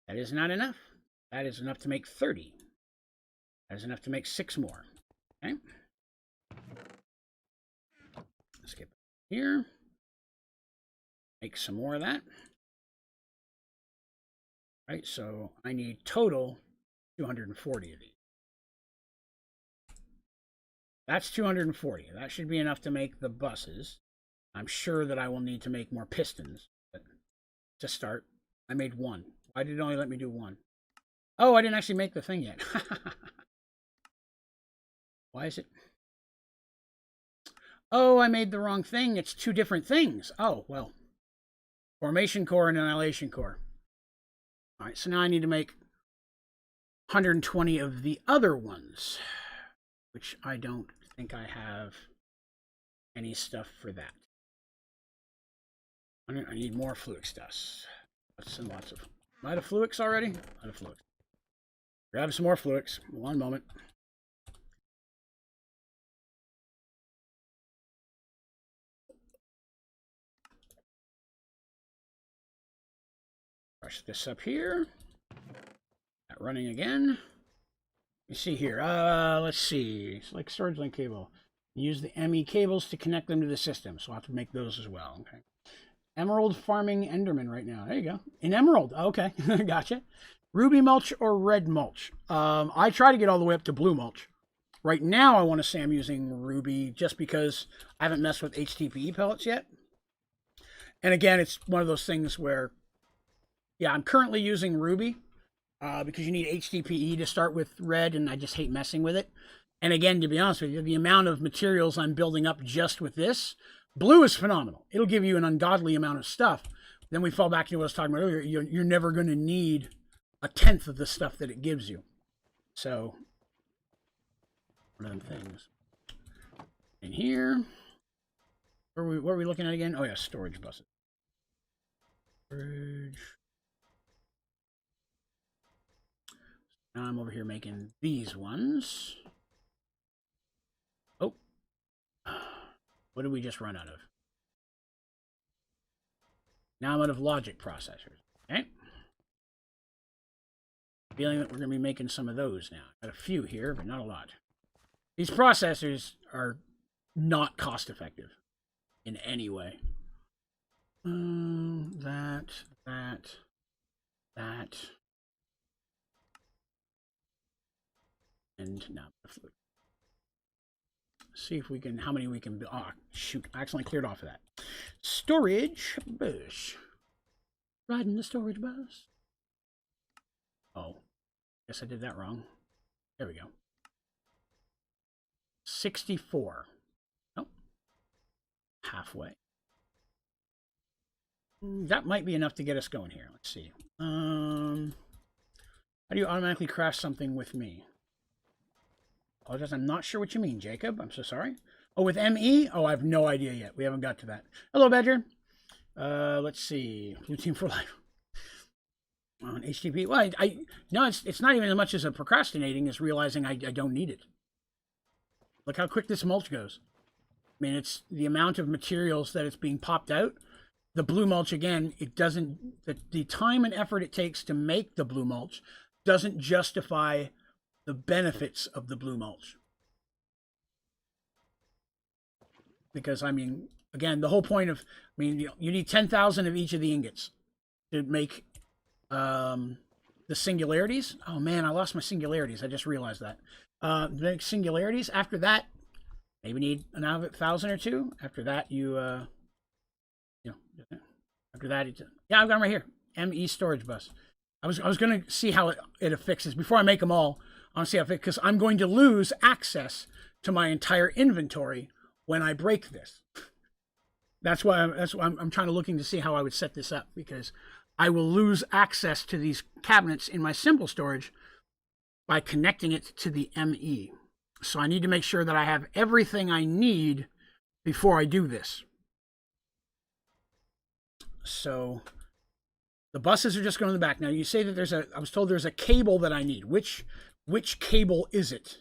That is not enough. That is enough to make 30. That is enough to make 6 more. Okay. Skip here. Make some more of that. Right, so I need total 240 of these. That's 240. That should be enough to make the buses. I'm sure that I will need to make more pistons. But to start, I made 1. Why did it only let me do 1? Oh, I didn't actually make the thing yet. Why is it? Oh, I made the wrong thing. It's 2 different things. Oh, well. Formation core and annihilation core. All right, so now I need to make 120 of the other ones, which I don't think I have any stuff for that. I need more fluix dust. Lots and lots of. Am I out of fluix already? Out of fluix. Grab some more fluix. One moment. Brush this up here. Not running again. You see here. Let's see. Select storage link cable. Use the ME cables to connect them to the system. So I'll have to make those as well. Okay. Emerald farming Enderman right now. There you go. An emerald. Okay. Gotcha. Ruby mulch or red mulch? I try to get all the way up to blue mulch. Right now, I want to say I'm using ruby just because I haven't messed with HDPE pellets yet. And again, it's one of those things where, yeah, I'm currently using ruby because you need HDPE to start with red, and I just hate messing with it. And again, to be honest with you, the amount of materials I'm building up just with this, blue is phenomenal. It'll give you an ungodly amount of stuff. Then we fall back to what I was talking about earlier. You're never going to need 1/10 of the stuff that it gives you. So, one of them things. In here, what are we looking at again? Oh yeah, storage buses. Storage. Now I'm over here making these ones. Oh, what did we just run out of? Now I'm out of logic processors. Okay. Feeling that we're going to be making some of those now. Got a few here, but not a lot. These processors are not cost effective in any way. That. And now, see if we can, how many we can build. Oh, shoot, I accidentally cleared off of that. Storage bus. Riding the storage bus. Oh, guess I did that wrong. There we go. 64. Oh, halfway. That might be enough to get us going here. Let's see. How do you automatically craft something with me? Apologize, I'm not sure what you mean, Jacob. I'm so sorry. Oh, with ME? Oh, I have no idea yet. We haven't got to that. Hello, Badger. Let's see. Blue team for life. On HTTP. Well, no, it's not even as much as a procrastinating as realizing I don't need it. Look how quick this mulch goes. I mean, it's the amount of materials that it's being popped out. The blue mulch, again, it doesn't, the time and effort it takes to make the blue mulch doesn't justify the benefits of the blue mulch. Because, I mean, again, the whole point of, I mean, you need 10,000 of each of the ingots to make the singularities. Oh, man, I lost my singularities. I just realized that. Make singularities. After that, maybe need another 1,000 or 2. After that, after that, yeah, I've got them right here. ME storage bus. I was going to see how it affixes before I make them all. I want to see how it fits because I'm going to lose access to my entire inventory when I break this. That's why I'm trying to looking to see how I would set this up because I will lose access to these cabinets in my simple storage by connecting it to the ME. So I need to make sure that I have everything I need before I do this. So the buses are just going in the back. Now you say that I was told there's a cable that I need. Which cable is it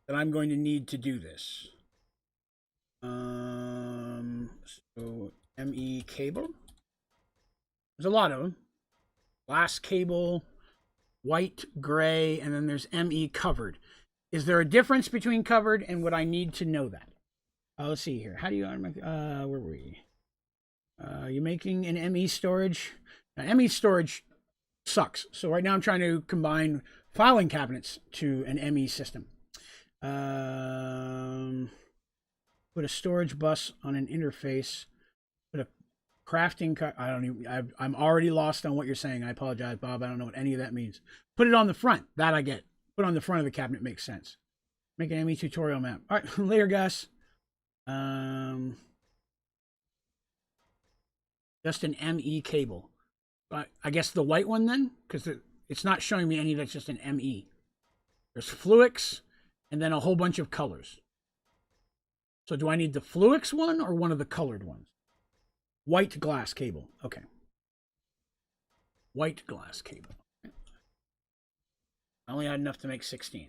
that I'm going to need to do this? So ME cable. There's a lot of them. glass cable, white, gray, and then there's ME covered. Is there a difference between covered, and would I need to know that? Let's see here. How do you where were we? You making an ME storage? Now, ME storage sucks. So right now I'm trying to combine filing cabinets to an ME system. Put a storage bus on an interface. Put a crafting. I don't even. I'm already lost on what you're saying. I apologize, Bob. I don't know what any of that means. Put it on the front. That I get. Put it on the front of the cabinet makes sense. Make an ME tutorial map. All right, later, guys. Just an ME cable. I guess the white one then, because it's not showing me any that's just an ME. There's Fluix, and then a whole bunch of colors. So do I need the Fluix one or one of the colored ones? White glass cable. Okay. White glass cable. I only had enough to make 16.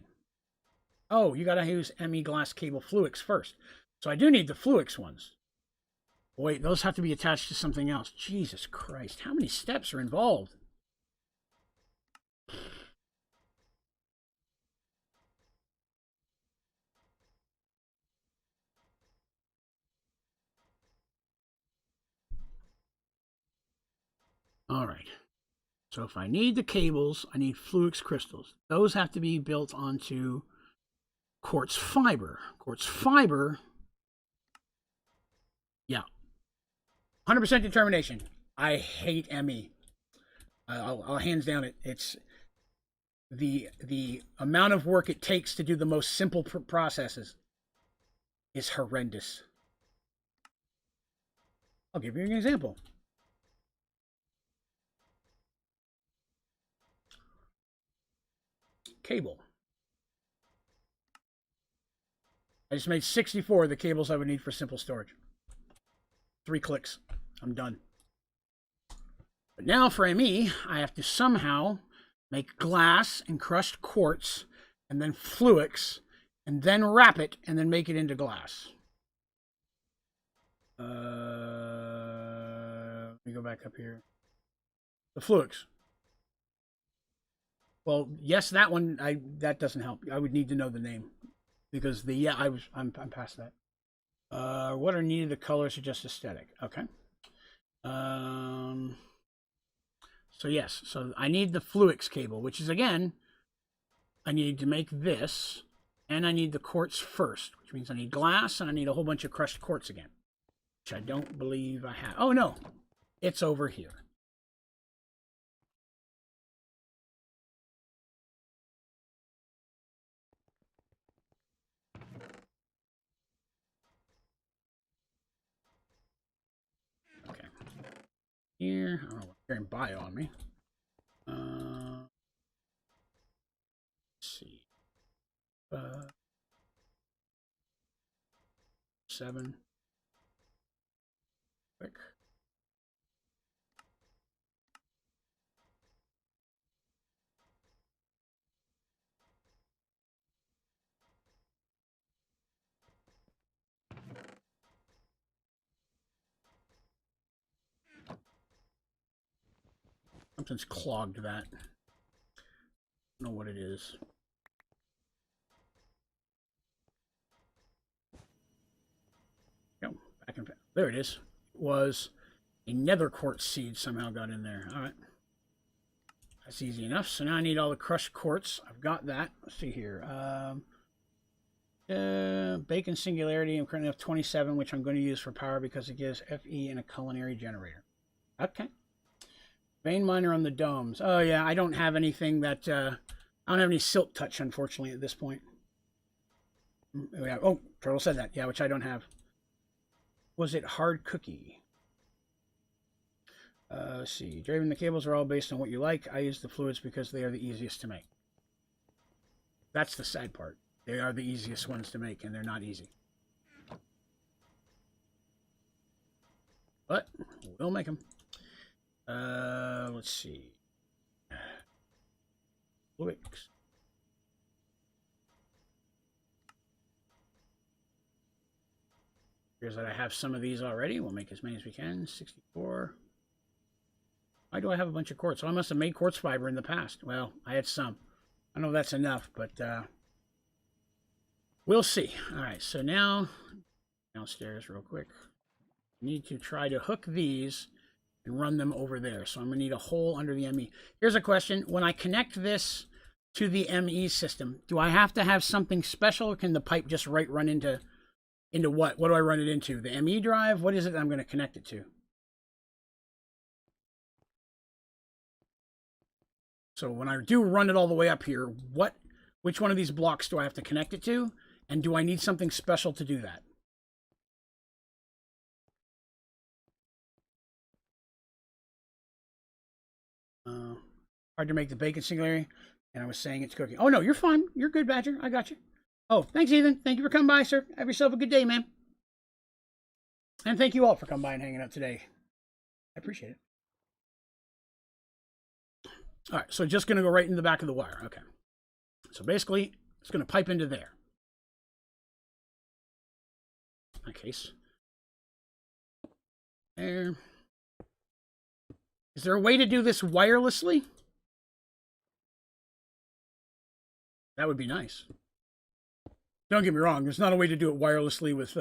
Oh, you gotta use ME glass cable Fluix first. So I do need the Fluix ones. Wait, those have to be attached to something else. Jesus Christ, how many steps are involved? All right. So if I need the cables, I need Fluix crystals. Those have to be built onto quartz fiber. Quartz fiber. Yeah. 100% determination. I hate ME. I'll hands down it. It's the amount of work it takes to do the most simple processes is horrendous. I'll give you an example. Cable. I just made 64 of the cables I would need for simple storage. 3 clicks. I'm done. But now for ME, I have to somehow make glass and crushed quartz and then Fluix and then wrap it and then make it into glass. Let me go back up here. The Fluix. Well, yes, that one. That doesn't help. I would need to know the name because I'm past that. What are needed? The colors are just aesthetic. Okay. So yes, so I need the Fluix cable, which is again, I need to make this, and I need the quartz first, which means I need glass and I need a whole bunch of crushed quartz again, which I don't believe I have. Oh no, it's over here. Here, I don't know what carrying bio on me. Let's see. 7. Quick. Something's clogged that. I don't know what it is. Go back and there it is. It was a nether quartz seed somehow got in there. All right. That's easy enough. So now I need all the crushed quartz. I've got that. Let's see here. Bacon Singularity. I'm currently up 27, which I'm going to use for power because it gives FE and a culinary generator. Okay. Vein miner on the domes. Oh yeah, I don't have anything that I don't have any silk touch, unfortunately, at this point. Oh, Turtle said that. Yeah, which I don't have. Was it hard cookie? Let's see. Draven, the cables are all based on what you like. I use the fluids because they are the easiest to make. That's the sad part. They are the easiest ones to make, and they're not easy. But we'll make them. Let's see. Fluix. Here's that I have some of these already. We'll make as many as we can. 64. Why do I have a bunch of quartz? So I must have made quartz fiber in the past. Well, I had some. I don't know if that's enough, but we'll see. All right, so now downstairs real quick. I need to try to hook these and run them over there. So I'm going to need a hole under the ME. Here's a question. When I connect this to the ME system, do I have to have something special, or can the pipe just run into what? What do I run it into? The ME drive? What is it that I'm going to connect it to? So when I do run it all the way up here, which one of these blocks do I have to connect it to? And do I need something special to do that? Hard to make the bacon singularity. And I was saying it's cooking. Oh, no, you're fine. You're good, Badger. I got you. Oh, thanks, Ethan. Thank you for coming by, sir. Have yourself a good day, man. And thank you all for coming by and hanging out today. I appreciate it. All right, so just going to go right in the back of the wire. Okay. So basically, it's going to pipe into there. In that case. There. Is there a way to do this wirelessly? That would be nice. Don't get me wrong. There's not a way to do it wirelessly with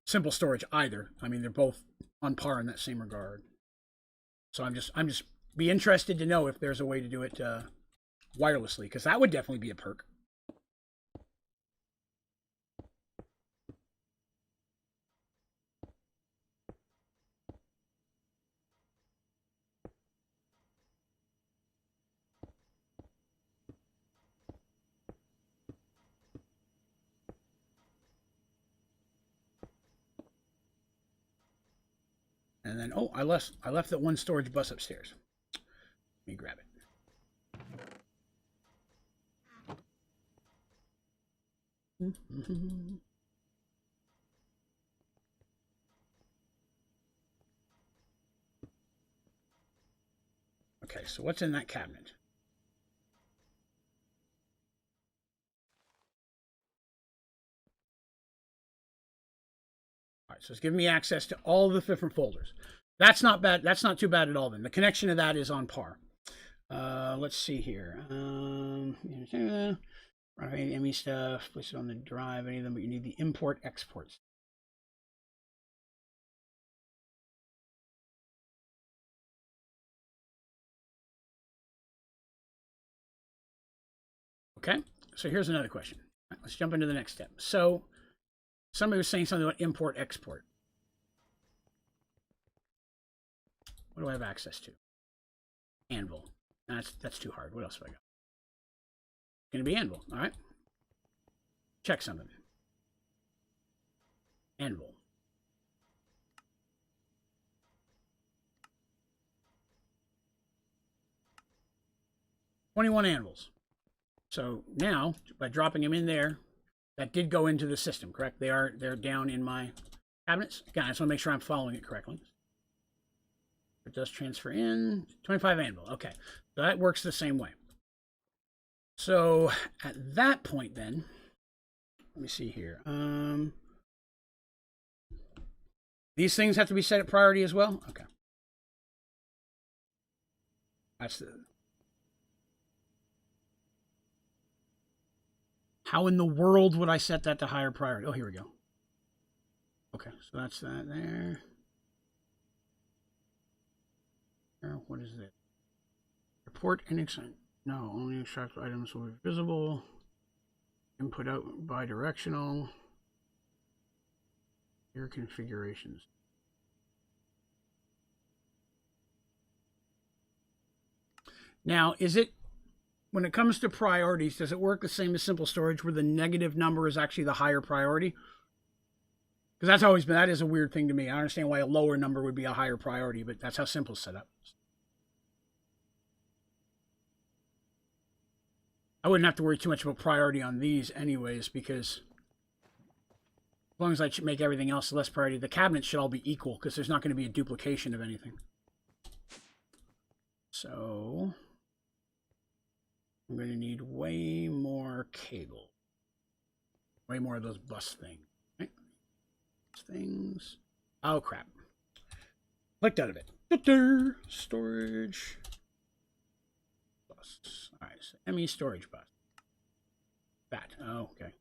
simple storage either. I mean, they're both on par in that same regard. So I'm just be interested to know if there's a way to do it wirelessly, because that would definitely be a perk. And then, oh, I left that one storage bus upstairs. Let me grab it. Okay, so what's in that cabinet? All right, so it's giving me access to all the different folders. That's not bad. That's not too bad at all then. The connection to that is on par. Let's see here. ME stuff, place it on the drive, any of them, but you need the import exports. Okay, so here's another question. Right, let's jump into the next step. So somebody was saying something about import export. What do I have access to? Anvil. That's too hard. What else have I got? It's going to be Anvil. All right. Check something. Anvil. $21 anvils. So now, by dropping them in there, that did go into the system, correct? They're down in my cabinets. Again, I just want to make sure I'm following it correctly. It does transfer in. 25 anvil. Okay. So that works the same way. So at that point then, let me see here. These things have to be set at priority as well? Okay. That's the... How in the world would I set that to higher priority? Oh, here we go. Okay, so that's that there. What is it? Report and extent. No, only extract items will be visible. Input out bidirectional. Your configurations. Now, is it, when it comes to priorities, does it work the same as simple storage where the negative number is actually the higher priority? Because that's always been, that is a weird thing to me. I understand why a lower number would be a higher priority, but that's how Simple's set up. I wouldn't have to worry too much about priority on these anyways, because as long as I make everything else less priority, the cabinets should all be equal, because there's not going to be a duplication of anything. So I'm going to need way more cable. Way more of those bus things. Right? Things. Oh, crap. Clicked out of it. Storage bus. All right, so ME storage bus. That. Oh, okay.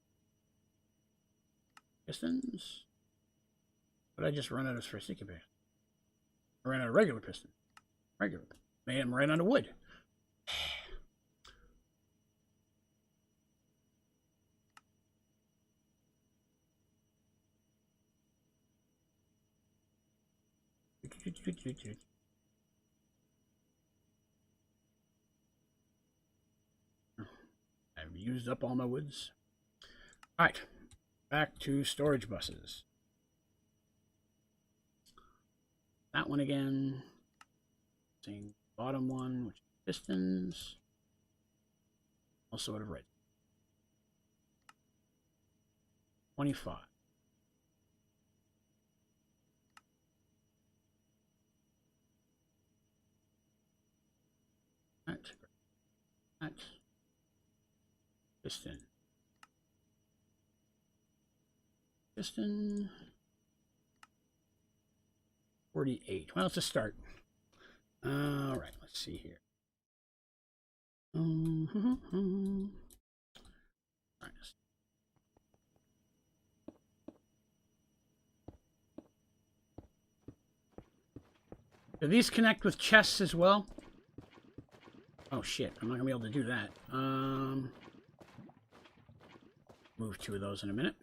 Pistons. But I just run out of for sticky piston. I ran out of regular piston. Regular. Made them right on the wood. I've used up all my woods. All right, back to storage buses. That one again. Same bottom one, which is pistons. Also would have read 25. That. Piston. 48. Well, it's a start. All right, let's see here. All right. Do these connect with chests as well? Oh shit, I'm not gonna be able to do that. Move 2 of those in a minute.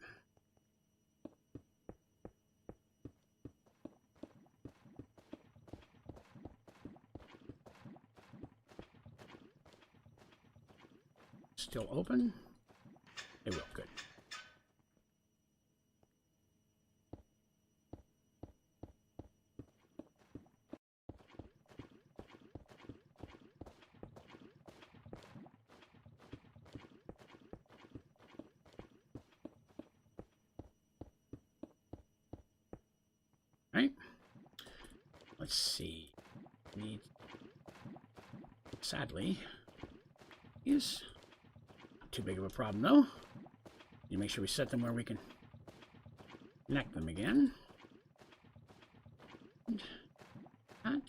Still open? They will, good. Right? Let's see. Need, sadly, is not too big of a problem though. You make sure we set them where we can connect them again. And that.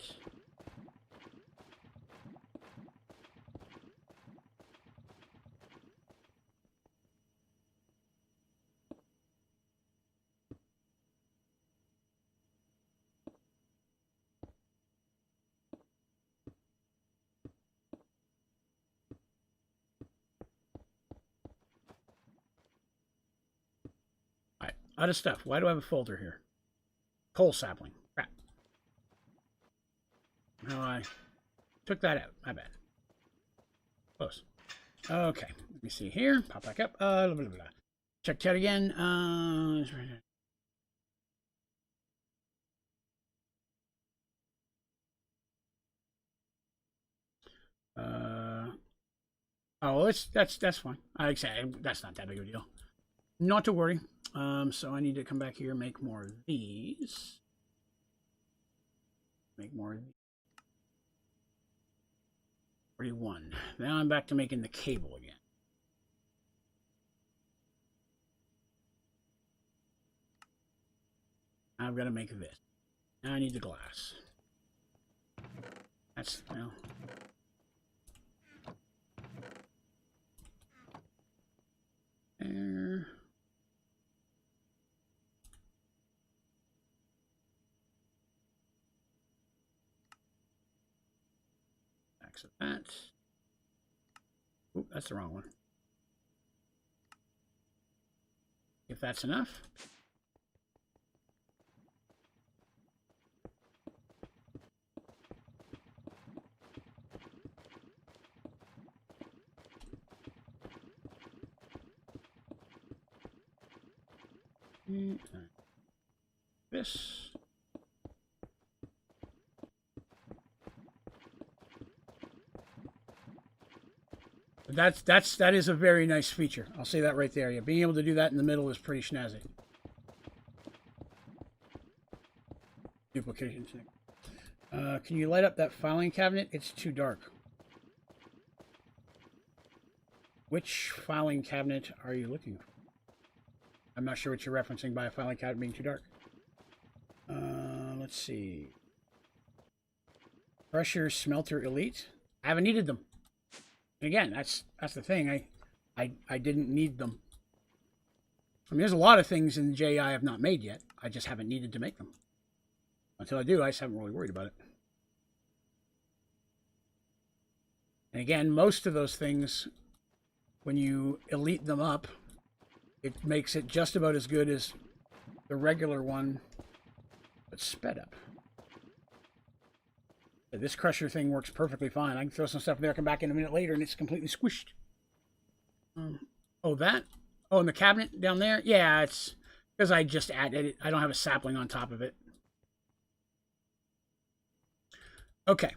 Out of stuff. Why do I have a folder here? Coal sapling. Crap. No, I took that out. My bad. Close. Okay. Let me see here. Pop back up. Blah, blah, blah. Check that again. Oh, that's fine. I say that's not that big of a deal. Not to worry. So I need to come back here and make more of these. Make more of these. 41. Now I'm back to making the cable again. I've got to make this. Now I need the glass. That's, well. There. Of that. Oop, that's the wrong one. If that's enough. This. That is a very nice feature. I'll say that right there. Yeah, being able to do that in the middle is pretty snazzy. Duplication thing. Can you light up that filing cabinet? It's too dark. Which filing cabinet are you looking for? I'm not sure what you're referencing by a filing cabinet being too dark. Let's see. Crusher, Smelter, Elite. I haven't needed them. Again, that's the thing. I didn't need them. I mean, there's a lot of things in JI I have not made yet. I just haven't needed to make them. Until I do, I just haven't really worried about it. And again, most of those things, when you elite them up, it makes it just about as good as the regular one, but sped up. This crusher thing works perfectly fine. I can throw some stuff in there, come back in a minute later, and it's completely squished. Oh, that? Oh, and the cabinet down there? Yeah, it's because I just added it. I don't have a sapling on top of it. Okay.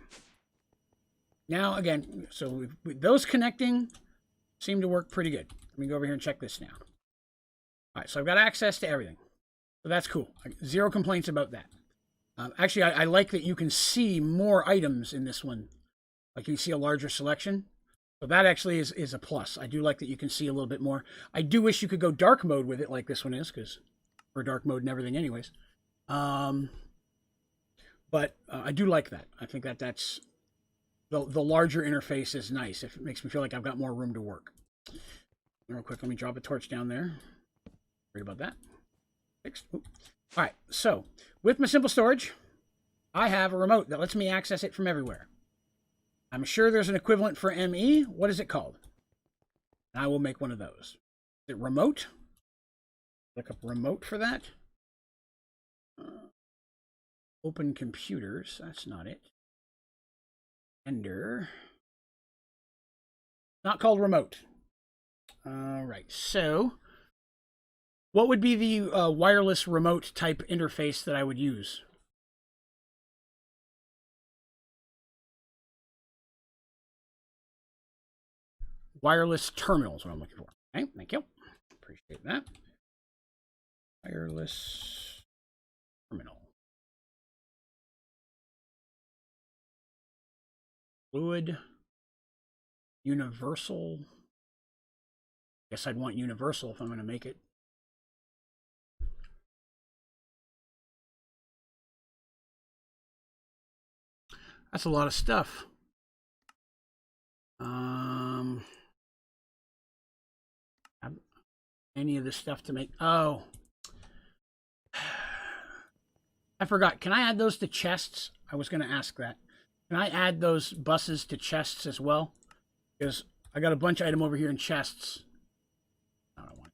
Now, again, so those connecting seem to work pretty good. Let me go over here and check this now. All right, so I've got access to everything. So that's cool. Zero complaints about that. Actually, I like that you can see more items in this one. Like you can see a larger selection. So that actually is a plus. I do like that you can see a little bit more. I do wish you could go dark mode with it like this one is, because we're dark mode and everything anyways. But I do like that. I think that's the larger interface is nice. It makes me feel like I've got more room to work. Real quick, let me drop a torch down there. Worried about that. Fixed. Oop. All right, so with my simple storage, I have a remote that lets me access it from everywhere. I'm sure there's an equivalent for ME. What is it called? I will make one of those. Is it remote? Look up remote for that. Open computers. That's not it. Ender. Not called remote. All right, so what would be the wireless remote type interface that I would use? Wireless terminal is what I'm looking for. Okay, thank you. Appreciate that. Wireless terminal. Fluid. Universal. Guess I'd want universal if I'm going to make it. That's a lot of stuff. Any of this stuff to make. Oh, I forgot. Can I add those to chests? I was going to ask that. Can I add those buses to chests as well? Because I got a bunch of item over here in chests. I don't want.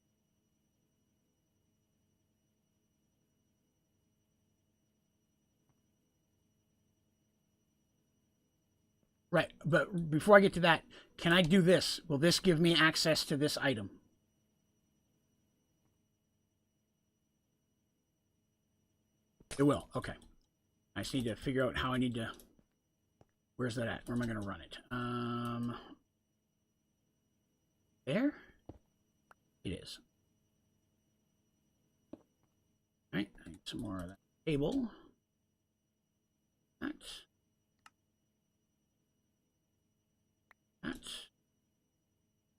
Right, but before I get to that, can I do this? Will this give me access to this item? It will, okay. I just need to figure out how I need to... Where's that at? Where am I going to run it? There? It is. All right, I need some more of that cable. That's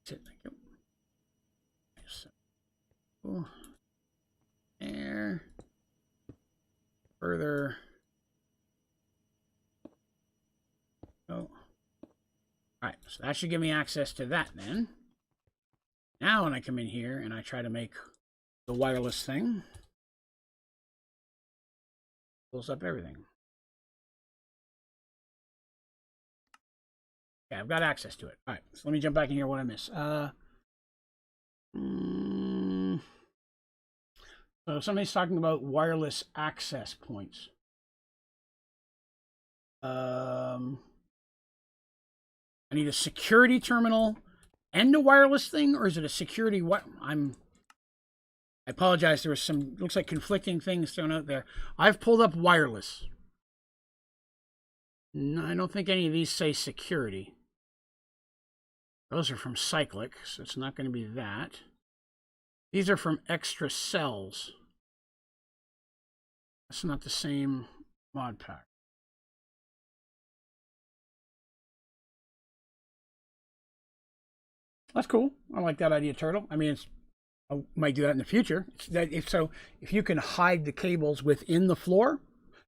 it. Thank you. So, there. Further. Oh. All right, so that should give me access to that then. Now when I come in here and I try to make the wireless thing, pulls up everything. Okay, I've got access to it. All right, so let me jump back in here. What I miss? So somebody's talking about wireless access points. I need a security terminal and a wireless thing, or is it a security? What I apologize. There was some looks like conflicting things thrown out there. I've pulled up wireless. No, I don't think any of these say security. Those are from Cyclic, so it's not going to be that. These are from Extra Cells. That's not the same mod pack. That's cool. I like that idea, Turtle. I mean, I might do that in the future. If you can hide the cables within the floor,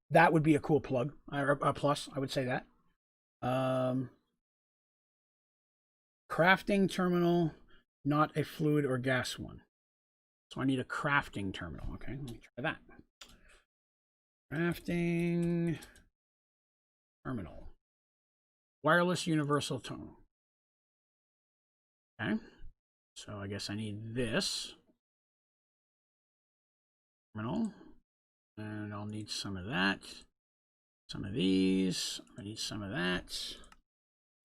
that would be a cool plug or a plus. I would say that. Crafting terminal, not a fluid or gas one. So I need a crafting terminal. Okay, let me try that. Crafting terminal. Wireless universal terminal. Okay. So I guess I need this terminal. And I'll need some of that. Some of these. I need some of that.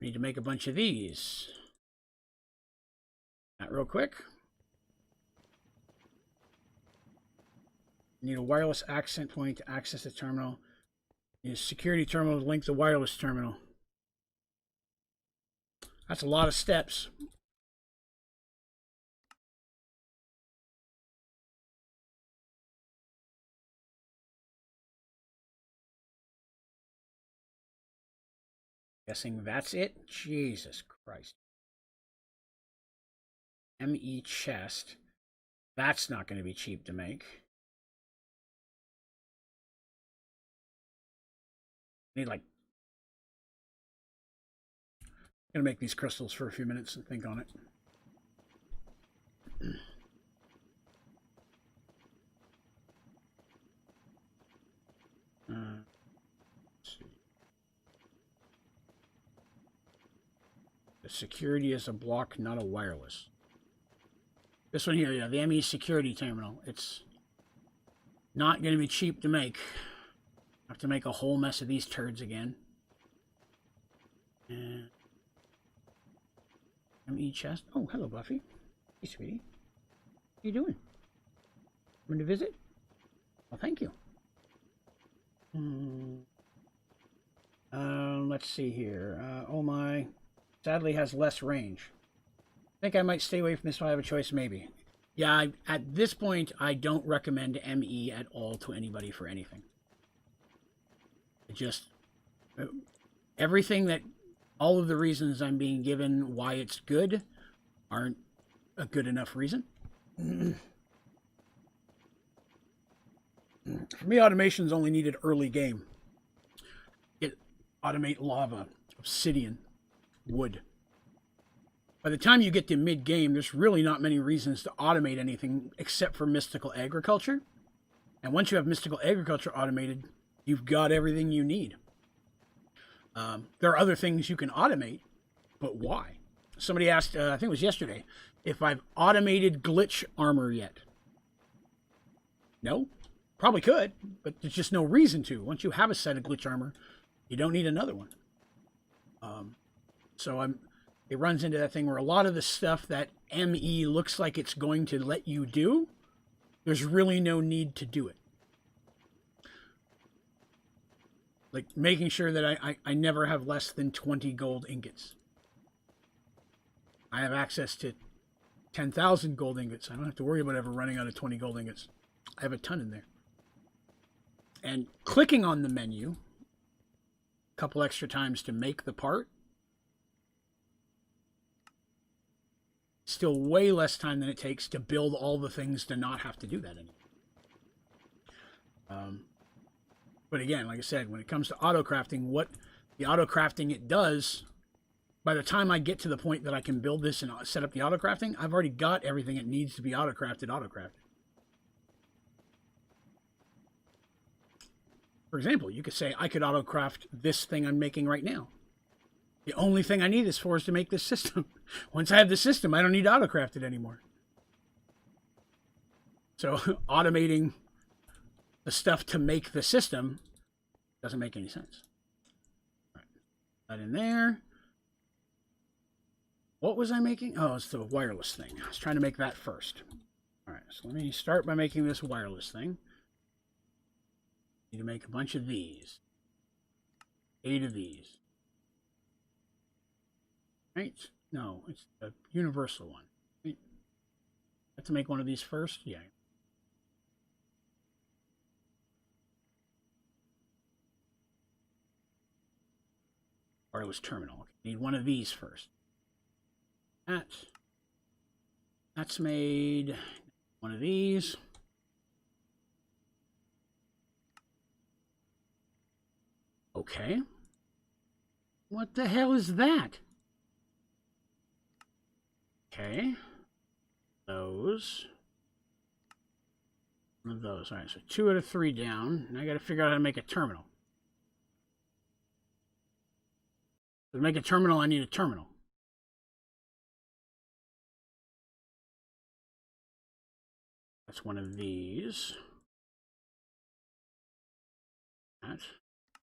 I need to make a bunch of these. That real quick. Need a wireless access point to access the terminal. Need a security terminal to link the wireless terminal. That's a lot of steps. Guessing that's it? Jesus Christ. ME chest. That's not going to be cheap to make. Need like... I'm going to make these crystals for a few minutes and think on it. Let's see. The security is a block, not a wireless. This one here, yeah, the ME security terminal. It's not going to be cheap to make. I have to make a whole mess of these turds again. And ME chest. Oh, hello, Buffy. Hey, sweetie. How you doing? Coming to visit? Well, thank you. Let's see here. Oh my. Sadly has less range. I think I might stay away from this if I have a choice, maybe. Yeah, at this point, I don't recommend ME at all to anybody for anything. It just... everything that... all of the reasons I'm being given why it's good aren't a good enough reason. For me, automation's only needed early game. Automate lava, obsidian, wood. By the time you get to mid-game, there's really not many reasons to automate anything except for mystical agriculture. And once you have mystical agriculture automated, you've got everything you need. There are other things you can automate, but why? Somebody asked, I think it was yesterday, if I've automated glitch armor yet. No, probably could, but there's just no reason to. Once you have a set of glitch armor, you don't need another one. It runs into that thing where a lot of the stuff that ME looks like it's going to let you do, there's really no need to do it. Like making sure that I never have less than 20 gold ingots. I have access to 10,000 gold ingots. I don't have to worry about ever running out of 20 gold ingots. I have a ton in there. And clicking on the menu a couple extra times to make the part, still way less time than it takes to build all the things to not have to do that anymore. But again, like I said, when it comes to auto crafting, what the auto crafting it does, by the time I get to the point that I can build this and set up the auto crafting, I've already got everything it needs to be auto crafted. For example, you could say I could auto craft this thing I'm making right now. The only thing I need this for is to make this system. Once I have the system, I don't need to auto craft it anymore. So automating the stuff to make the system doesn't make any sense. All right. That in there. What was I making? Oh, it's the wireless thing. I was trying to make that first. All right, so let me start by making this wireless thing. Need to make a bunch of these. 8 of these. Right? No, it's the universal one. Right? I have to make one of these first? Yeah. Wireless terminal. Need one of these first. That's made. One of these. Okay. What the hell is that? Okay. Those. One of those. All right, so 2 out of 3 down. And I got to figure out how to make a terminal. To make a terminal, I need a terminal. That's one of these.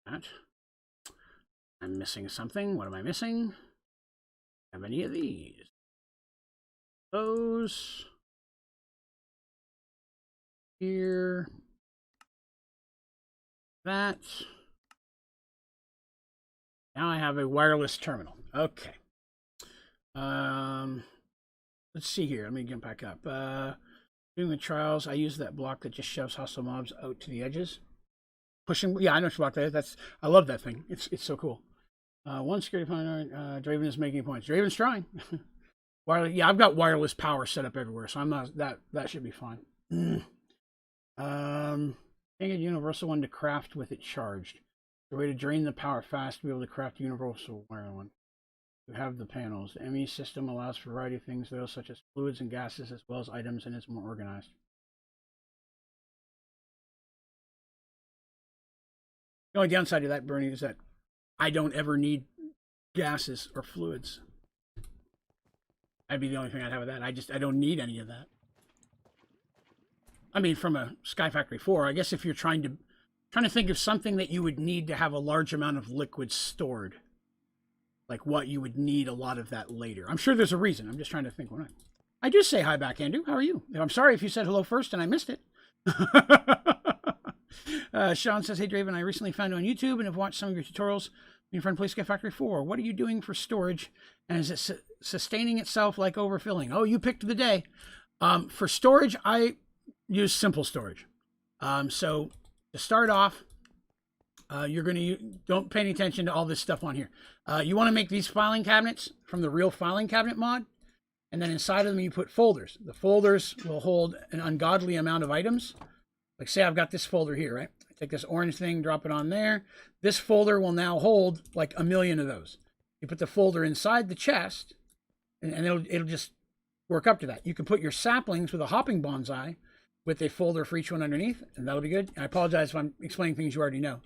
That. I'm missing something. What am I missing? Have any of these? Those. Here. That. Now I have a wireless terminal. Okay. Let's see here. Let me get back up. Doing the trials, I use that block that just shoves hostile mobs out to the edges. Pushing, yeah, I know what block that is. I love that thing. It's so cool. One security point. Draven is making points. Draven's trying. Wireless, yeah, I've got wireless power set up everywhere, so I'm not that should be fine. Can't get a universal one to craft with it charged. The way to drain the power fast to be able to craft a universal wire one. You have the panels. The ME system allows for a variety of things, though, such as fluids and gases, as well as items, and is more organized. The only downside of that, Bernie, is that I don't ever need gases or fluids. That'd be the only thing I'd have with that. I don't need any of that. I mean, from a Sky Factory 4, I guess if you're trying to think of something that you would need to have a large amount of liquid stored, like what you would need a lot of that later. I'm sure there's a reason. I'm just trying to think. I do say hi back, Andrew. How are you? I'm sorry if you said hello first and I missed it. Sean says, hey, Draven, I recently found you on YouTube and have watched some of your tutorials. Your friend plays Sky Factory 4. What are you doing for storage? And is it sustaining itself like overfilling? Oh, you picked the day. For storage, I use simple storage. So to start off, you're going to don't pay any attention to all this stuff on here. You want to make these filing cabinets from the real filing cabinet mod, and then inside of them you put folders. The folders will hold an ungodly amount of items. Like say I've got this folder here, right? I take this orange thing, drop it on there. This folder will now hold like 1 million of those. You put the folder inside the chest, and it'll just work up to that. You can put your saplings with a hopping bonsai with a folder for each one underneath, and that'll be good. I apologize if I'm explaining things you already know.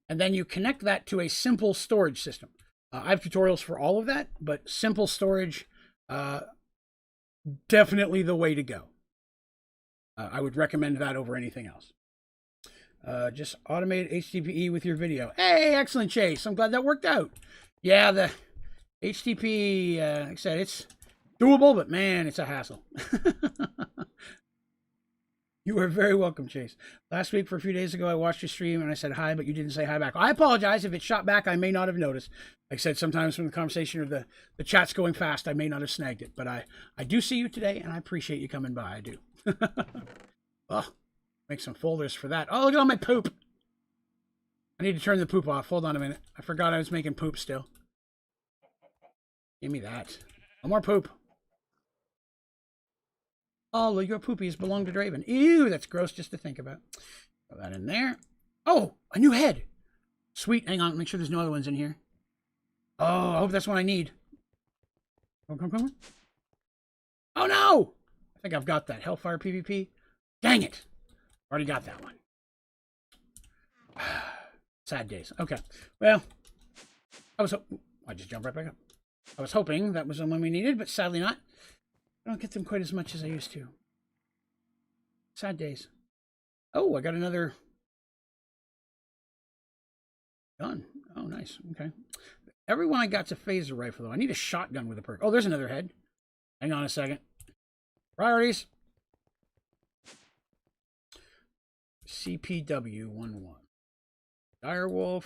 And then you connect that to a simple storage system. I have tutorials for all of that, but simple storage, definitely the way to go. I would recommend that over anything else. Just automate HTTP with your video. Hey, excellent, Chase. I'm glad that worked out. Yeah, the HTTP, like I said, it's doable, but man, it's a hassle. You are very welcome, Chase. Last week, for a few days ago, I watched your stream and I said hi, but you didn't say hi back. I apologize. If it shot back, I may not have noticed. Like I said, sometimes from the conversation or the chat's going fast, I may not have snagged it. But I do see you today, and I appreciate you coming by. I do. Oh, make some folders for that. Oh, look at all my poop. I need to turn the poop off. Hold on a minute. I forgot I was making poop still. Give me that. No more poop. All of your poopies belong to Draven. Ew, that's gross just to think about. Put that in there. Oh, a new head. Sweet. Hang on. Make sure there's no other ones in here. Oh, I hope that's what I need. Come. Oh, no. I think I've got that. Hellfire PvP. Dang it. Already got that one. Sad days. Okay. Well, I just jumped right back up. I was hoping that was the one we needed, but sadly not. I don't get them quite as much as I used to. Sad days. Oh, I got another gun. Oh, nice. Okay. Everyone I got's a phaser rifle, though. I need a shotgun with a perk. Oh, there's another head. Hang on a second. Priorities. CPW-11. Direwolf.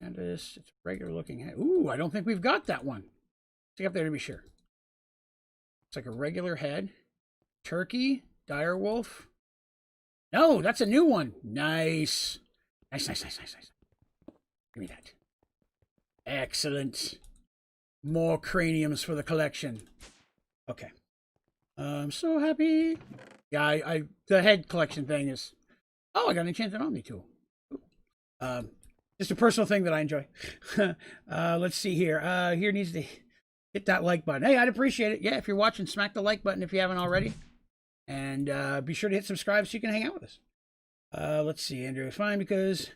And it's a regular looking head. Ooh, I don't think we've got that one. Stick up there to be sure. It's like a regular head. Turkey. Direwolf. No, that's a new one. Nice. Nice. Give me that. Excellent. More craniums for the collection. Okay. I'm so happy. Yeah, the head collection thing is... Oh, I got an enchanted Omni tool. Just a personal thing that I enjoy. Let's see here. Here needs to hit that like button. Hey, I'd appreciate it. Yeah, if you're watching, smack the like button if you haven't already. And be sure to hit subscribe so you can hang out with us. Let's see, Andrew. Fine, because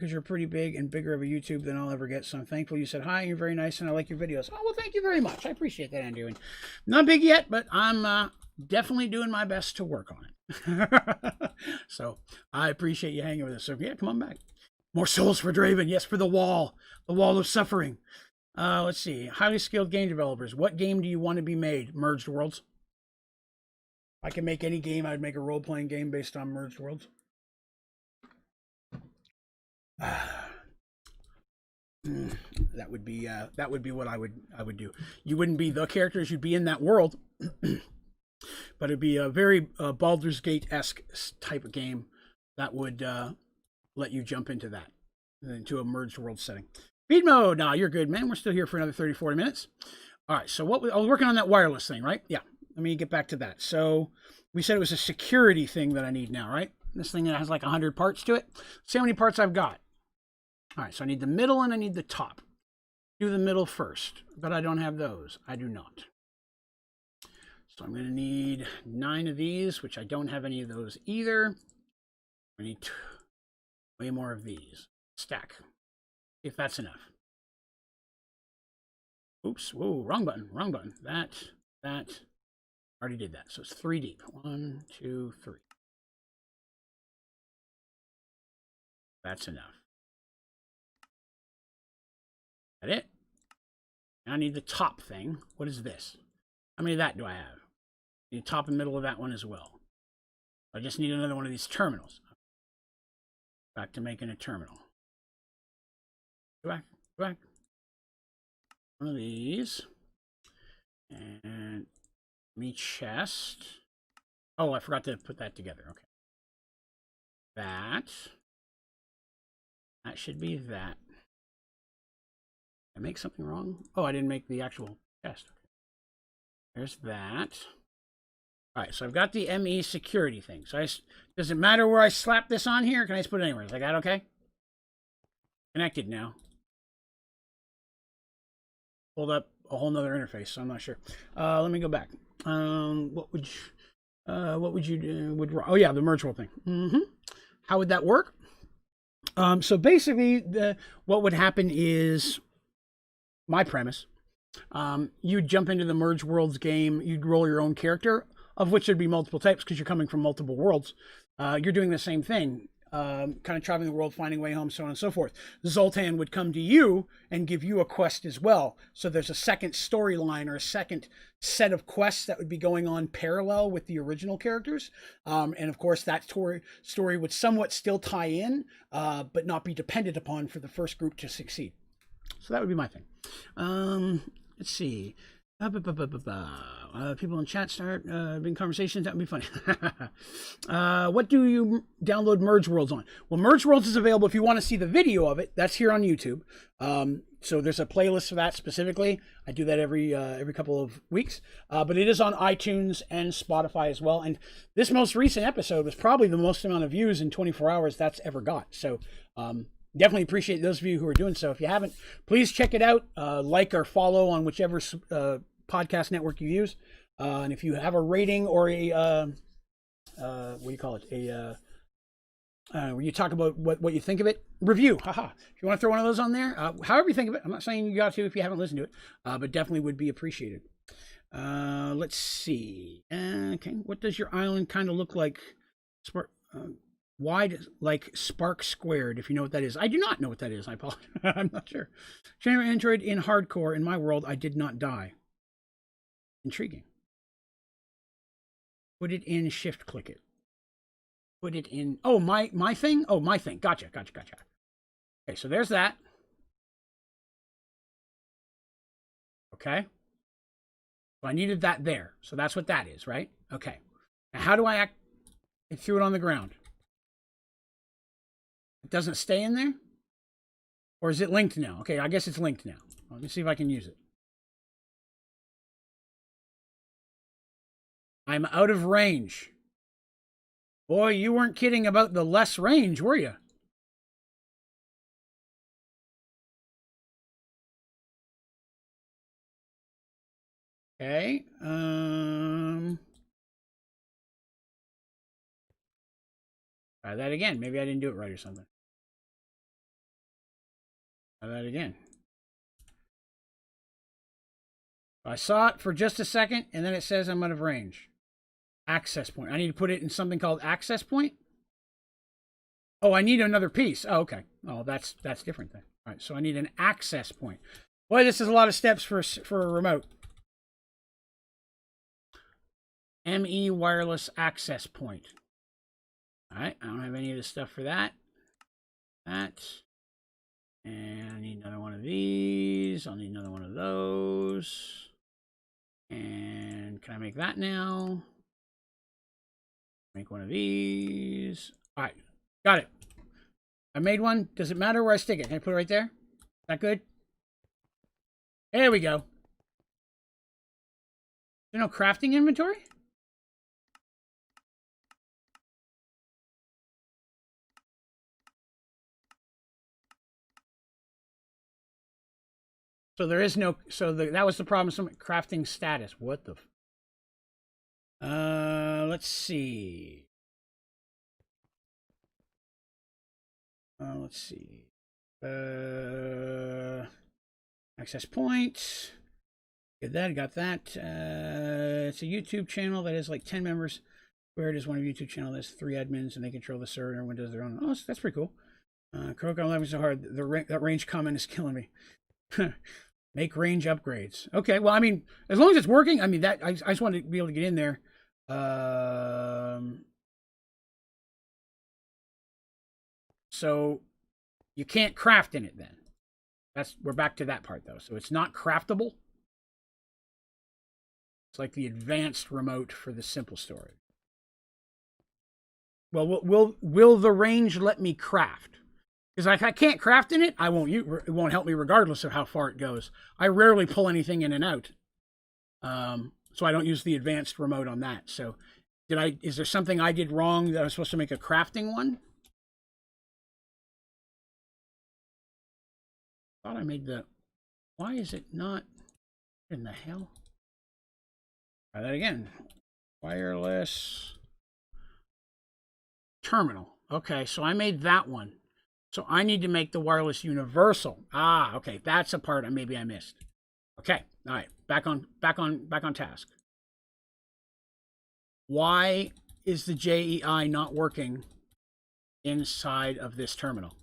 you're pretty big and bigger of a YouTube than I'll ever get. So I'm thankful you said hi. You're very nice, and I like your videos. Oh, well, thank you very much. I appreciate that, Andrew. And not big yet, but I'm definitely doing my best to work on it. So I appreciate you hanging with us. So yeah, come on back. More souls for Draven. Yes, for the wall of suffering. Let's see. Highly skilled game developers. What game do you want to be made? Merged Worlds. If I can make any game, I'd make a role-playing game based on Merged Worlds. That would be what I would do. You wouldn't be the characters, you'd be in that world. But it'd be a very Baldur's Gate-esque type of game that would let you jump into that, into a merged world setting. Speed mode. Nah, you're good, man. We're still here for another 30, 40 minutes. All right, so I was working on that wireless thing, right? Yeah, let me get back to that. So we said it was a security thing that I need now, right? This thing that has like 100 parts to it. See how many parts I've got. All right, so I need the middle and I need the top. Do the middle first, but I don't have those. I do not. So I'm going to need 9 of these, which I don't have any of those either. I need way more of these. Stack. See if that's enough. Oops. Whoa, wrong button. Wrong button. That. Already did that. So it's 3 deep. 1, 2, 3. That's enough. That it? Now I need the top thing. What is this? How many of that do I have? I need top and middle of that one as well. I just need another one of these terminals. Back to making a terminal. Go back. One of these. And me chest. Oh, I forgot to put that together. Okay. That should be that. Did I make something wrong? Oh, I didn't make the actual chest. Okay. There's that. All right, so I've got the ME security thing. So does it matter where I slap this on here? Can I just put it anywhere? Is that okay? Connected now. Pulled up a whole nother interface, so I'm not sure. Let me go back. What would you do? Oh yeah, the merge world thing. How would that work? So basically, what would happen is my premise. You'd jump into the merge worlds game. You'd roll your own character, of which there'd be multiple types because you're coming from multiple worlds. You're doing the same thing. Kind of traveling the world, finding a way home, so on and so forth. Zoltan would come to you and give you a quest as well. So there's a second storyline or a second set of quests that would be going on parallel with the original characters. And of course, that story would somewhat still tie in, but not be dependent upon for the first group to succeed. So that would be my thing. Let's see. People in chat start big conversations. That would be funny. What do you download Merge Worlds on? Well, Merge Worlds is available if you want to see the video of it. That's here on YouTube. So there's a playlist for that specifically. I do that every couple of weeks. But it is on iTunes and Spotify as well. And this most recent episode was probably the most amount of views in 24 hours that's ever got. So definitely appreciate those of you who are doing so. If you haven't, please check it out. Like or follow on whichever podcast network you use. And if you have a rating or a what do you call it? Where you talk about what you think of it, review. Haha. If you want to throw one of those on there, however you think of it. I'm not saying you got to if you haven't listened to it, but definitely would be appreciated. Let's see. Okay, what does your island kind of look like? Wide, like Spark Squared, if you know what that is. I do not know what that is. I apologize. I'm not sure. Generate Android in hardcore. In my world, I did not die. Intriguing. Put it in, shift click it. Put it in. Oh, my thing? Oh, my thing. Gotcha. Okay, so there's that. Okay. So I needed that there. So that's what that is, right? Okay. Now, how do I act? I threw it on the ground. It doesn't stay in there? Or is it linked now? Okay, I guess it's linked now. Let me see if I can use it. I'm out of range. Boy, you weren't kidding about the less range, were you? Okay. Try that again. Maybe I didn't do it right or something. Try that again. I saw it for just a second, and then it says I'm out of range. Access point. I need to put it in something called access point. Oh, I need another piece. Oh, okay. Oh, that's different then. All right, so I need an access point. Boy, this is a lot of steps for a remote. ME wireless access point. All right, I don't have any of the stuff for that. And I need another one of these. I'll need another one of those. And can I make that now? Make one of these. All right, got it. I made one. Does it matter where I stick it? Can I put it right there? Is that good? There we go. There's no crafting inventory? So there is no, so that was the problem. Some crafting status. What the? Let's see. Let's see. Access point. Get that. Got that. It's a YouTube channel that has like 10 members. Where it is one of YouTube channel. There's 3 admins and they control the server. Everyone does their own. Oh, that's pretty cool. Croak, I'm laughing so hard. That range comment is killing me. Make range upgrades. Okay, well, I mean, as long as it's working, I mean, that I just want to be able to get in there. So you can't craft in it then. We're back to that part though. So it's not craftable. It's like the advanced remote for the simple storage. Well, will the range let me craft? Because if I can't craft in it, it won't help me regardless of how far it goes. I rarely pull anything in and out. So I don't use the advanced remote on that. So is there something I did wrong that I was supposed to make a crafting one? I thought I made why is it not? What in the hell? Try that again. Wireless terminal. Okay, so I made that one. So I need to make the wireless universal. Ah, okay, that's a part maybe I missed. Okay, all right, back on task. Why is the JEI not working inside of this terminal?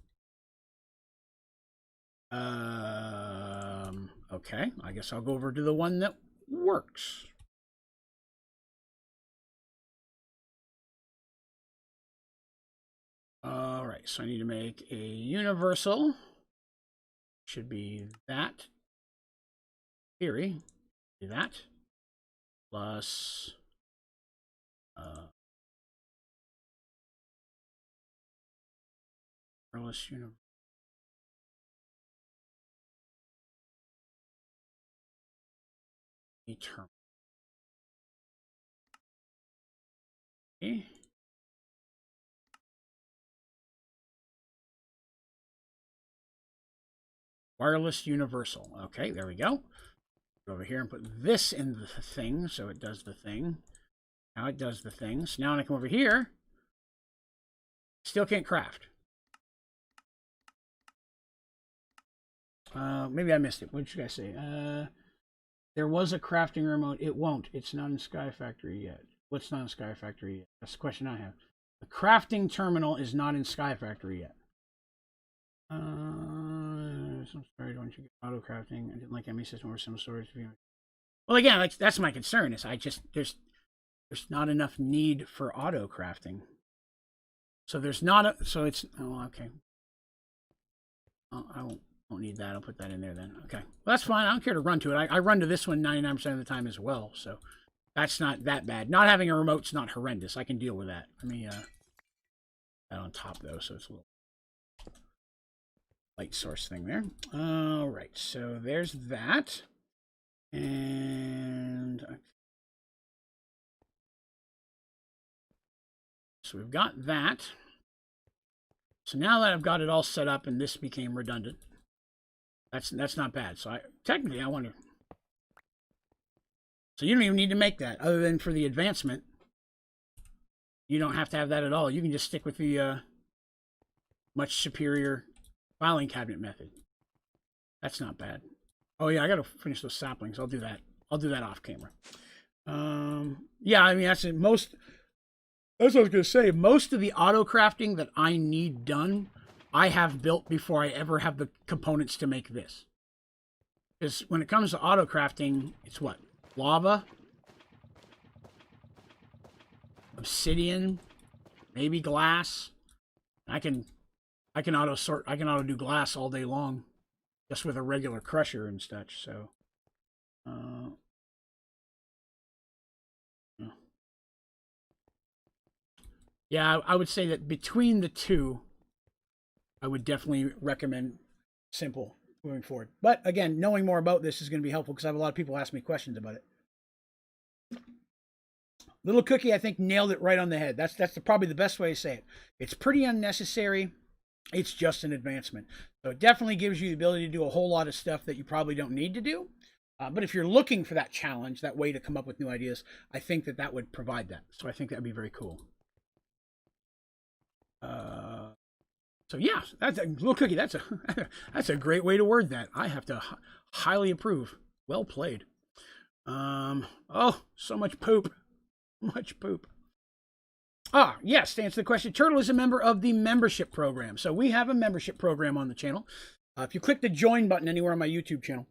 Okay, I guess I'll go over to the one that works. All right, so I need to make a universal. Should be that. Theory. Do that. Plus. Wireless universal. Term. Okay. Wireless universal. Okay, there we go. Go over here and put this in the thing so it does the thing. Now it does the thing. So now when I come over here, still can't craft. Maybe I missed it. What did you guys say? There was a crafting remote. It won't. It's not in Sky Factory yet. What's not in Sky Factory yet? That's the question I have. The crafting terminal is not in Sky Factory yet. I'm sorry, don't you get auto crafting? I didn't like ME system or some storage. Well, again, that's my concern. Is there's not enough need for auto crafting. So there's not so it's okay. Oh, I won't need that. I'll put that in there then. Okay, well, that's fine. I don't care to run to it. I run to this one 99% of the time as well, so that's not that bad. Not having a remote's not horrendous. I can deal with that. Let me that on top though, so it's a little light source thing there. All right, so there's that, and so we've got that. So now that I've got it all set up and this became redundant, that's not bad. So technically I wonder. So you don't even need to make that. Other than for the advancement, you don't have to have that at all. You can just stick with the much superior filing cabinet method. That's not bad. Oh yeah, I gotta finish those saplings. I'll do that. I'll do that off camera. Yeah, I mean that's it. That's what I was gonna say. Most of the auto crafting that I need done, I have built before I ever have the components to make this. Because when it comes to auto crafting, it's what? Lava, obsidian, maybe glass. I can auto do glass all day long, just with a regular crusher and such. So, yeah, I would say that between the two, I would definitely recommend simple moving forward. But again, knowing more about this is going to be helpful because I have a lot of people ask me questions about it. Little Cookie, I think, nailed it right on the head. That's probably the best way to say it. It's pretty unnecessary. It's just an advancement. So it definitely gives you the ability to do a whole lot of stuff that you probably don't need to do. But if you're looking for that challenge, that way to come up with new ideas, I think that would provide that. So I think that would be very cool. So yeah, that's a Little Cookie. That's a great way to word that. I have to highly approve. Well played. Oh, so much poop. Much poop. Ah, yes, to answer the question, Turtle is a member of the membership program. So we have a membership program on the channel. If you click the join button anywhere on my YouTube channel,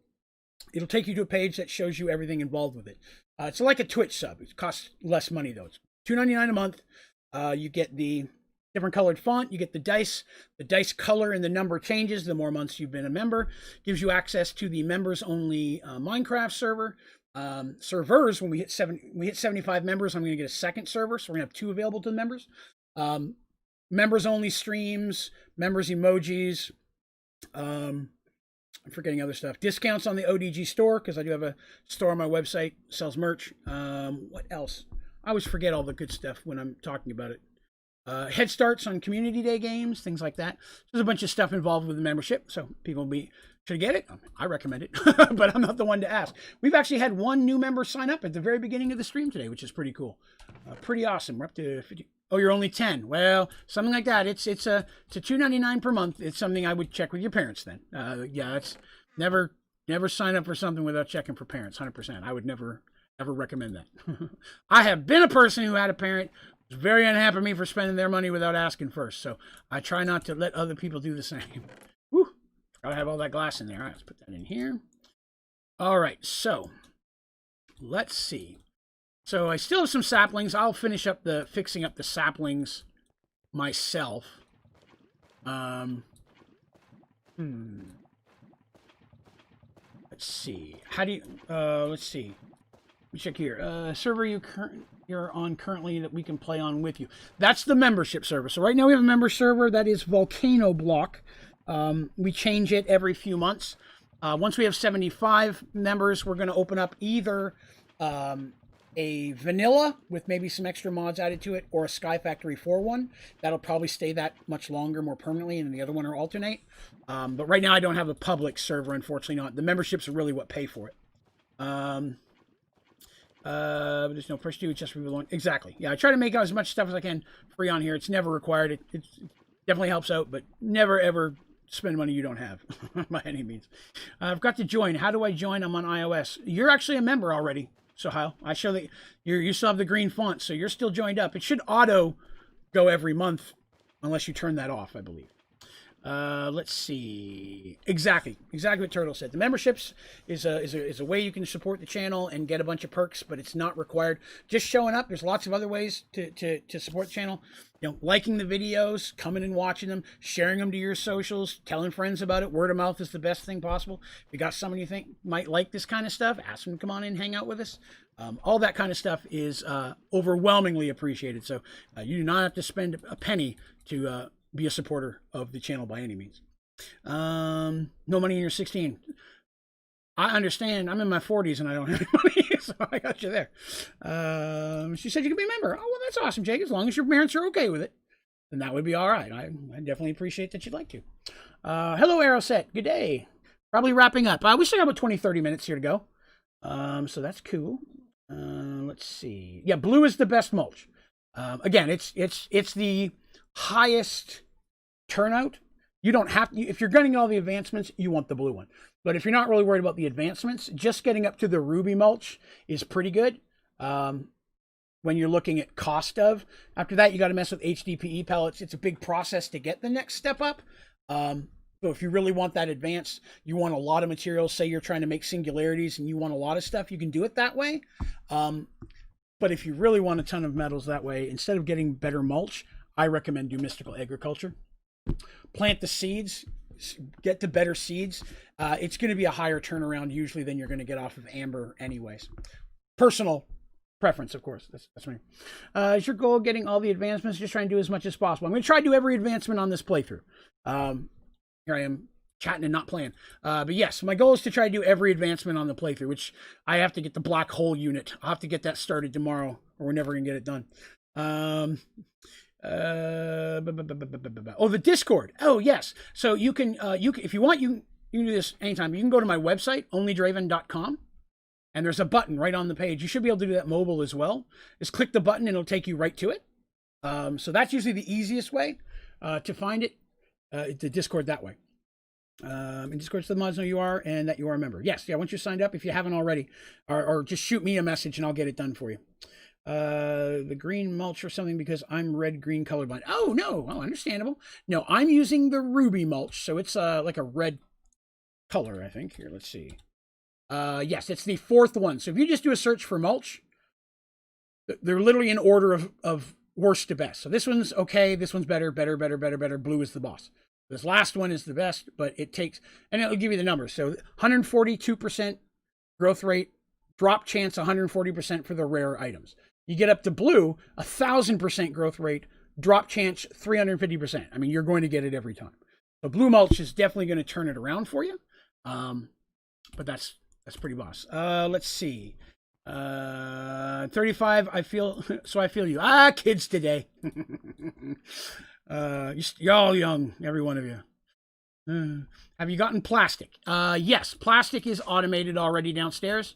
it'll take you to a page that shows you everything involved with it. It's like a Twitch sub. It costs less money, though. It's $2.99 a month. You get the different colored font. You get the dice. The dice color and the number changes the more months you've been a member. Gives you access to the members-only Minecraft server. Servers, when we hit 75 members, I'm going to get a second server, so we're going to have 2 available to the members. Members only streams, members emojis, I'm forgetting other stuff. Discounts on the ODG store, because I do have a store on my website, sells merch. What else? I always forget all the good stuff when I'm talking about it. Head starts on community day games, things like that. There's a bunch of stuff involved with the membership, so people will be should get it. I recommend it, but I'm not the one to ask. We've actually had 1 new member sign up at the very beginning of the stream today, which is pretty cool. Pretty awesome. We're up to 50. Oh, you're only 10. Well, something like that. It's $2.99 per month. It's something I would check with your parents then. Yeah, it's never sign up for something without checking for parents. 100%. I would never ever recommend that. I have been a person who had a parent who was very unhappy with me for spending their money without asking first. So I try not to let other people do the same. Whew. Gotta have all that glass in there. All right, let's put that in here. All right, so let's see. So I still have some saplings. I'll finish up fixing up the saplings myself. Let's see. How do you? Let's see. Let me check here. Server you're on currently that we can play on with you. That's the membership server. So right now we have a member server that is Volcano Block. We change it every few months. Once we have 75 members, we're going to open up either a vanilla with maybe some extra mods added to it, or a Sky Factory 4.1. That'll probably stay that much longer, more permanently, and the other one will alternate. But right now I don't have a public server, unfortunately not. The memberships are really what pay for it. There's no push to, it's just people on. Exactly. Yeah, I try to make as much stuff as I can free on here. It's never required. It definitely helps out, but never ever spend money you don't have by any means. I've got to join. How do I join? I'm on iOS. You're actually a member already. So how I show that you still have the green font, so you're still joined up. It should auto go every month unless you turn that off, I believe. Let's see. Exactly what Turtle said. The memberships is a way you can support the channel and get a bunch of perks, but it's not required. Just showing up. There's lots of other ways to support the channel. You know, liking the videos, coming and watching them, sharing them to your socials, telling friends about it. Word of mouth is the best thing possible. If you got someone you think might like this kind of stuff, ask them to come on in and hang out with us. All that kind of stuff is overwhelmingly appreciated. So you do not have to spend a penny to be a supporter of the channel by any means. No money in your 16. I understand. I'm in my 40s and I don't have any money, so I got you there. She said you can be a member. Oh, well, that's awesome, Jake. As long as your parents are okay with it, then that would be all right. I definitely appreciate that you'd like to. Hello, Arrowset. Good day. Probably wrapping up. We still have about 20, 30 minutes here to go. So that's cool. Let's see. Yeah, blue is the best mulch. Again, it's the highest turnout. You don't have to, if you're getting all the advancements, you want the blue one. But if you're not really worried about the advancements, just getting up to the ruby mulch is pretty good. When you're looking at cost of. After that, you got to mess with HDPE pellets. It's a big process to get the next step up. So if you really want that advanced, you want a lot of materials, say you're trying to make singularities and you want a lot of stuff, you can do it that way. But if you really want a ton of metals that way, instead of getting better mulch, I recommend do mystical agriculture. Plant the seeds, get the better seeds. It's going to be a higher turnaround usually than you're going to get off of amber anyways. Personal preference, of course. That's me. Is your goal getting all the advancements? Just try and do as much as possible. I'm going to try to do every advancement on this playthrough. Here I am chatting and not playing. But yes, my goal is to try to do every advancement on the playthrough, which I have to get the black hole unit. I'll have to get that started tomorrow, or we're never going to get it done. Oh, the Discord. Oh, yes. So you can if you want, you can do this anytime. You can go to my website, onlydraven.com. And there's a button right on the page. You should be able to do that mobile as well. Just click the button and it'll take you right to it. So that's usually the easiest way to find it. The Discord that way. And Discord's the mods know you are and that you are a member. Yes, yeah, once you're signed up, if you haven't already, or just shoot me a message and I'll get it done for you. The green mulch or something because I'm red-green colorblind. Oh, no. Oh, understandable. No, I'm using the ruby mulch. So it's like a red color, I think. Here, let's see. Yes, it's the fourth one. So if you just do a search for mulch, they're literally in order of worst to best. So this one's okay. This one's better. Blue is the boss. This last one is the best, but it takes, and it'll give you the numbers. So 142% growth rate, drop chance 140% for the rare items. You get up to blue, 1,000% growth rate, drop chance 350%. I mean, you're going to get it every time. So blue mulch is definitely going to turn it around for you. But that's pretty boss. Let's see. 35. I feel you. Kids today. You're all young, every one of you. Have you gotten plastic? Yes, plastic is automated already downstairs.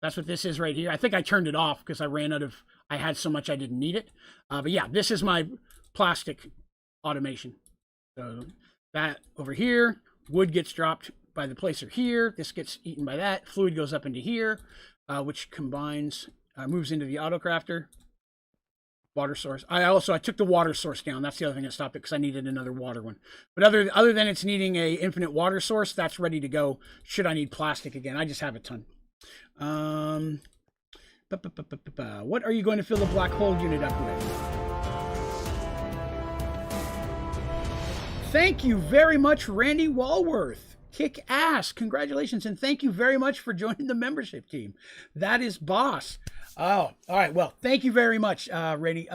That's what this is right here. I think I turned it off because I had so much I didn't need it. But yeah, this is my plastic automation. So that over here, wood gets dropped by the placer here. This gets eaten by that. Fluid goes up into here, which combines, moves into the autocrafter. Water source. I took the water source down. That's the other thing that stopped it because I needed another water one. But other than it's needing a infinite water source, that's ready to go. Should I need plastic again? I just have a ton. What are you going to fill the black hole unit up with? Thank you very much, Randy Walworth. Kick ass. Congratulations. And thank you very much for joining the membership team. That is boss. Oh, all right. Well, thank you very much, Randy.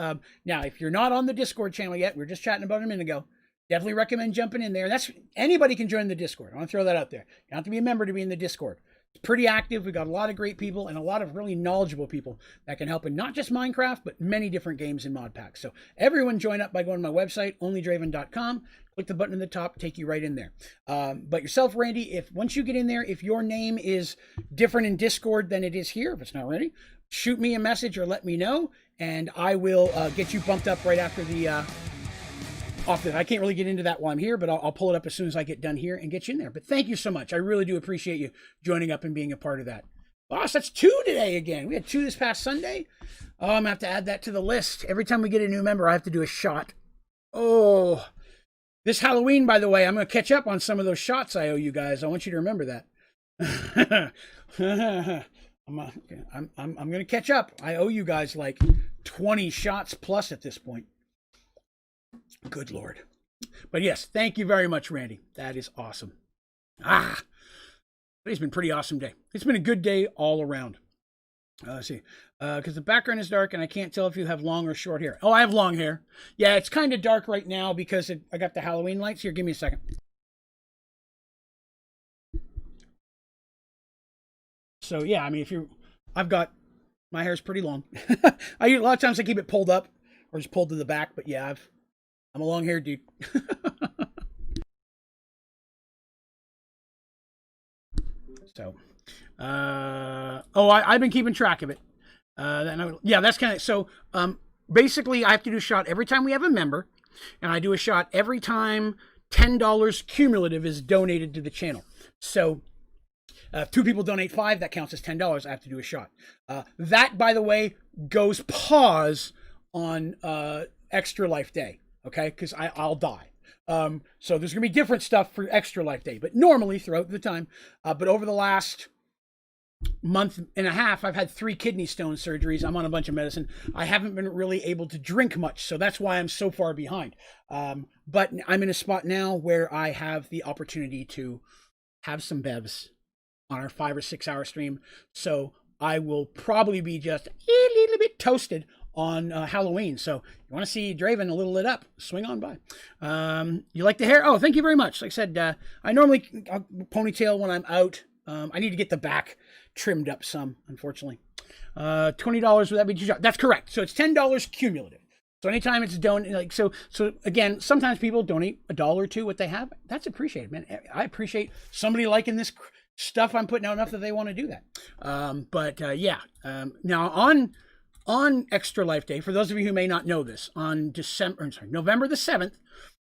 Now, if you're not on the Discord channel yet, we were just chatting about it a minute ago. Definitely recommend jumping in there. Anybody can join the Discord. I want to throw that out there. You don't have to be a member to be in the Discord. It's pretty active. We got a lot of great people and a lot of really knowledgeable people that can help in not just Minecraft, but many different games and mod packs. So everyone join up by going to my website, onlydraven.com. Click the button at the top, take you right in there. But yourself, Randy, once you get in there, if your name is different in Discord than it is here, if it's not ready, shoot me a message or let me know, and I will get you bumped up right after I can't really get into that while I'm here, but I'll pull it up as soon as I get done here and get you in there. But thank you so much. I really do appreciate you joining up and being a part of that. Boss, that's 2 today again. We had 2 this past Sunday. Oh, I'm going to have to add that to the list. Every time we get a new member, I have to do a shot. Oh, this Halloween, by the way, I'm going to catch up on some of those shots I owe you guys. I want you to remember that. I'm going to catch up. I owe you guys like 20 shots plus at this point. Good Lord. But yes, thank you very much, Randy. That is awesome. Today's been a pretty awesome day. It's been a good day all around. Let's see. Because the background is dark and I can't tell if you have long or short hair. Oh, I have long hair. Yeah, it's kind of dark right now because I got the Halloween lights. Here, give me a second. So yeah, I mean, my hair's pretty long. A lot of times I keep it pulled up or just pulled to the back, but yeah, I'm a long-haired dude. So, I've been keeping track of it. Yeah, that's kind of so. Basically, I have to do a shot every time we have a member, and I do a shot every time $10 cumulative is donated to the channel. So if 2 people donate 5, that counts as $10. I have to do a shot. That, by the way, goes pause on Extra Life Day, okay? Because I'll die. So there's going to be different stuff for Extra Life Day, but normally throughout the time. But over the last month and a half, I've had 3 kidney stone surgeries. I'm on a bunch of medicine. I haven't been really able to drink much, so that's why I'm so far behind. But I'm in a spot now where I have the opportunity to have some bevs on our 5 or 6 hour stream. So I will probably be just a little bit toasted on Halloween. So you want to see Draven a little lit up, swing on by. You like the hair? Oh, thank you very much. Like I said, I normally ponytail when I'm out. I need to get the back trimmed up some, unfortunately. $20, would that be too? That's correct. So it's $10 cumulative. So anytime it's so again, sometimes people donate $1 or $2 what they have. That's appreciated, man. I appreciate somebody liking this stuff I'm putting out enough that they want to do that. Yeah. Now on Extra Life Day, for those of you who may not know this, on November the 7th,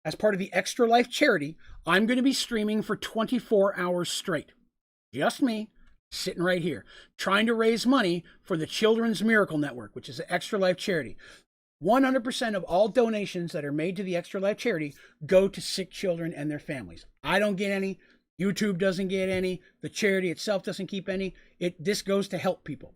as part of the Extra Life charity, I'm going to be streaming for 24 hours straight. Just me, sitting right here, trying to raise money for the Children's Miracle Network, which is an Extra Life charity. 100% of all donations that are made to the Extra Life charity go to sick children and their families. I don't get any. YouTube doesn't get any. The charity itself doesn't keep any. This goes to help people.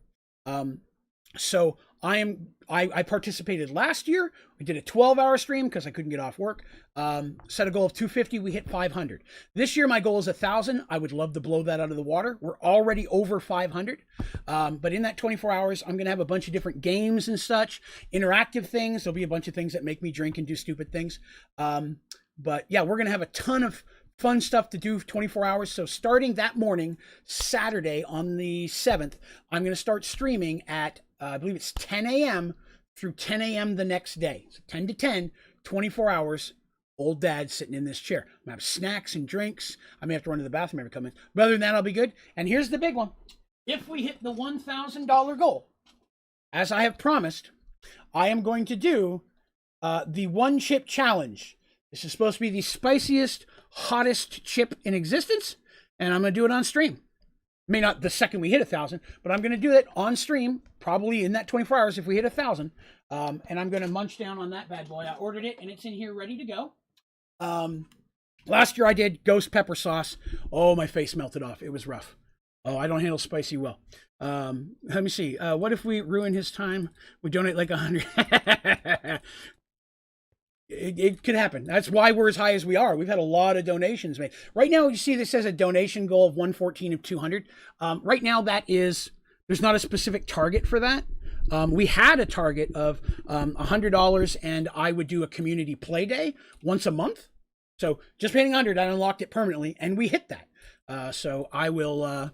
So I participated last year. We did a 12-hour stream because I couldn't get off work. Set a goal of 250. We hit 500. This year my goal is 1,000. I would love to blow that out of the water. We're already over 500. But in that 24 hours, I'm going to have a bunch of different games and such, interactive things. There'll be a bunch of things that make me drink and do stupid things. But yeah, we're going to have a ton of fun stuff to do for 24 hours. So starting that morning, Saturday on the 7th, I'm going to start streaming at, I believe it's 10 a.m. through 10 a.m. the next day. So 10 to 10, 24 hours, old dad sitting in this chair. I'm going to have snacks and drinks. I may have to run to the bathroom every couple minutes. But other than that, I'll be good. And here's the big one. If we hit the $1,000 goal, as I have promised, I am going to do the one chip challenge. This is supposed to be the spiciest, hottest chip in existence, and I'm going to do it on stream. May not the second we hit 1,000, but I'm going to do it on stream, probably in that 24 hours if we hit 1,000. And I'm going to munch down on that bad boy. I ordered it, and it's in here ready to go. Last year I did ghost pepper sauce. Oh, my face melted off. It was rough. Oh, I don't handle spicy well. Let me see. What if we ruin his time? We donate like 100. It could happen. That's why we're as high as we are. We've had a lot of donations made. Right now, you see this says a donation goal of 114 of 200. Right now, there's not a specific target for that. We had a target of $100, and I would do a community play day once a month. So just paying 100, I unlocked it permanently, and we hit that. So I will.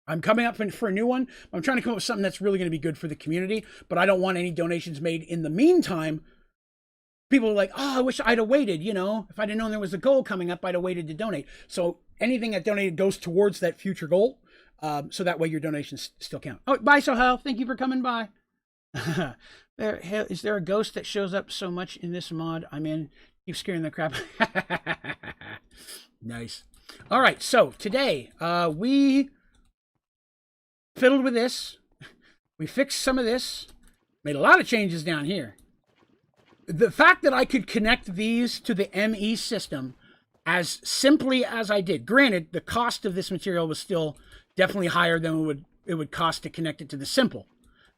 I'm coming up for a new one. I'm trying to come up with something that's really going to be good for the community, but I don't want any donations made in the meantime. People are like, oh, I wish I'd have waited, If I'd have known there was a goal coming up, I'd have waited to donate. So anything that donated goes towards that future goal. So that way your donations still count. Oh, bye, Sohel. Thank you for coming by. Is there a ghost that shows up so much in this mod I'm in? Keep scaring the crap. Nice. All right, so today we fiddled with this. We fixed some of this. Made a lot of changes down here. The fact that I could connect these to the ME system as simply as I did, granted, the cost of this material was still definitely higher than it would cost to connect it to the simple.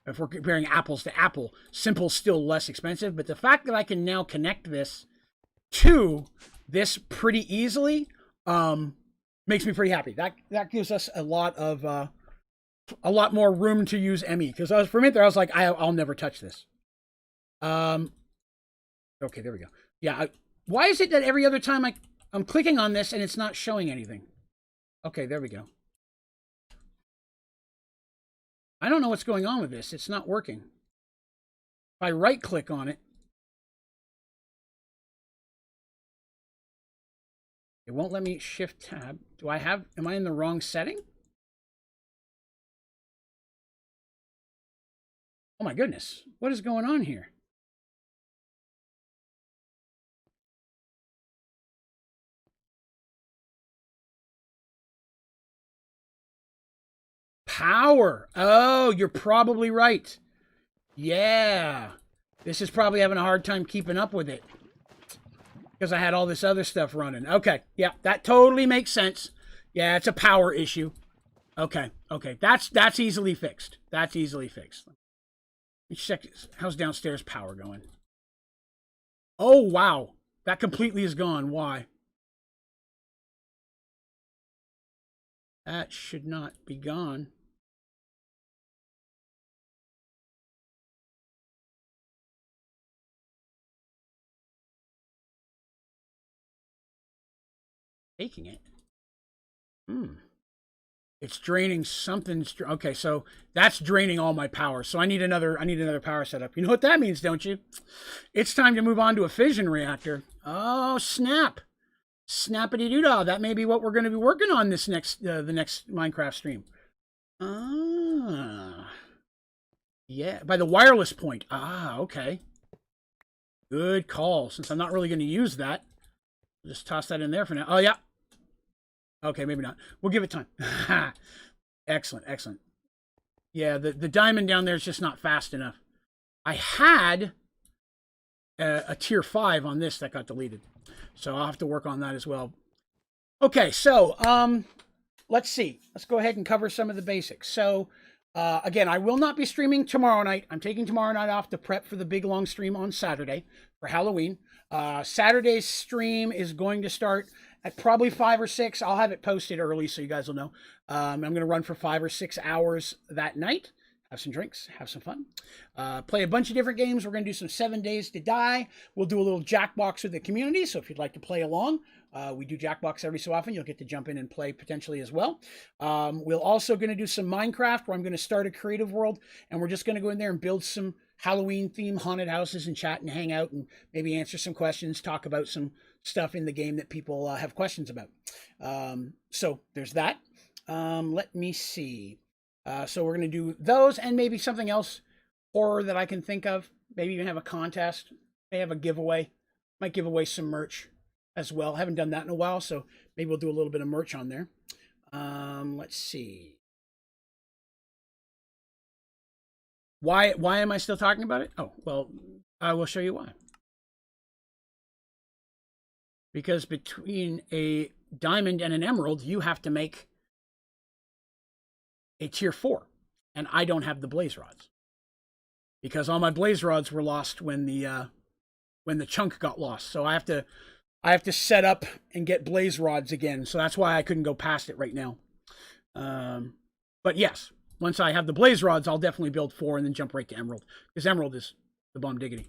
If we're comparing apples to apple, simple's still less expensive. But the fact that I can now connect this to this pretty easily makes me pretty happy. That gives us a lot more room to use ME. Because for a minute there, I was like, I'll never touch this. Okay, there we go. Yeah, why is it that every other time I'm clicking on this and it's not showing anything? Okay, there we go. I don't know what's going on with this. It's not working. If I right-click on it, it won't let me shift-tab. Am I in the wrong setting? Oh my goodness. What is going on here? Power. Oh, you're probably right. Yeah. This is probably having a hard time keeping up with it. Because I had all this other stuff running. Okay. Yeah, that totally makes sense. Yeah, it's a power issue. Okay. Okay. That's easily fixed. That's easily fixed. Let's check. How's downstairs power going? Oh, wow. That completely is gone. Why? That should not be gone. Taking it. It's draining something. Okay, so that's draining all my power. So I need another power setup. You know what that means, don't you? It's time to move on to a fission reactor. Oh, snap. Snappity doodah. That may be what we're going to be working on this next the next Minecraft stream. Ah. Yeah, by the wireless point. Ah, okay. Good call. Since I'm not really going to use that, I'll just toss that in there for now. Oh, yeah. Okay, maybe not. We'll give it time. Excellent, excellent. Yeah, the diamond down there is just not fast enough. I had a tier 5 on this that got deleted. So I'll have to work on that as well. Okay, so let's see. Let's go ahead and cover some of the basics. So again, I will not be streaming tomorrow night. I'm taking tomorrow night off to prep for the big long stream on Saturday for Halloween. Saturday's stream is going to start at probably 5 or 6. I'll have it posted early so you guys will know. I'm going to run for 5 or 6 hours that night. Have some drinks, have some fun. Play a bunch of different games. We're going to do some 7 Days to Die. We'll do a little Jackbox with the community, so if you'd like to play along, we do Jackbox every so often. You'll get to jump in and play potentially as well. We're also going to do some Minecraft, where I'm going to start a creative world, and we're just going to go in there and build some Halloween-themed haunted houses and chat and hang out and maybe answer some questions, talk about some stuff in the game that people have questions about. So there's that. Let me see. So we're going to do those and maybe something else horror that I can think of. Maybe even have a contest. May have a giveaway. Might give away some merch as well. Haven't done that in a while, so maybe we'll do a little bit of merch on there. Let's see. Why am I still talking about it? Oh, well, I will show you why. Because between a diamond and an emerald, you have to make a tier 4, and I don't have the blaze rods because all my blaze rods were lost when the chunk got lost. So I have to set up and get blaze rods again. So that's why I couldn't go past it right now. But yes, once I have the blaze rods, I'll definitely build 4 and then jump right to emerald, because emerald is the bomb diggity.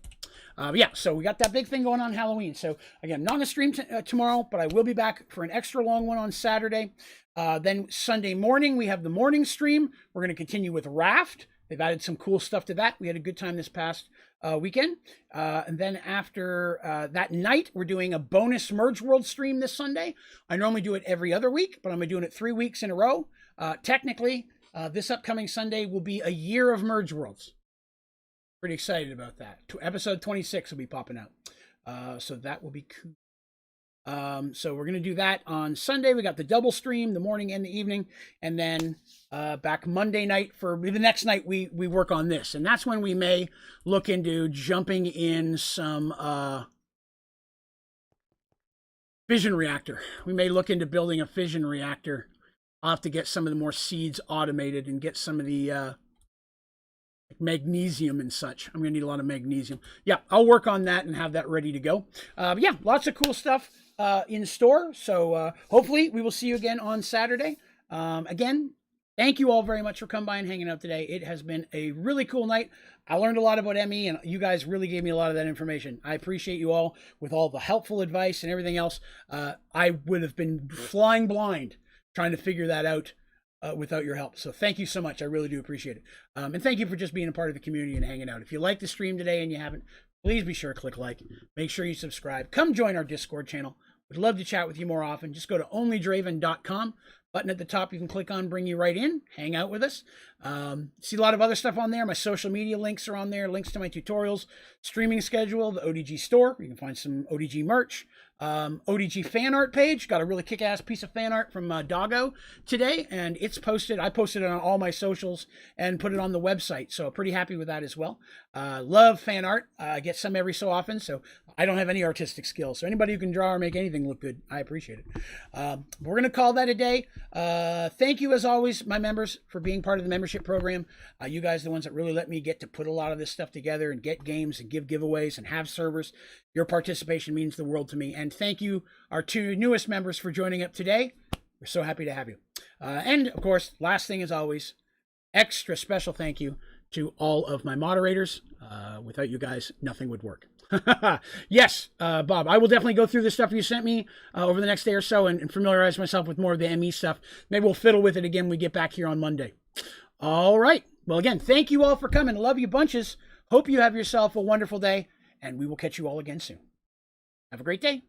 Yeah, so we got that big thing going on Halloween. So again, not a stream tomorrow, but I will be back for an extra long one on Saturday. Then Sunday morning, we have the morning stream. We're going to continue with Raft. They've added some cool stuff to that. We had a good time this past weekend. And then after that night, we're doing a bonus Merge World stream this Sunday. I normally do it every other week, but I'm doing it 3 weeks in a row. Technically, this upcoming Sunday will be a year of Merge Worlds. Pretty excited about that. Episode 26 will be popping out. So that will be cool. So we're going to do that on Sunday. We got the double stream, the morning and the evening. And then back Monday night for the next night, we work on this. And that's when we may look into jumping in some fission reactor. We may look into building a fission reactor. I'll have to get some of the more seeds automated and get some of the magnesium and such. I'm going to need a lot of magnesium. Yeah, I'll work on that and have that ready to go. Yeah, lots of cool stuff in store. So hopefully we will see you again on Saturday. Again, thank you all very much for coming by and hanging out today. It has been a really cool night. I learned a lot about ME, and you guys really gave me a lot of that information. I appreciate you all with all the helpful advice and everything else. I would have been flying blind trying to figure that out without your help. So thank you so much. I really do appreciate it. And thank you for just being a part of the community and hanging out. If you like the stream today and you haven't, please be sure to click like. Make sure you subscribe. Come join our Discord channel. We'd love to chat with you more often. Just go to onlydraven.com. button at the top you can click on, bring you right in, hang out with us. See a lot of other stuff on there. My social media links are on there, links to my tutorials, streaming schedule, the ODG store. You can find some ODG merch. ODG fan art page, got a really kick-ass piece of fan art from Doggo today, and it's posted. I posted it on all my socials and put it on the website, so pretty happy with that as well. Love fan art. I get some every so often, so I don't have any artistic skills, so anybody who can draw or make anything look good, I appreciate it. We're going to call that a day. Thank you, as always, my members, for being part of the membership program. You guys are the ones that really let me get to put a lot of this stuff together and get games and give giveaways and have servers. Your participation means the world to me. And thank you, our 2 newest members, for joining up today. We're so happy to have you. And, of course, last thing as always, extra special thank you to all of my moderators. Without you guys, nothing would work. Yes, Bob, I will definitely go through the stuff you sent me over the next day or so and familiarize myself with more of the ME stuff. Maybe we'll fiddle with it again when we get back here on Monday. All right. Well, again, thank you all for coming. Love you bunches. Hope you have yourself a wonderful day, and we will catch you all again soon. Have a great day.